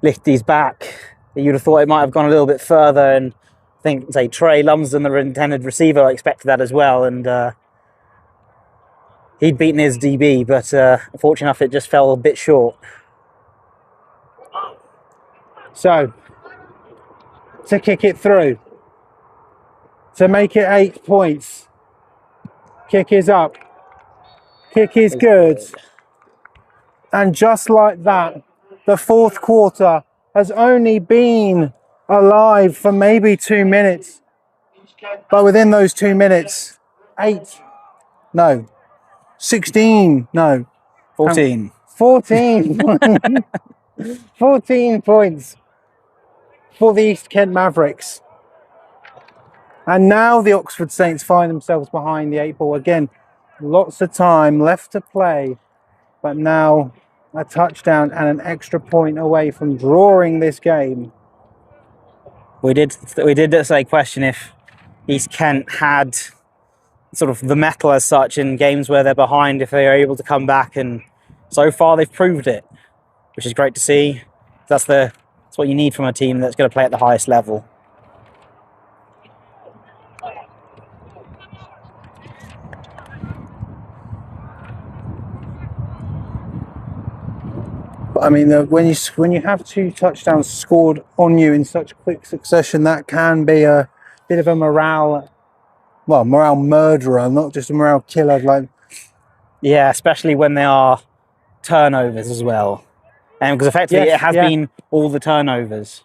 Lichty's back. You'd have thought it might have gone a little bit further, and I think, say, Trey Lumsden, the intended receiver, expected that as well, and he'd beaten his DB, but unfortunately enough, it just fell a bit short. So, to kick it through, to make it 8 points. Kick is up. Kick is good. And just like that, the fourth quarter has only been alive for maybe 2 minutes. But within those 2 minutes, 16, 14. 14. 14 points for the East Kent Mavericks. And now the Oxford Saints find themselves behind the 8 ball. Again, lots of time left to play. But now a touchdown and an extra point away from drawing this game. We did say question if East Kent had sort of the metal as such in games where they're behind, if they are able to come back, and so far they've proved it, which is great to see. That's what you need from a team that's going to play at the highest level. But I mean, when you have 2 touchdowns scored on you in such quick succession, that can be a bit of a morale murderer, not just a morale killer. Yeah, especially when they are turnovers as well, and because effectively it has been all the turnovers.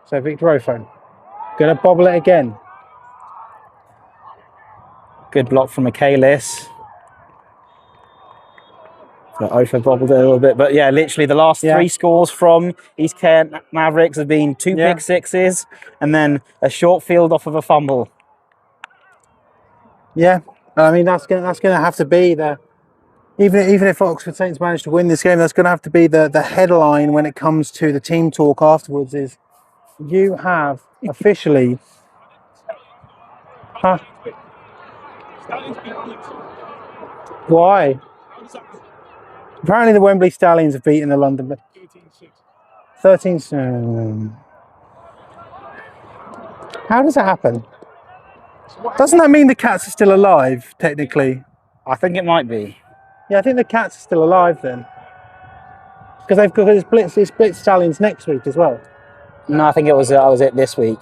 So Victor Ophone gonna bobble it again. Good block from Michaelis. Ophone bobbled it a little bit, but yeah, literally the last 3 scores from East Kent Mavericks have been 2 pick sixes and then a short field off of a fumble. Yeah, I mean that's gonna have to be even if Oxford Saints manage to win this game, that's gonna have to be the headline when it comes to the team talk afterwards. Is you have officially. Why? Apparently the Wembley Stallions have beaten the London. 13. How does that happen? Doesn't that mean the Cats are still alive, technically? I think it might be. Yeah, I think the Cats are still alive then. Because it's split Stallions next week as well. No, I think it was it this week.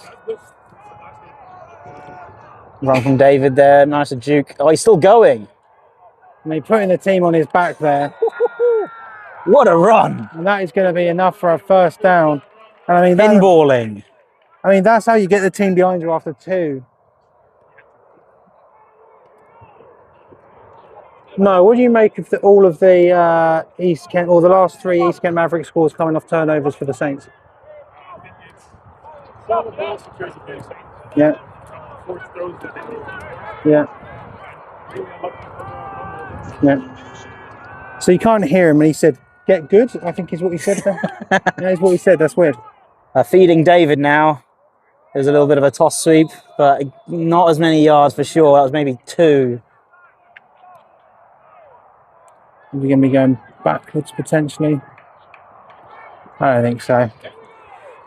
Run from David there, nice a juke. Oh, he's still going. I mean, putting the team on his back there. What a run! And that is going to be enough for a first down. And I mean, pinballing. I mean, that's how you get the team behind you after 2. No, what do you make of all of the East Kent, or the last 3 East Kent Mavericks scores coming off turnovers for the Saints? Yeah. Yeah. Yeah. So you can't hear him, and he said, "Get good," I think is what he said there. Yeah, is what he said. That's weird. Feeding David now. There's a little bit of a toss sweep, but not as many yards for sure. That was maybe 2. Are we going to be going backwards potentially? I don't think so.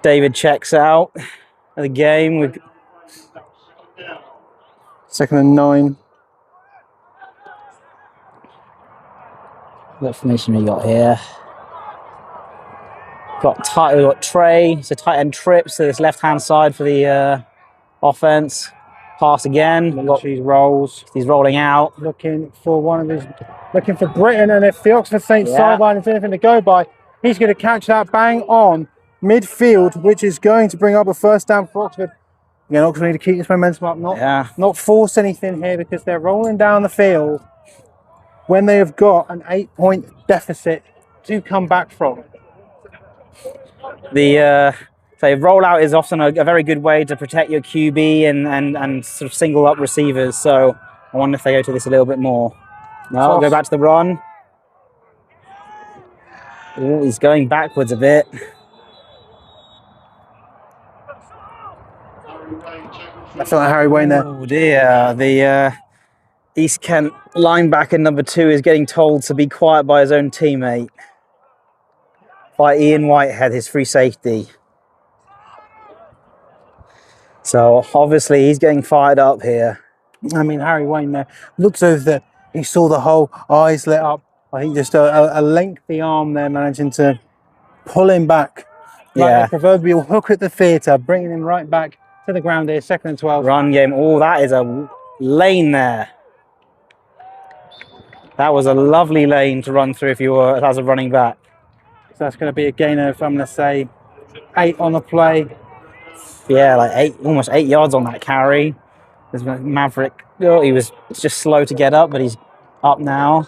David checks out of the game with 2nd and 9. What formation we got here? We got Trey, so tight end trips to this left hand side for the offense. Pass again. He's rolls. He's rolling out. Looking for one of his looking for Britain, and if the Oxford Saints sideline is anything to go by, he's going to catch that bang on midfield, which is going to bring up a first down for Oxford. Again, Oxford need to keep this momentum up, not force anything here, because they're rolling down the field when they have got an 8-point deficit to come back from. The rollout is often a very good way to protect your QB and sort of single up receivers. So I wonder if they go to this a little bit more. No, I'll go back to the run. Ooh, he's going backwards a bit. I feel like Harry Wayne there. Oh dear, the East Kent linebacker number 2 is getting told to be quiet by his own teammate. By Ian Whitehead, his free safety. So obviously he's getting fired up here. I mean, Harry Wayne there looks as though he saw the hole, eyes lit up. I think just a lengthy arm there, managing to pull him back. Like a proverbial hook at the theatre, bringing him right back to the ground here, 2nd and 12. Run game. Oh, that is a lane there. That was a lovely lane to run through if you were as a running back. So that's going to be a gain of, I'm going to say, 8 on the play. Yeah, like almost 8 yards on that carry. There's Maverick. Oh, he was just slow to get up, but he's up now.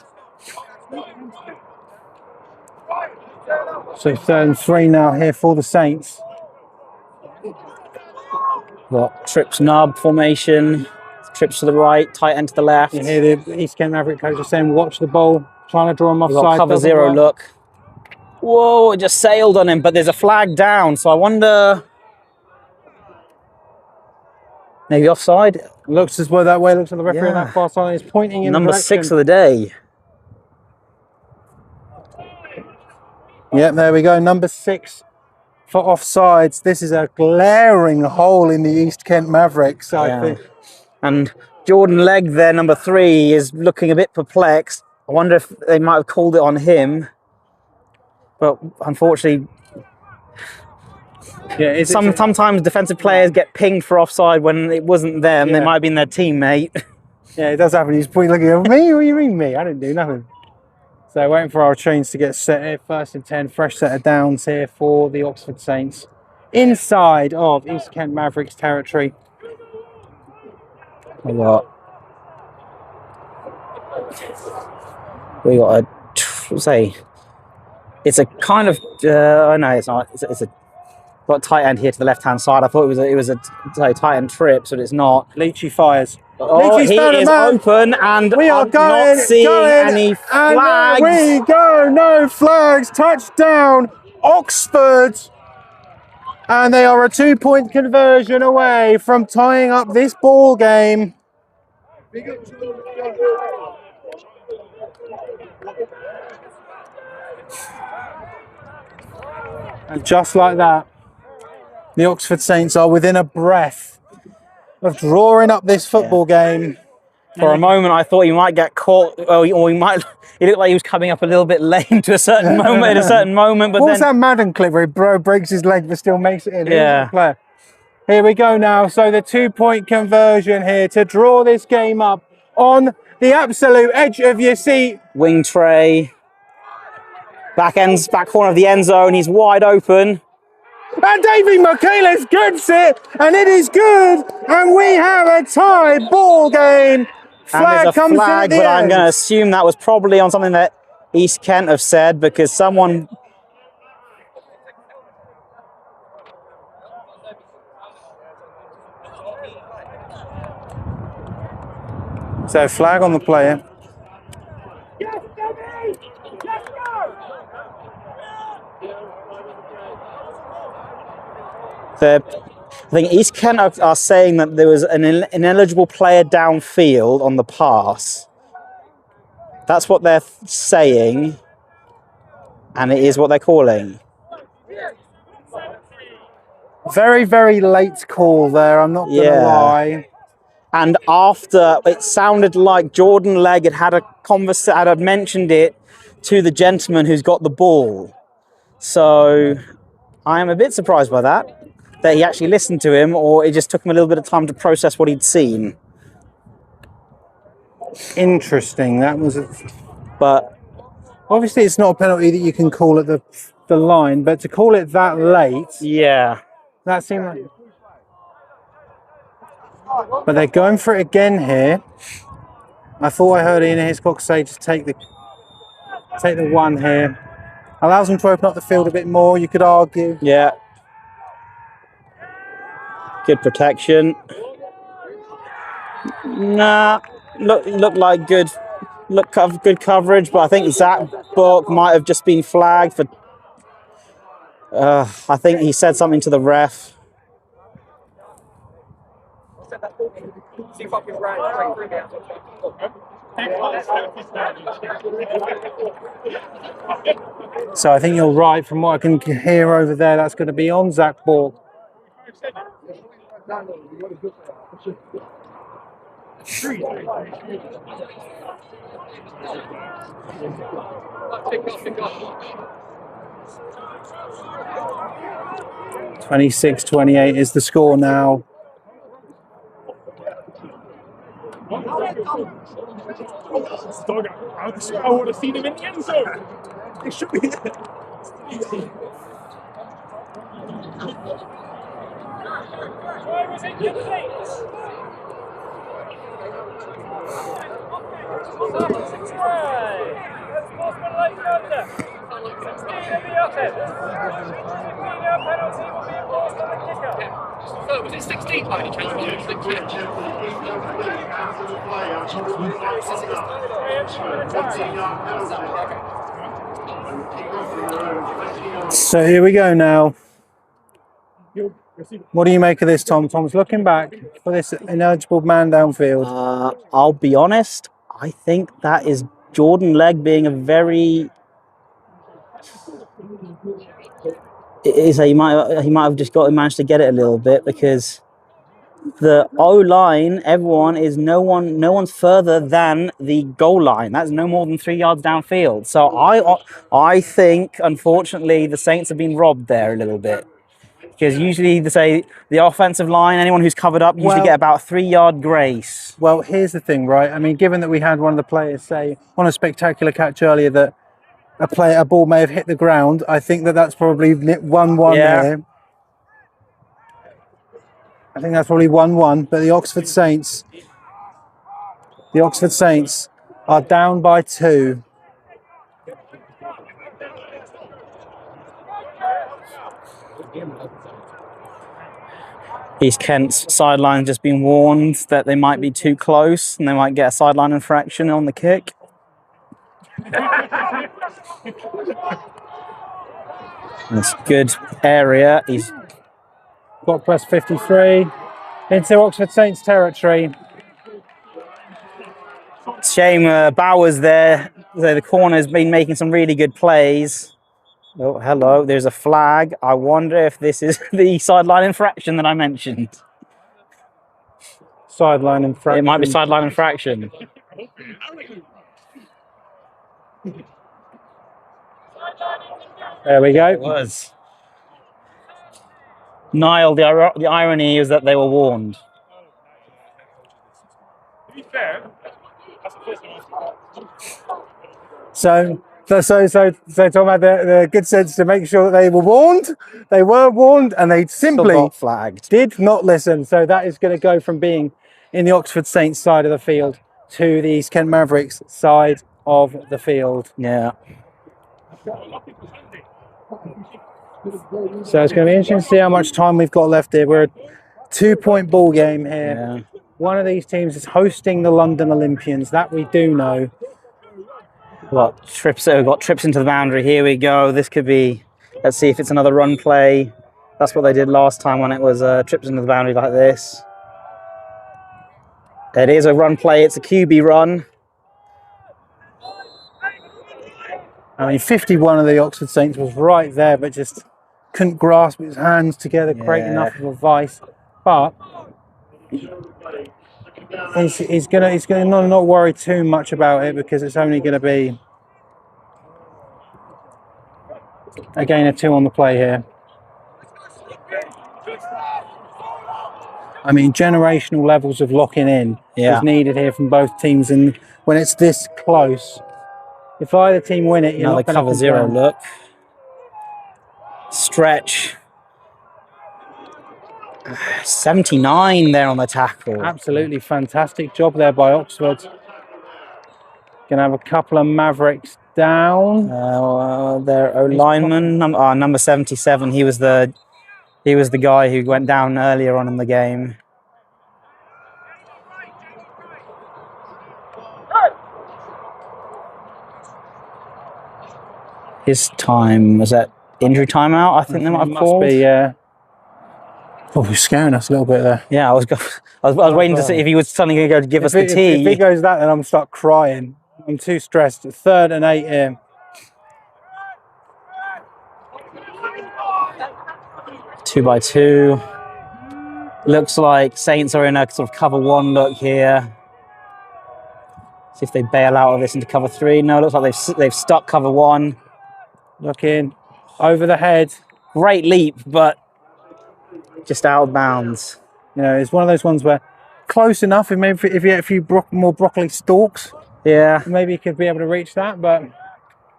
So 3rd and 3 now here for the Saints. Got trips nub formation, trips to the right, tight end to the left. You hear the East Kent Maverick coach is saying, watch the ball, trying to draw him offside. Cover 0 look. Whoa, it just sailed on him, but there's a flag down, so I wonder... Maybe offside? Looks as well that way, looks at the referee on that far side, is pointing in Number the 6 of the day. Yep, there we go, number 6 for offsides. This is a glaring hole in the East Kent Mavericks, I think. And Jordan Legg there, number 3, is looking a bit perplexed. I wonder if they might have called it on him. But unfortunately, sometimes defensive players get pinged for offside when it wasn't them. They might have been their teammate. Yeah, it does happen. He's looking at me. What do you mean me? I didn't do nothing. So waiting for our chains to get set here. 1st and 10, fresh set of downs here for the Oxford Saints. Inside of East Kent Mavericks territory. We got it's a kind of oh no, it's not. It's a got tight end here to the left hand side. I thought it was a tight end trip, but it's not. Leachy fires. Oh, he is open, and we are not seeing any flags. We go, no flags. Touchdown, Oxford. And they are a 2-point conversion away from tying up this ball game. And just like that, the Oxford Saints are within a breath of drawing up this football game. For a moment, I thought he might get caught, or he might. It looked like he was coming up a little bit lame to a certain moment. At a certain moment, but what was that Madden clip where he breaks his leg but still makes it in? Yeah. Here we go now. So the 2-point conversion here to draw this game up on the absolute edge of your seat. Wing tray, back corner of the end zone. He's wide open. And Davy Michaelis gets it, and it is good, and we have a tie ball game. Flag comes in at the end. I'm going to assume that was probably on something that East Kent have said, because someone... So flag on the player. Yes, Davy! Let's go! I think East Kent are saying that there was an ineligible player downfield on the pass. That's what they're saying, and it is what they're calling. Very, very late call there, I'm not going to lie. And after, it sounded like Jordan Legg had mentioned it to the gentleman who's got the ball. So I am a bit surprised by that he actually listened to him, or it just took him a little bit of time to process what he'd seen. Interesting. That was But Obviously, it's not a penalty that you can call at the line, but to call it that late, yeah, that seemed like. But they're going for it again here. I thought I heard Ian Hiscock say just take the one here. Allows them to open up the field a bit more, you could argue. yeah. Good protection. Nah, look like good coverage, but I think Zach Book might have just been flagged for. I think he said something to the ref. So I think you're right. From what I can hear over there, that's going to be on Zach Borg. (26-28) is the score now. I would have seen him in the end zone. It should be there. Why was it complete? That's possible like thunder. 16 in the offense. 15-yard penalty will be enforced on the kicker. So was it 16 by any chance? So here we go now. What do you make of this, Tom? Tom's looking back for this ineligible man downfield. I'll be honest. I think that is Jordan Legg being a very. He might have just managed to get it a little bit, because the O line, no one's further than the goal line. That's no more than 3 yards downfield. So I think, unfortunately, the Saints have been robbed there a little bit. Because usually they say the offensive line, anyone who's covered up, usually get about 3 yard grace. Well, here's the thing, right? I mean, given that we had one of the players say on a spectacular catch earlier that a ball may have hit the ground, I think that's probably 1-1 there. I think that's probably 1-1. But the Oxford Saints are down by 2. East Kent's sideline just been warned that they might be too close and they might get a sideline infraction on the kick. It's good area. He's got press 53 into Oxford Saints territory. Shame Bowers there. The corner's been making some really good plays. Oh, hello. There's a flag. I wonder if this is the sideline infraction that I mentioned. Sideline infraction. It might be sideline infraction. There we go. It was. Niall, the irony is that they were warned. To be fair, that's the first one. So Tom had the good sense to make sure that they were warned. They were warned, and they simply flagged. Did not listen. So that is going to go from being in the Oxford Saints side of the field to the East Kent Mavericks side of the field. Yeah. So it's going to be interesting to see how much time we've got left here. We're a 2-point ball game here. Yeah. One of these teams is hosting the London Olympians. That we do know. We've got trips into the boundary. Here we go. This could be. Let's see if it's another run play. That's what they did last time when it was trips into the boundary like this. It is a run play. It's a QB run. I mean, 51 of the Oxford Saints was right there, but just couldn't grasp his hands together, create enough of a vice. But he's gonna not worry too much about it, because it's only going to be a gain of 2 on the play here. I mean, generational levels of locking in is needed here from both teams, and when it's this close, If either team win it, you're Another not going to cover zero complain. look. Stretch. 79 there on the tackle. Absolutely fantastic job there by Oxford. Going to have a couple of Mavericks down. Their O-lineman, number 77. He was the guy who went down earlier on in the game. His time was that injury timeout. I think they might have called. Must be, yeah. Oh, he's scaring us a little bit there. Yeah, I was waiting to see if he was suddenly going to go to give us the tee. If he goes that, then I'm going to start crying. I'm too stressed. 3rd and 8 here. Two by two. Looks like Saints are in a sort of cover 1 look here. See if they bail out of this into cover 3. No, it looks like they've stuck cover 1. Look in. Over the head. Great leap, but just out of bounds. You know, it's one of those ones where close enough. If you had a few more broccoli stalks, yeah, maybe you could be able to reach that. But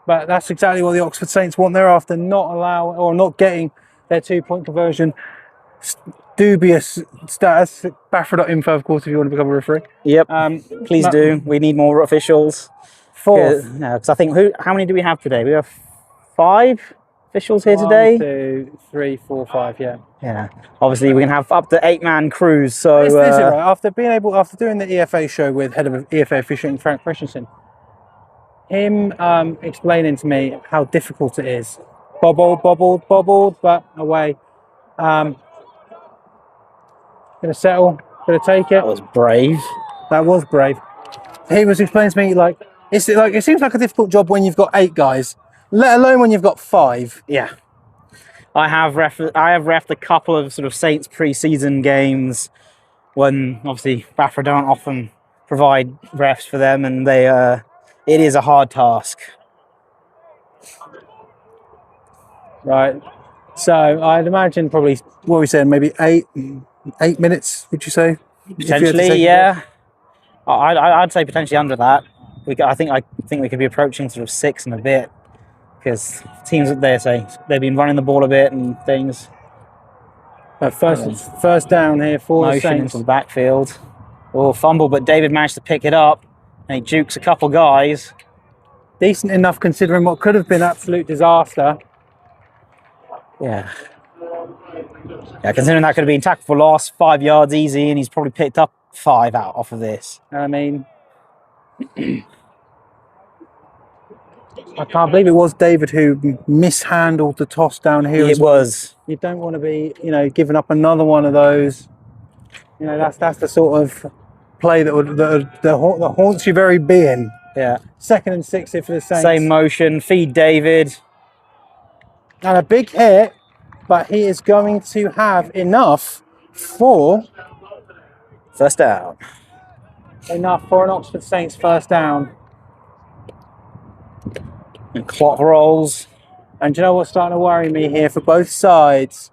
that's exactly what the Oxford Saints want. They're after not getting their 2-point conversion. Dubious status. Baffra.info, of course, if you want to become a referee. Yep. Please do. We need more officials. 4th. Because I think how many do we have today? We have 5 officials here today. 1, 2, 3, 4, 5. Yeah. Yeah. Obviously, we can have up to 8-man crews. So This is right. After doing the EFA show with head of EFA officiating Frank Christensen, him explaining to me how difficult it is. Bobbled, but away. Gonna settle. Gonna take it. That was brave. That was brave. He was explaining to me it seems like a difficult job when you've got 8 guys, let alone when you've got 5. Yeah. I have refed a couple of sort of Saints pre-season games when obviously Baffra don't often provide refs for them, and it is a hard task. Right. So I'd imagine probably what we said, maybe 8 minutes. Would you say? Potentially, yeah. I'd say potentially under that. I think we could be approaching sort of 6 and a bit, because teams they've been running the ball a bit and things. First down here for the Motion Saints. into the backfield. Oh, fumble, but David managed to pick it up, and he jukes a couple guys. Decent enough considering what could have been absolute disaster. Yeah. Yeah, considering that could have been tackle for loss, 5 yards easy, and he's probably picked up 5 out off of this. I mean, I can't believe it was David who mishandled the toss down here. It was. You don't want to be, giving up another one of those. That's the sort of play that haunts your very being. Yeah. 2nd and 6 here for the Saints. Same motion, feed David. And a big hit, but he is going to have enough for... First down. Enough for an Oxford Saints first down. And clock rolls. And do you know what's starting to worry me here for both sides?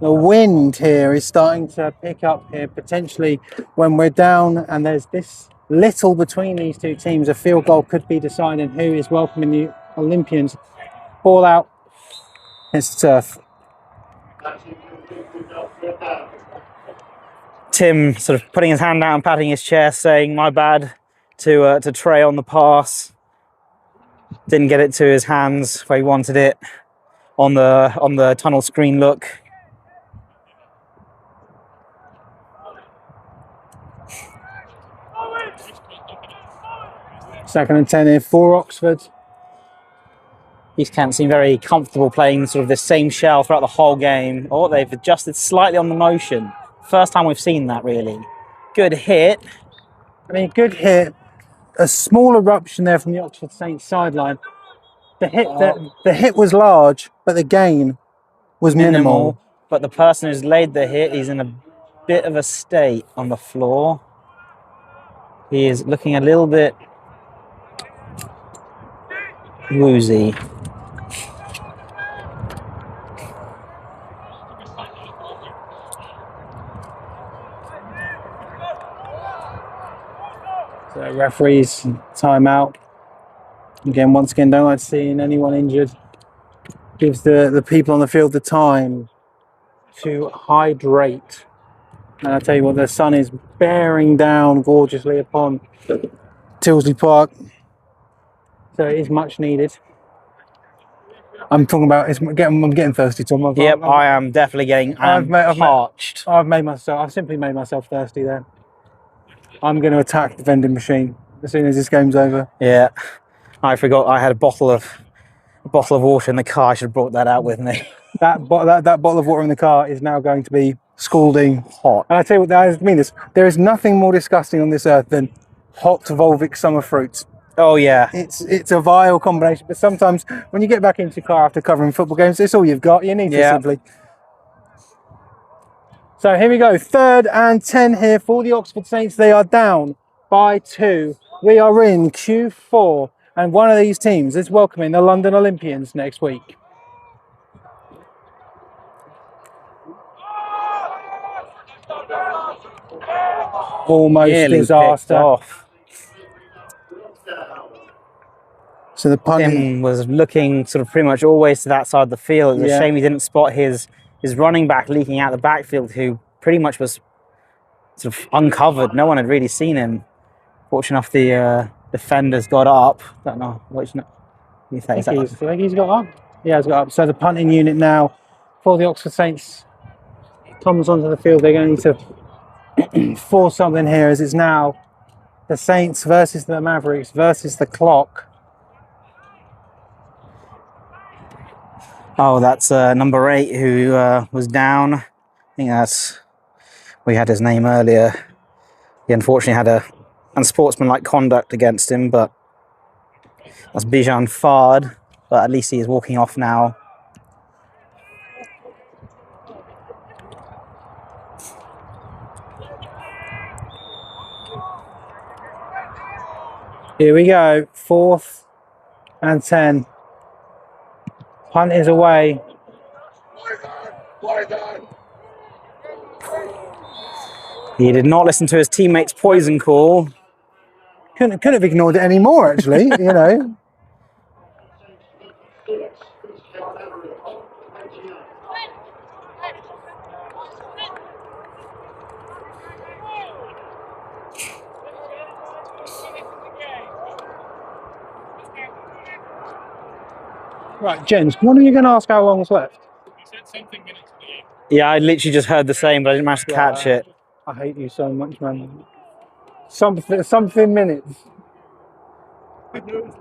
The wind here is starting to pick up here, potentially when we're down and there's this little between these two teams. A field goal could be deciding who is welcoming the Olympians. Ball out. It's the turf. Tim sort of putting his hand out and patting his chest, saying, "My bad," to Trey on the pass. Didn't get it to his hands where he wanted it on the tunnel screen look. Second and 10 here for Oxford. East Kent seem very comfortable playing sort of the same shell throughout the whole game. Oh, they've adjusted slightly on the motion. First time we've seen that, really. Good hit. I mean, good hit. A small eruption there from the Oxford Saints sideline. The hit was large, but the gain was minimal. But the person who's laid the hit, he's in a bit of a state on the floor. He is looking a little bit woozy. So referees timeout. Again, once again, don't like seeing anyone injured. Gives the people on the field the time to hydrate. And I tell you what, the sun is bearing down gorgeously upon Tilsley Park. So it is much needed. I'm talking about, I'm getting thirsty, Tom. Yep, I am definitely getting parched. I've simply made myself thirsty there. I'm going to attack the vending machine as soon as this game's over. Yeah, I forgot I had a bottle of water in the car. I should have brought that out with me. That bottle of water in the car is now going to be scalding hot. And I tell you what, I mean this, there is nothing more disgusting on this earth than hot Volvic summer fruits. Oh yeah. It's a vile combination, but sometimes when you get back into your car after covering football games, it's all you've got. You need to simply. So here we go, 3rd and 10 here for the Oxford Saints. They are down by 2. We are in Q4, and one of these teams is welcoming the London Olympians next week. Almost Nearly disaster. off. So the punt Tim was looking sort of pretty much always to that side of the field. It's a shame he didn't spot his running back leaking out the backfield, who pretty much was sort of uncovered. No one had really seen him. Fortunate enough, the defenders got up. Don't know what you think. I think he's got up. Yeah, he's got up. So the punting unit now for the Oxford Saints comes onto the field. They're going to need to force something here, as it's now the Saints versus the Mavericks versus the clock. Oh, that's number 8 who was down. I think we had his name earlier. He unfortunately had a unsportsmanlike conduct against him, but that's Bijan Fard. But at least he is walking off now. Here we go, 4th and 10. Punt is away. He did not listen to his teammate's poison call. Couldn't have ignored it anymore, actually, you know. Right, gents, when are you going to ask how long's left? You said something minutes to the end. Yeah, I literally just heard the same, but I didn't manage to catch it. I hate you so much, man. Something minutes. I know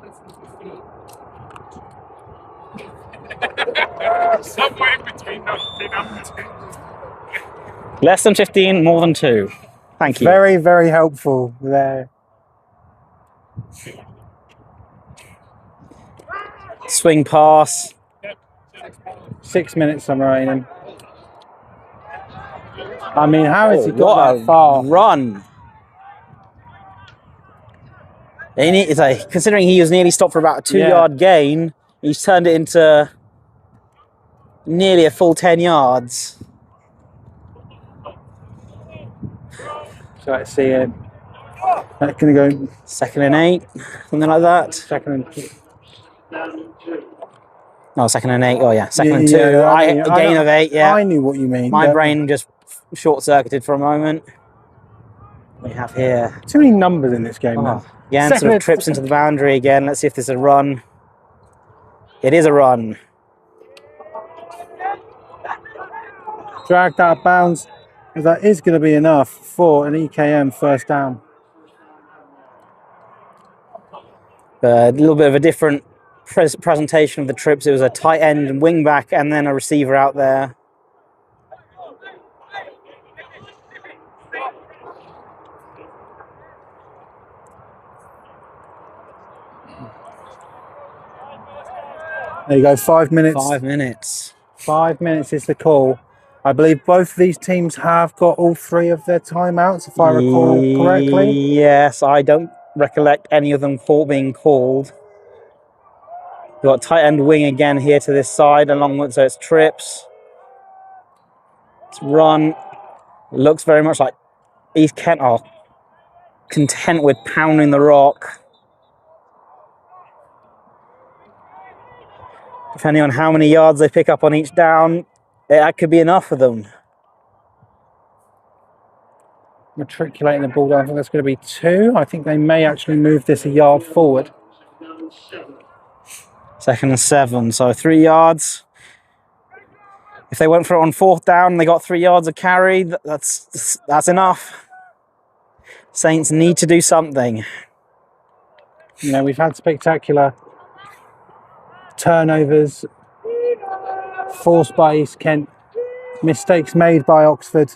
it's somewhere in between nothing and 2. Less than 15, more than 2. Thank you. Very, very helpful there. Swing pass. 6 minutes remaining. I mean, how has he What got a that far? run. It's like, considering he was nearly stopped for about a 2-yard gain, he's turned it into nearly a full 10 yards. So let's see it. That's going to go 2nd and 8, something like that. 2nd and 2. No, 2nd and 8. Oh yeah, 2nd and 2. Yeah, A gain of 8. Yeah, I knew what you mean. my brain just short-circuited for a moment. We have here. Too many numbers in this game, man. Again, sort of trips into the boundary again. Let's see if there's a run. It is a run. Dragged out of bounds. That is going to be enough for an EKM first down. A little bit of a different presentation of the trips. It was a tight end and wing back and then a receiver out there. There you go, 5 minutes. 5 minutes. 5 minutes is the call. I believe both of these teams have got all 3 of their timeouts, if I recall correctly. Yes, I don't recollect any of them being called. We've got tight end wing again here to this side, along with, so it's trips. It's run. Looks very much like East Kent are content with pounding the rock. Depending on how many yards they pick up on each down, that could be enough for them. Matriculating the ball down, I think that's going to be 2. I think they may actually move this a yard forward. 2nd and 7, so 3 yards. If they went for it on 4th down and they got 3 yards of carry, that's enough. Saints need to do something. You know, we've had spectacular turnovers forced by East Kent, mistakes made by Oxford.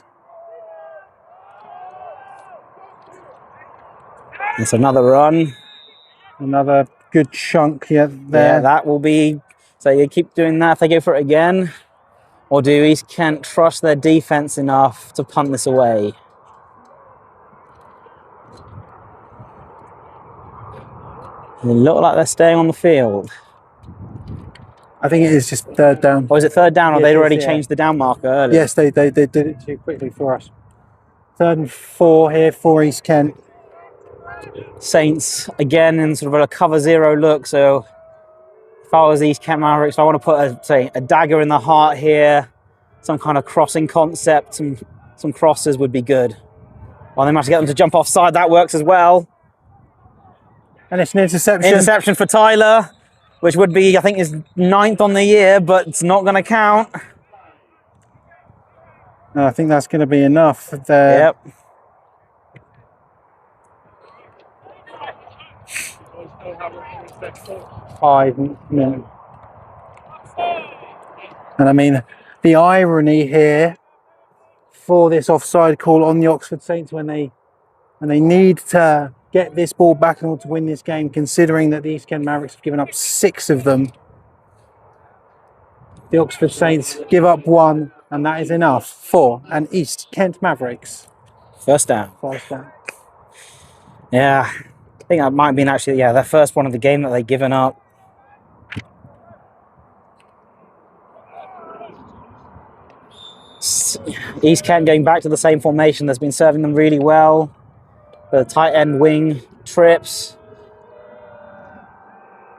It's another run. Another good chunk there. Yeah, that will be... So you keep doing that if they go for it again? Or do East Kent trust their defense enough to punt this away? They look like they're staying on the field. I think it is just 3rd down. Or is it 3rd down, or Yeah, they'd it is, already yeah. changed the down marker earlier? Yes, they did it too quickly for us. 3rd and 4 here for East Kent. Saints again in sort of a cover 0 look. So if I was East Kent Mavericks, I want to put a dagger in the heart here, some kind of crossing concept, some crosses would be good. Well, they managed to get them to jump offside. That works as well. And it's an interception. Interception for Tyler, which would be, I think, his 9th on the year, but it's not going to count. No, I think that's going to be enough there. Yep. Five minutes. And I mean, the irony here for this offside call on the Oxford Saints when they need to get this ball back in order to win this game, considering that the East Kent Mavericks have given up 6 of them. The Oxford Saints give up 1, and that is enough for an East Kent Mavericks. First down. First down. Yeah. I think that might have been actually, their first one of the game that they've given up. East Kent going back to the same formation that's been serving them really well. The tight end wing trips.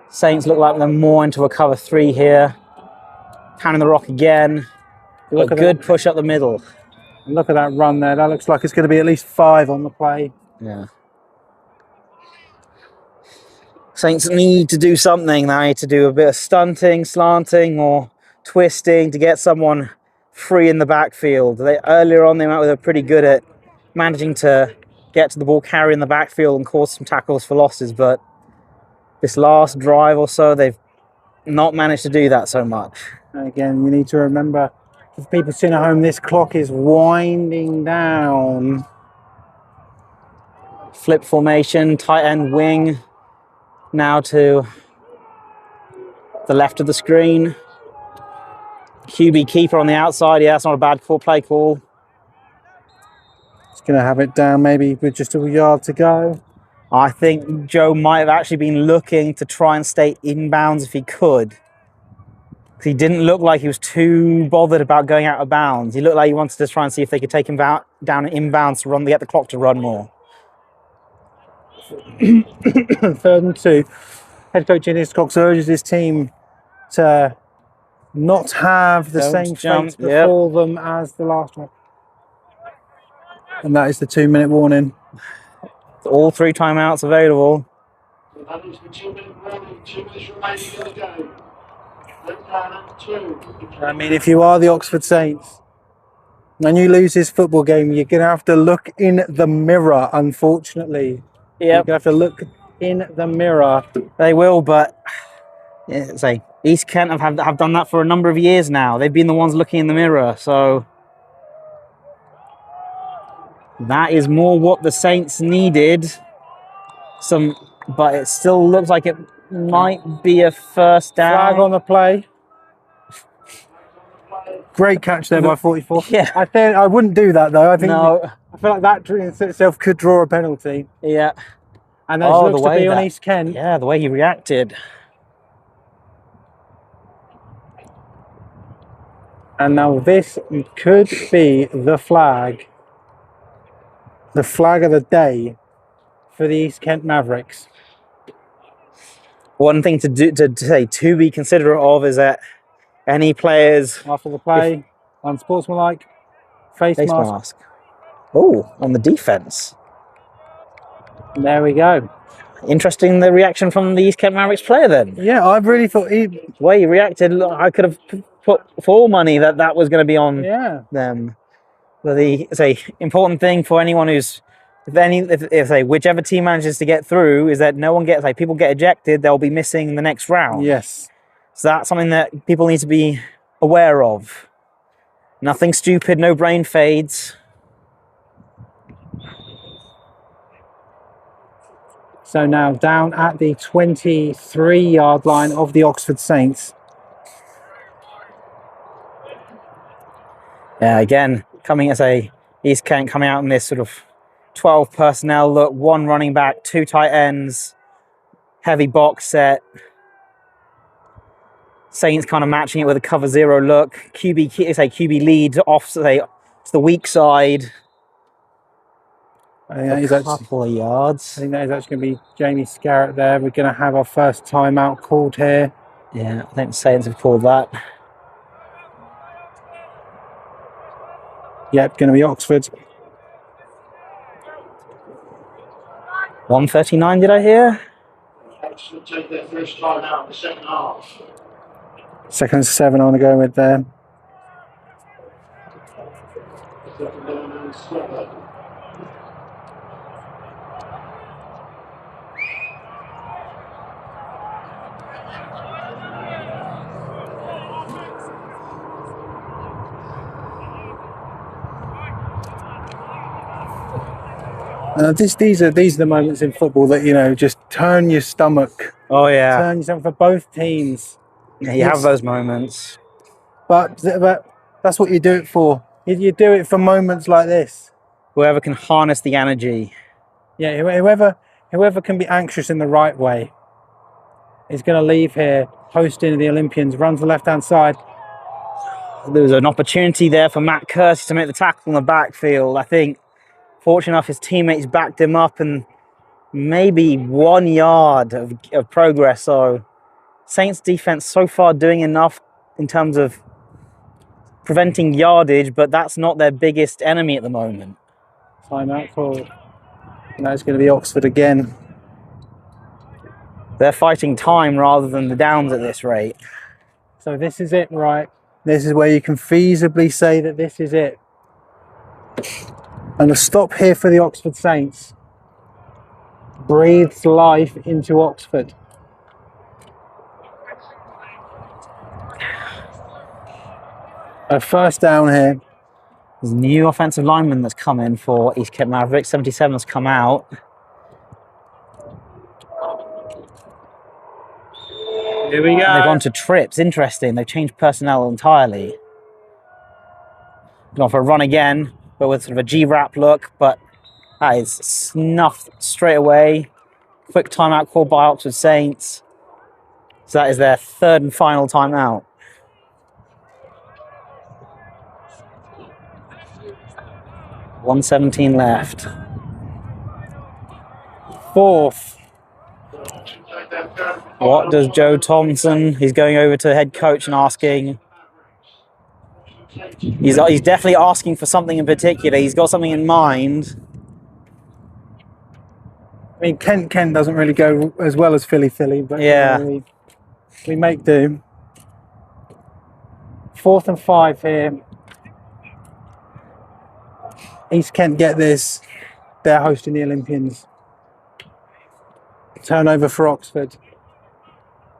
Saints look like they're more into a cover 3 here. Pounding the rock again. Look, a good push up the middle. Look at that run there. That looks like it's going to be at least 5 on the play. Yeah. Saints need to do something. They need to do a bit of stunting, slanting, or twisting to get someone free in the backfield. Earlier on, they were pretty good at managing to get to the ball, carry in the backfield, and cause some tackles for losses. But this last drive or so, they've not managed to do that so much. Again, you need to remember, for people sitting at home, this clock is winding down. Flip formation, tight end wing. Now to the left of the screen. QB keeper on the outside. Yeah, that's not a bad play call. It's going to have it down maybe with just a yard to go. I think Joe might have actually been looking to try and stay inbounds if he could. He didn't look like he was too bothered about going out of bounds. He looked like he wanted to try and see if they could take him down inbounds to get the clock to run more. 3rd and 2. Head coach Innes Cox urges his team to not have the same fate befall them as the last one. And that is the 2-minute warning. All 3 timeouts available. That is the 2-minute warning. 2 minutes remaining in the game. 2. I mean, if you are the Oxford Saints and you lose this football game, you're going to have to look in the mirror, unfortunately. Yep. You're going to have to look in the mirror. They will, but East Kent have done that for a number of years now. They've been the ones looking in the mirror, so that is more what the Saints needed. But it still looks like it might be a first down. Flag on the play. Great catch there by 44. Yeah. I wouldn't do that though. I think No. I feel like that in itself could draw a penalty. Yeah. And that looks to be on East Kent. Yeah, the way he reacted. And now this could be the flag of the day for the East Kent Mavericks. One thing to be considerate of is that any players After the play, unsportsmanlike, face face mask. mask. Oh, on the defense. And there we go. Interesting, the reaction from the East Kent Mavericks player then. Yeah, I really thought he. The way he reacted, look, I could have put full money that was going to be on Yeah. them. But it's a important thing for anyone who's, if whichever team manages to get through, is that no one gets, people get ejected, they'll be missing the next round. Yes. So that's something that people need to be aware of. Nothing stupid, no brain fades. So now down at the 23-yard line of the Oxford Saints. Yeah, again, coming as East Kent coming out in this sort of 12 personnel look, 1 running back, 2 tight ends, heavy box set. Saints kind of matching it with a cover 0 look. QB lead off to the weak side. I think that is actually, Couple of yards. I think that is actually going to be Jamie Scarrett there. We're going to have our first timeout called here. Yeah, I think the Saints have called that. Yep, going to be Oxford. 1:39, did I hear? Oxford take their first time out in the second half. 2nd and 7 on to go with there. Second down and 7. These are the moments in football that, you know, just turn your stomach. Oh yeah, Turn your stomach for both teams. yeah, you have those moments. But that's what you do it for. You do it for moments like this. Whoever can harness the energy. Yeah, whoever can be anxious in the right way is going to leave here hosting the Olympians. Run to the left-hand side. There was an opportunity there for Matt Kersey to make the tackle in the backfield. I think, fortunate enough, his teammates backed him up and maybe 1 yard of progress. So Saints defense so far doing enough in terms of preventing yardage, but that's not their biggest enemy at the moment. Timeout call. And that's going to be Oxford again. They're fighting time rather than the downs at this rate. So this is it, right? This is where you can feasibly say that this is it. And a stop here for the Oxford Saints breathes life into Oxford. A first down here. There's a new offensive lineman that's come in for East Kent Mavericks. 77 has come out. Here we go. And they've gone to trips. Interesting. They've changed personnel entirely. Gone for a run again, but with sort of a G-wrap look. But that is snuffed straight away. Quick timeout called by Oxford Saints. So that is their 3rd and final timeout. $1:17 left. 4th. What does Joe Thompson? He's going over to head coach and asking. He's definitely asking for something in particular. He's got something in mind. I mean, Kent doesn't really go as well as Philly, but Yeah. We make do. 4th and 5 here. East Kent get this. They're hosting the Olympians. Turnover for Oxford.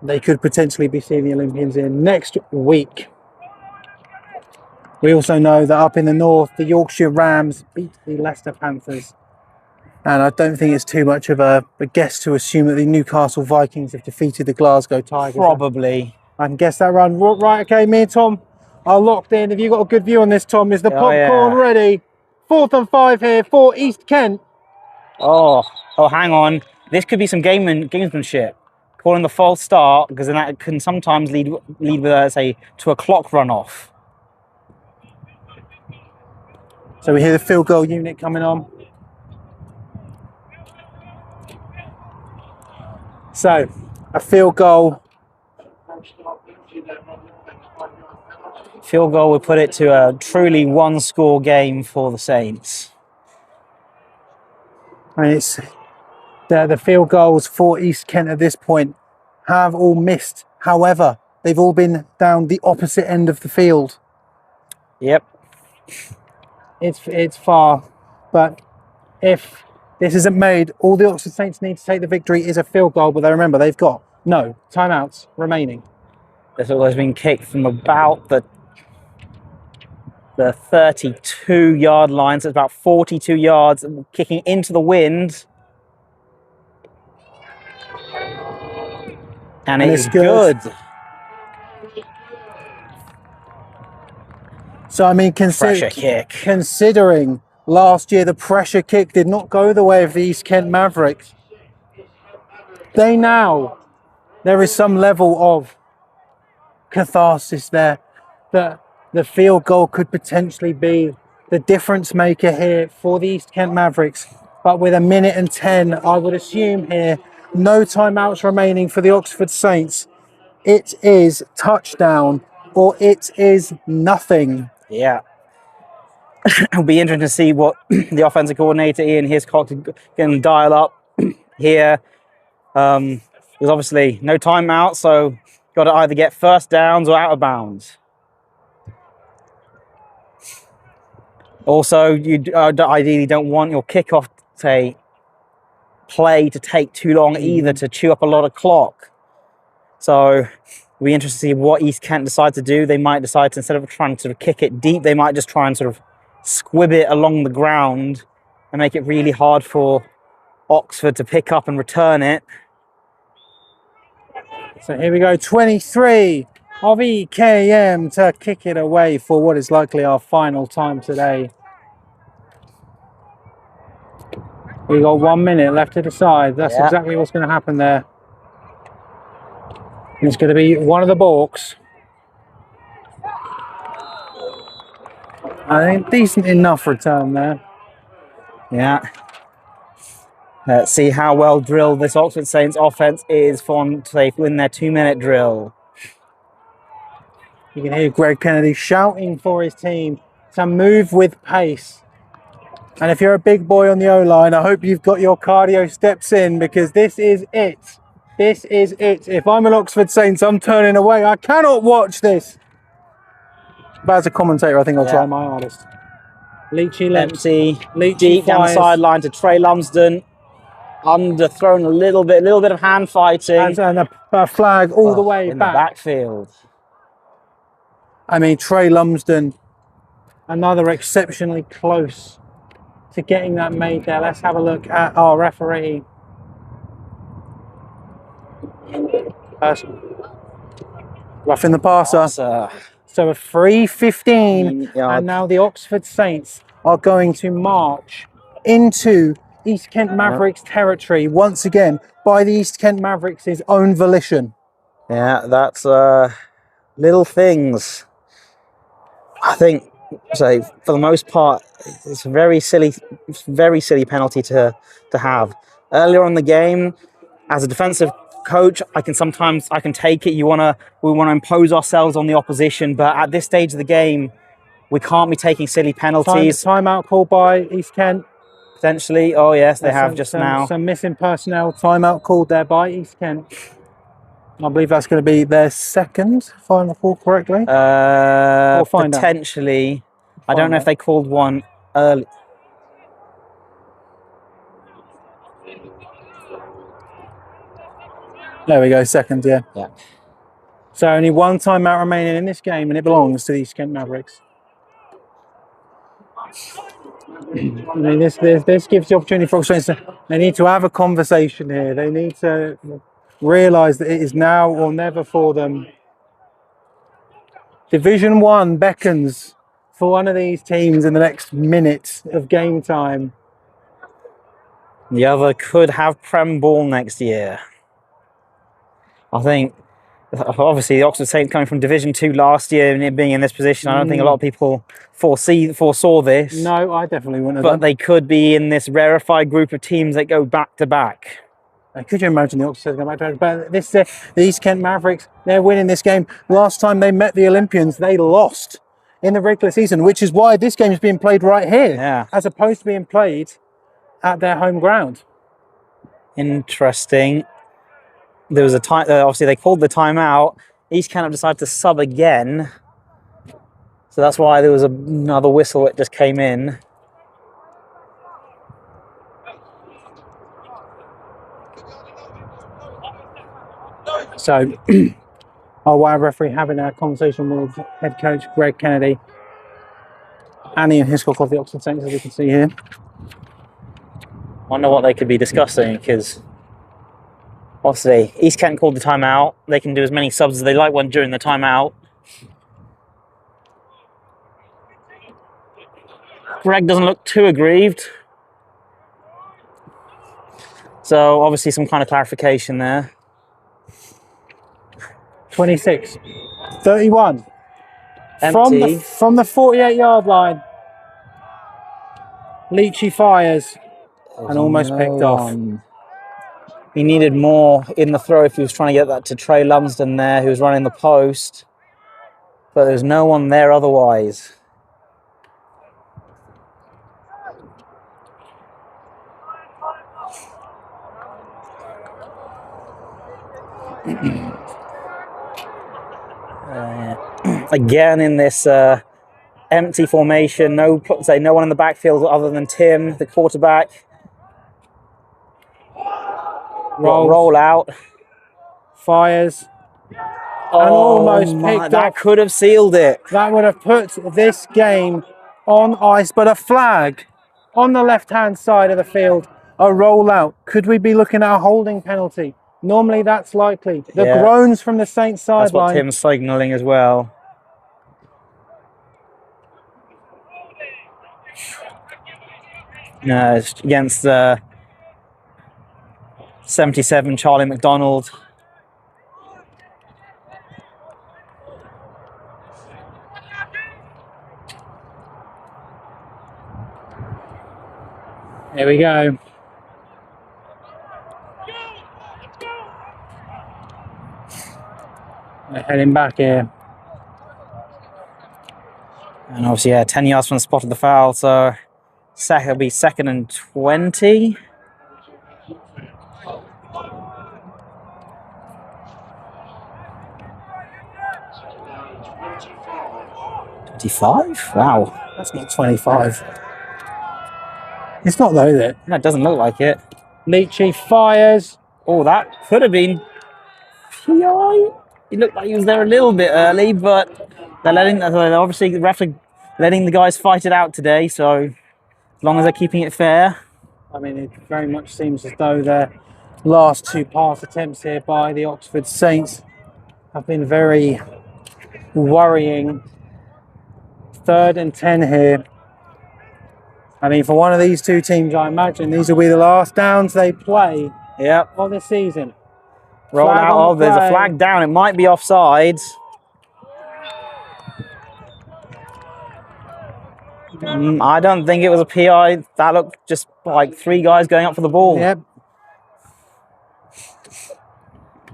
They could potentially be seeing the Olympians in next week. We also know that up in the north, the Yorkshire Rams beat the Leicester Panthers. And I don't think it's too much of a guess to assume that the Newcastle Vikings have defeated the Glasgow Tigers. Probably. I can guess that run. Right, okay, me and Tom are locked in. Have you got a good view on this, Tom? Is the popcorn ready? 4th and 5 here for East Kent. Oh, hang on. This could be some gamesmanship. Calling the false start, because then that can sometimes lead with, to a clock runoff. So we hear the field goal unit coming on. So A field goal. Field goal would put it to a truly one-score game for the Saints. And it's the field goals for East Kent at this point have all missed. However, they've all been down the opposite end of the field. Yep. It's far, but if this isn't made, all the Oxford Saints need to take the victory is a field goal, but they remember they've got no timeouts remaining. This all has been kicked from about the 32-yard line, so it's about 42 yards, kicking into the wind. And it is good. So, I mean, Pressure kick. Considering last year the pressure kick did not go the way of the East Kent Mavericks, there is some level of catharsis there that the field goal could potentially be the difference maker here for the East Kent Mavericks. But with 1:10, I would assume here, no timeouts remaining for the Oxford Saints. It is touchdown or it is nothing. Yeah. It'll be interesting to see what the offensive coordinator, Ian Hiscock, can dial up here. There's obviously no timeout, so got to either get first downs or out of bounds. Also, you ideally don't want your kickoff play to take too long either, to chew up a lot of clock. So it'll be interesting to see what East Kent decide to do. They might decide to, instead of trying to kick it deep, they might just try and sort of squib it along the ground and make it really hard for Oxford to pick up and return it. So here we go, 23 of EKM to kick it away for what is likely our final time today. We've got 1 minute left to decide. That's exactly what's going to happen there. It's going to be one of the balks. I think decent enough return there. Yeah. Let's see how well drilled this Oxford Saints offense is for they win their 2-minute drill. You can hear Greg Kennedy shouting for his team to move with pace. And if you're a big boy on the O-line, I hope you've got your cardio steps in, because this is it. This is it. If I'm an Oxford Saints, I'm turning away. I cannot watch this. But as a commentator, I think I'll try my hardest. Leachy empty, Leachy deep down the sideline to Trey Lumsden. Underthrown a little bit of hand fighting. And a flag all the way in back. the backfield. I mean, Trey Lumsden, another exceptionally close to getting that made there. Let's have a look at our referee. Roughing the passer. So a free 15, and now the Oxford Saints are going to march into East Kent Mavericks territory once again by the East Kent Mavericks' own volition. Yeah, that's little things. I think, so for the most part, it's a very silly penalty to have. Earlier on in the game, as a defensive coach, I can take it. We want to impose ourselves on the opposition, but at this stage of the game, we can't be taking silly penalties. Timeout called by East Kent. Potentially. Oh yes, they have just now. Some missing personnel. Timeout called there by East Kent. I believe that's going to be their second, if I recall correctly. Potentially. I don't know if they called one early. There we go, second, yeah. Yeah. So only one timeout remaining in this game, and it belongs to the East Kent Mavericks. I mean, this gives the opportunity for Oxford. They need to have a conversation here. They need to realise that it is now or never for them. Division 1 beckons for one of these teams in the next minute of game time. The other could have Prem ball next year. I think, obviously, the Oxford Saints coming from Division 2 last year and it being in this position, I don't think a lot of people foresaw this. No, I definitely wouldn't have But done. they could be in this rarefied group of teams that go back to back. Could you imagine the Oxford going back to it? But this, the East Kent Mavericks, they're winning this game. Last time they met the Olympians, they lost in the regular season, which is why this game is being played right here, as opposed to being played at their home ground. Interesting. There was a time, obviously they called the timeout. East Kent have decided to sub again. So that's why there was another whistle that just came in. So, our wire referee having a conversation with head coach Greg Kennedy and Ian Hiscock of the Oxford Saints, as we can see here. Wonder what they could be discussing, because obviously East Kent called the timeout. They can do as many subs as they like one during the timeout. Greg doesn't look too aggrieved. So obviously some kind of clarification there. 26, 31. Empty. From the 48-yard line. Leachy fires and almost picked off. He needed more in the throw if he was trying to get that to Trey Lumsden there, who was running the post. But there's no one there otherwise. Again in this empty formation, no one in the backfield other than Tim, the quarterback. Roll out. Fires. And almost picked off. That could have sealed it. That would have put this game on ice, but a flag on the left-hand side of the field, a rollout. Could we be looking at a holding penalty? Normally that's likely. The groans from the Saints sideline. That's what Tim's signalling as well. No, it's against 77 Charlie McDonald. Here we go. They're heading back here. And obviously, 10 yards from the spot of the foul, so it'll be 2nd and 20. $25? Wow. That's not 25. It's not though, is it? No, it doesn't look like it. Leachy fires. Oh, that could have been PI. He looked like he was there a little bit early, but they're obviously the refs are letting the guys fight it out today, so as long as they're keeping it fair. I mean, it very much seems as though their last two pass attempts here by the Oxford Saints have been very worrying. 3rd and 10 here. I mean, for one of these two teams, I imagine these will be the last downs they play of the season. Roll out. Oh, there's a flag down. It might be offsides. I don't think it was a PI. That looked just like 3 guys going up for the ball. Yep.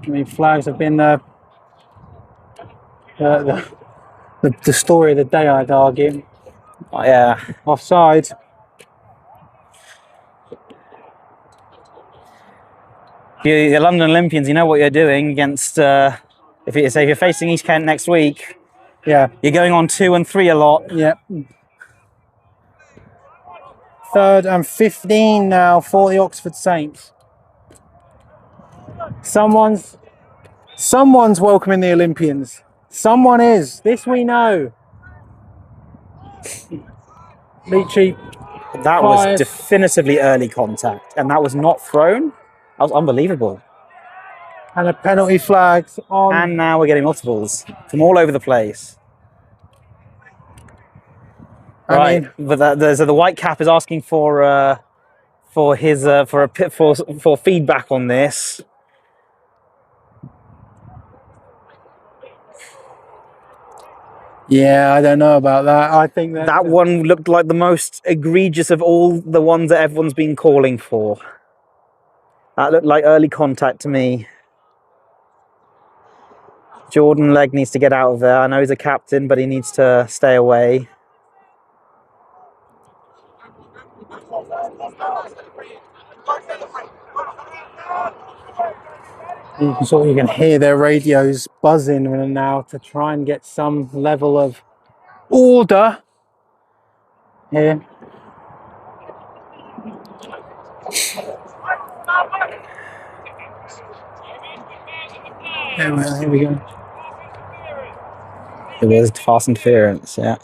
I mean, flags have been the story of the day, I'd argue. Oh, yeah. Offside. The London Olympians, you know what you're doing against. If you're facing East Kent next week, you're going on 2 and 3 a lot. Yep. 3rd and 15 now for the Oxford Saints. Someone's welcoming the Olympians. Someone is. This we know. Leachy. That was definitively early contact, and that was not thrown. That was unbelievable. And a penalty flags on. And now we're getting multiples from all over the place. Right, but the white cap is asking for feedback on this. Yeah, I don't know about that. I think that one looked like the most egregious of all the ones that everyone's been calling for. That looked like early contact to me. Jordan Legg needs to get out of there. I know he's a captain, but he needs to stay away. You can hear their radios buzzing now to try and get some level of order here. Here we go. It was fast interference, yeah.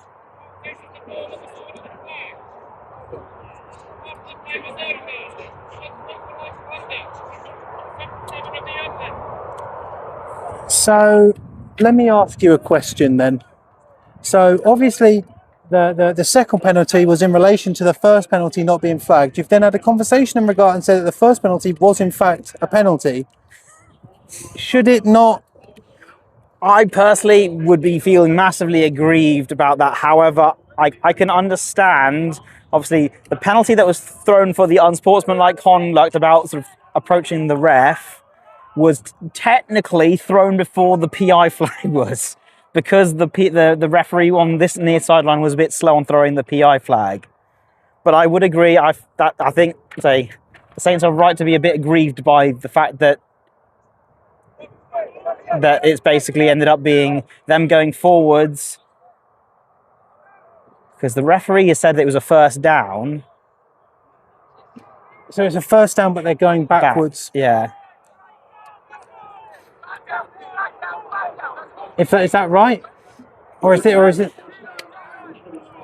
So let me ask you a question then. So obviously the second penalty was in relation to the first penalty not being flagged. You've then had a conversation in regard and said that the first penalty was in fact a penalty. Should it not? I personally would be feeling massively aggrieved about that. However, I can understand, obviously, the penalty that was thrown for the unsportsmanlike conduct about sort of approaching the ref was technically thrown before the PI flag was, because the referee on this near sideline was a bit slow on throwing the PI flag. But I would agree. I think the Saints are right to be a bit aggrieved by the fact that it's basically ended up being them going forwards, because the referee has said that it was a first down. So it's a first down, but they're going backwards. Yeah. Is that right? Or is it?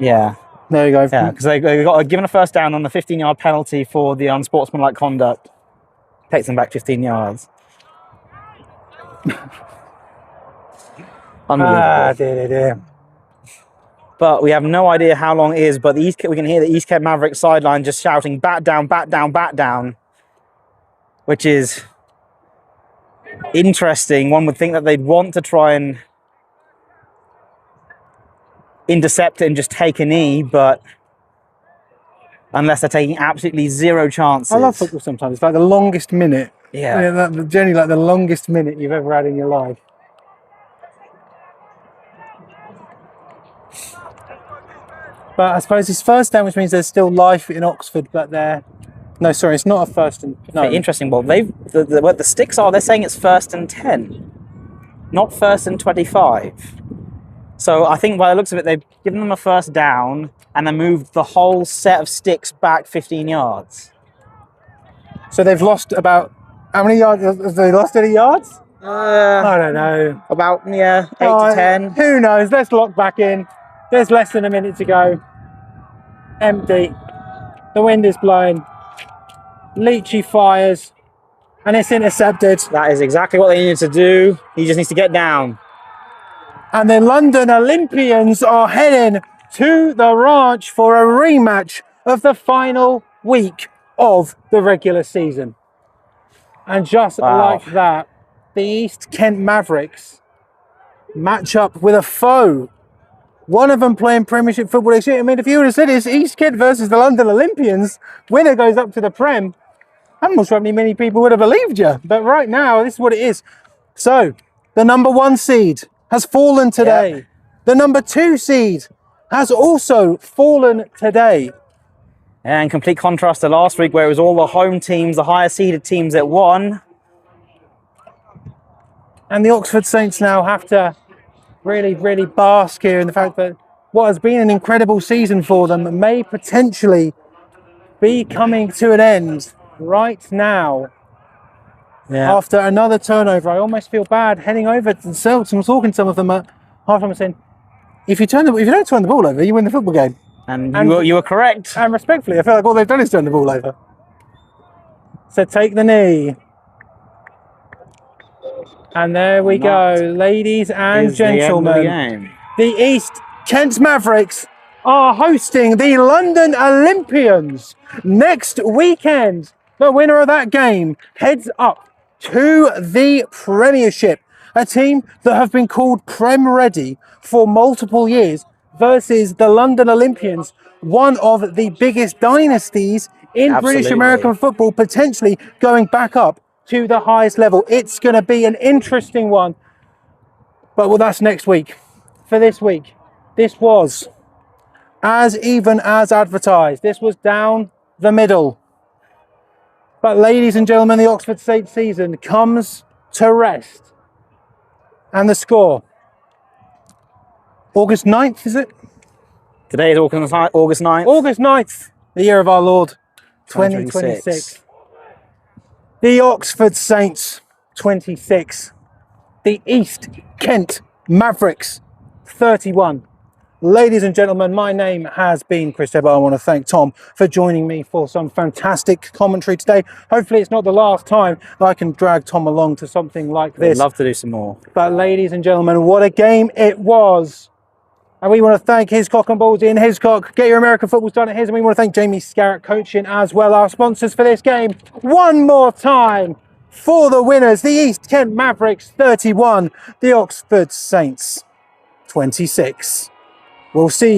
Yeah. There you go. Yeah, because they got given a first down on the 15-yard penalty for the unsportsmanlike conduct. Takes them back 15 yards. Unbelievable. Dear. But we have no idea how long it is, but we can hear the East Kent Mavericks sideline just shouting, "Bat down, bat down, bat down," which is interesting. One would think that they'd want to try and intercept it and just take a knee, but unless they're taking absolutely zero chances. I love football sometimes. It's like the longest minute. Yeah. Generally like the longest minute you've ever had in your life. But I suppose it's first down, which means there's still life in Oxford, but they're... No, sorry, it's not a first and... No. Interesting. Well, what the sticks are, they're saying it's first and 10, not first and 25. So I think by the looks of it, they've given them a first down and then moved the whole set of sticks back 15 yards. So they've lost about... How many yards? Have they lost any yards? I don't know. About, 8 to 10. Who knows? Let's lock back in. There's less than a minute to go. Empty. The wind is blowing. Leachy fires. And it's intercepted. That is exactly what they needed to do. He just needs to get down. And the London Olympians are heading to the ranch for a rematch of the final week of the regular season. And just like that, the East Kent Mavericks match up with a foe. One of them playing Premiership football this year. I mean, if you would have said it's East Kent versus the London Olympians, winner goes up to the Prem, I'm not sure how many people would have believed you. But right now, this is what it is. So, the number 1 seed has fallen today. Yeah. The number 2 seed has also fallen today. And complete contrast to last week, where it was all the home teams, the higher seeded teams that won. And the Oxford Saints now have to really bask here in the fact that what has been an incredible season for them may potentially be coming to an end right now. Yeah. After another turnover. I almost feel bad heading over to themselves. I'm talking to some of them at half-time saying, if you don't turn the ball over, you win the football game. And you were correct. And respectfully, I feel like all they've done is turn the ball over. So take the knee. And there we go, ladies and gentlemen. The East Kent Mavericks are hosting the London Olympians next weekend. The winner of that game heads up to the Premiership, a team that have been called Prem ready for multiple years versus the London Olympians, one of the biggest dynasties in British Absolutely. American football, potentially going back up to the highest level. It's going to be an interesting one. But well, that's next week. For this week, this was as even as advertised. This was down the middle. But ladies and gentlemen, the Oxford State season comes to rest. And the score, August 9th, is it? Today is August 9th. August 9th, the year of our Lord, 2026. The Oxford Saints, 26. The East Kent Mavericks, 31. Ladies and gentlemen, my name has been Chris Debbo. I want to thank Tom for joining me for some fantastic commentary today. Hopefully it's not the last time that I can drag Tom along to something like I'd this. love to do some more. But ladies and gentlemen, what a game it was. And we want to thank Hiscock and Balls in Hiscock. Get your American football done at his. And we want to thank Jamie Scarrett coaching as well, our sponsors for this game. One more time for the winners, the East Kent Mavericks 31, the Oxford Saints 26. We'll see you.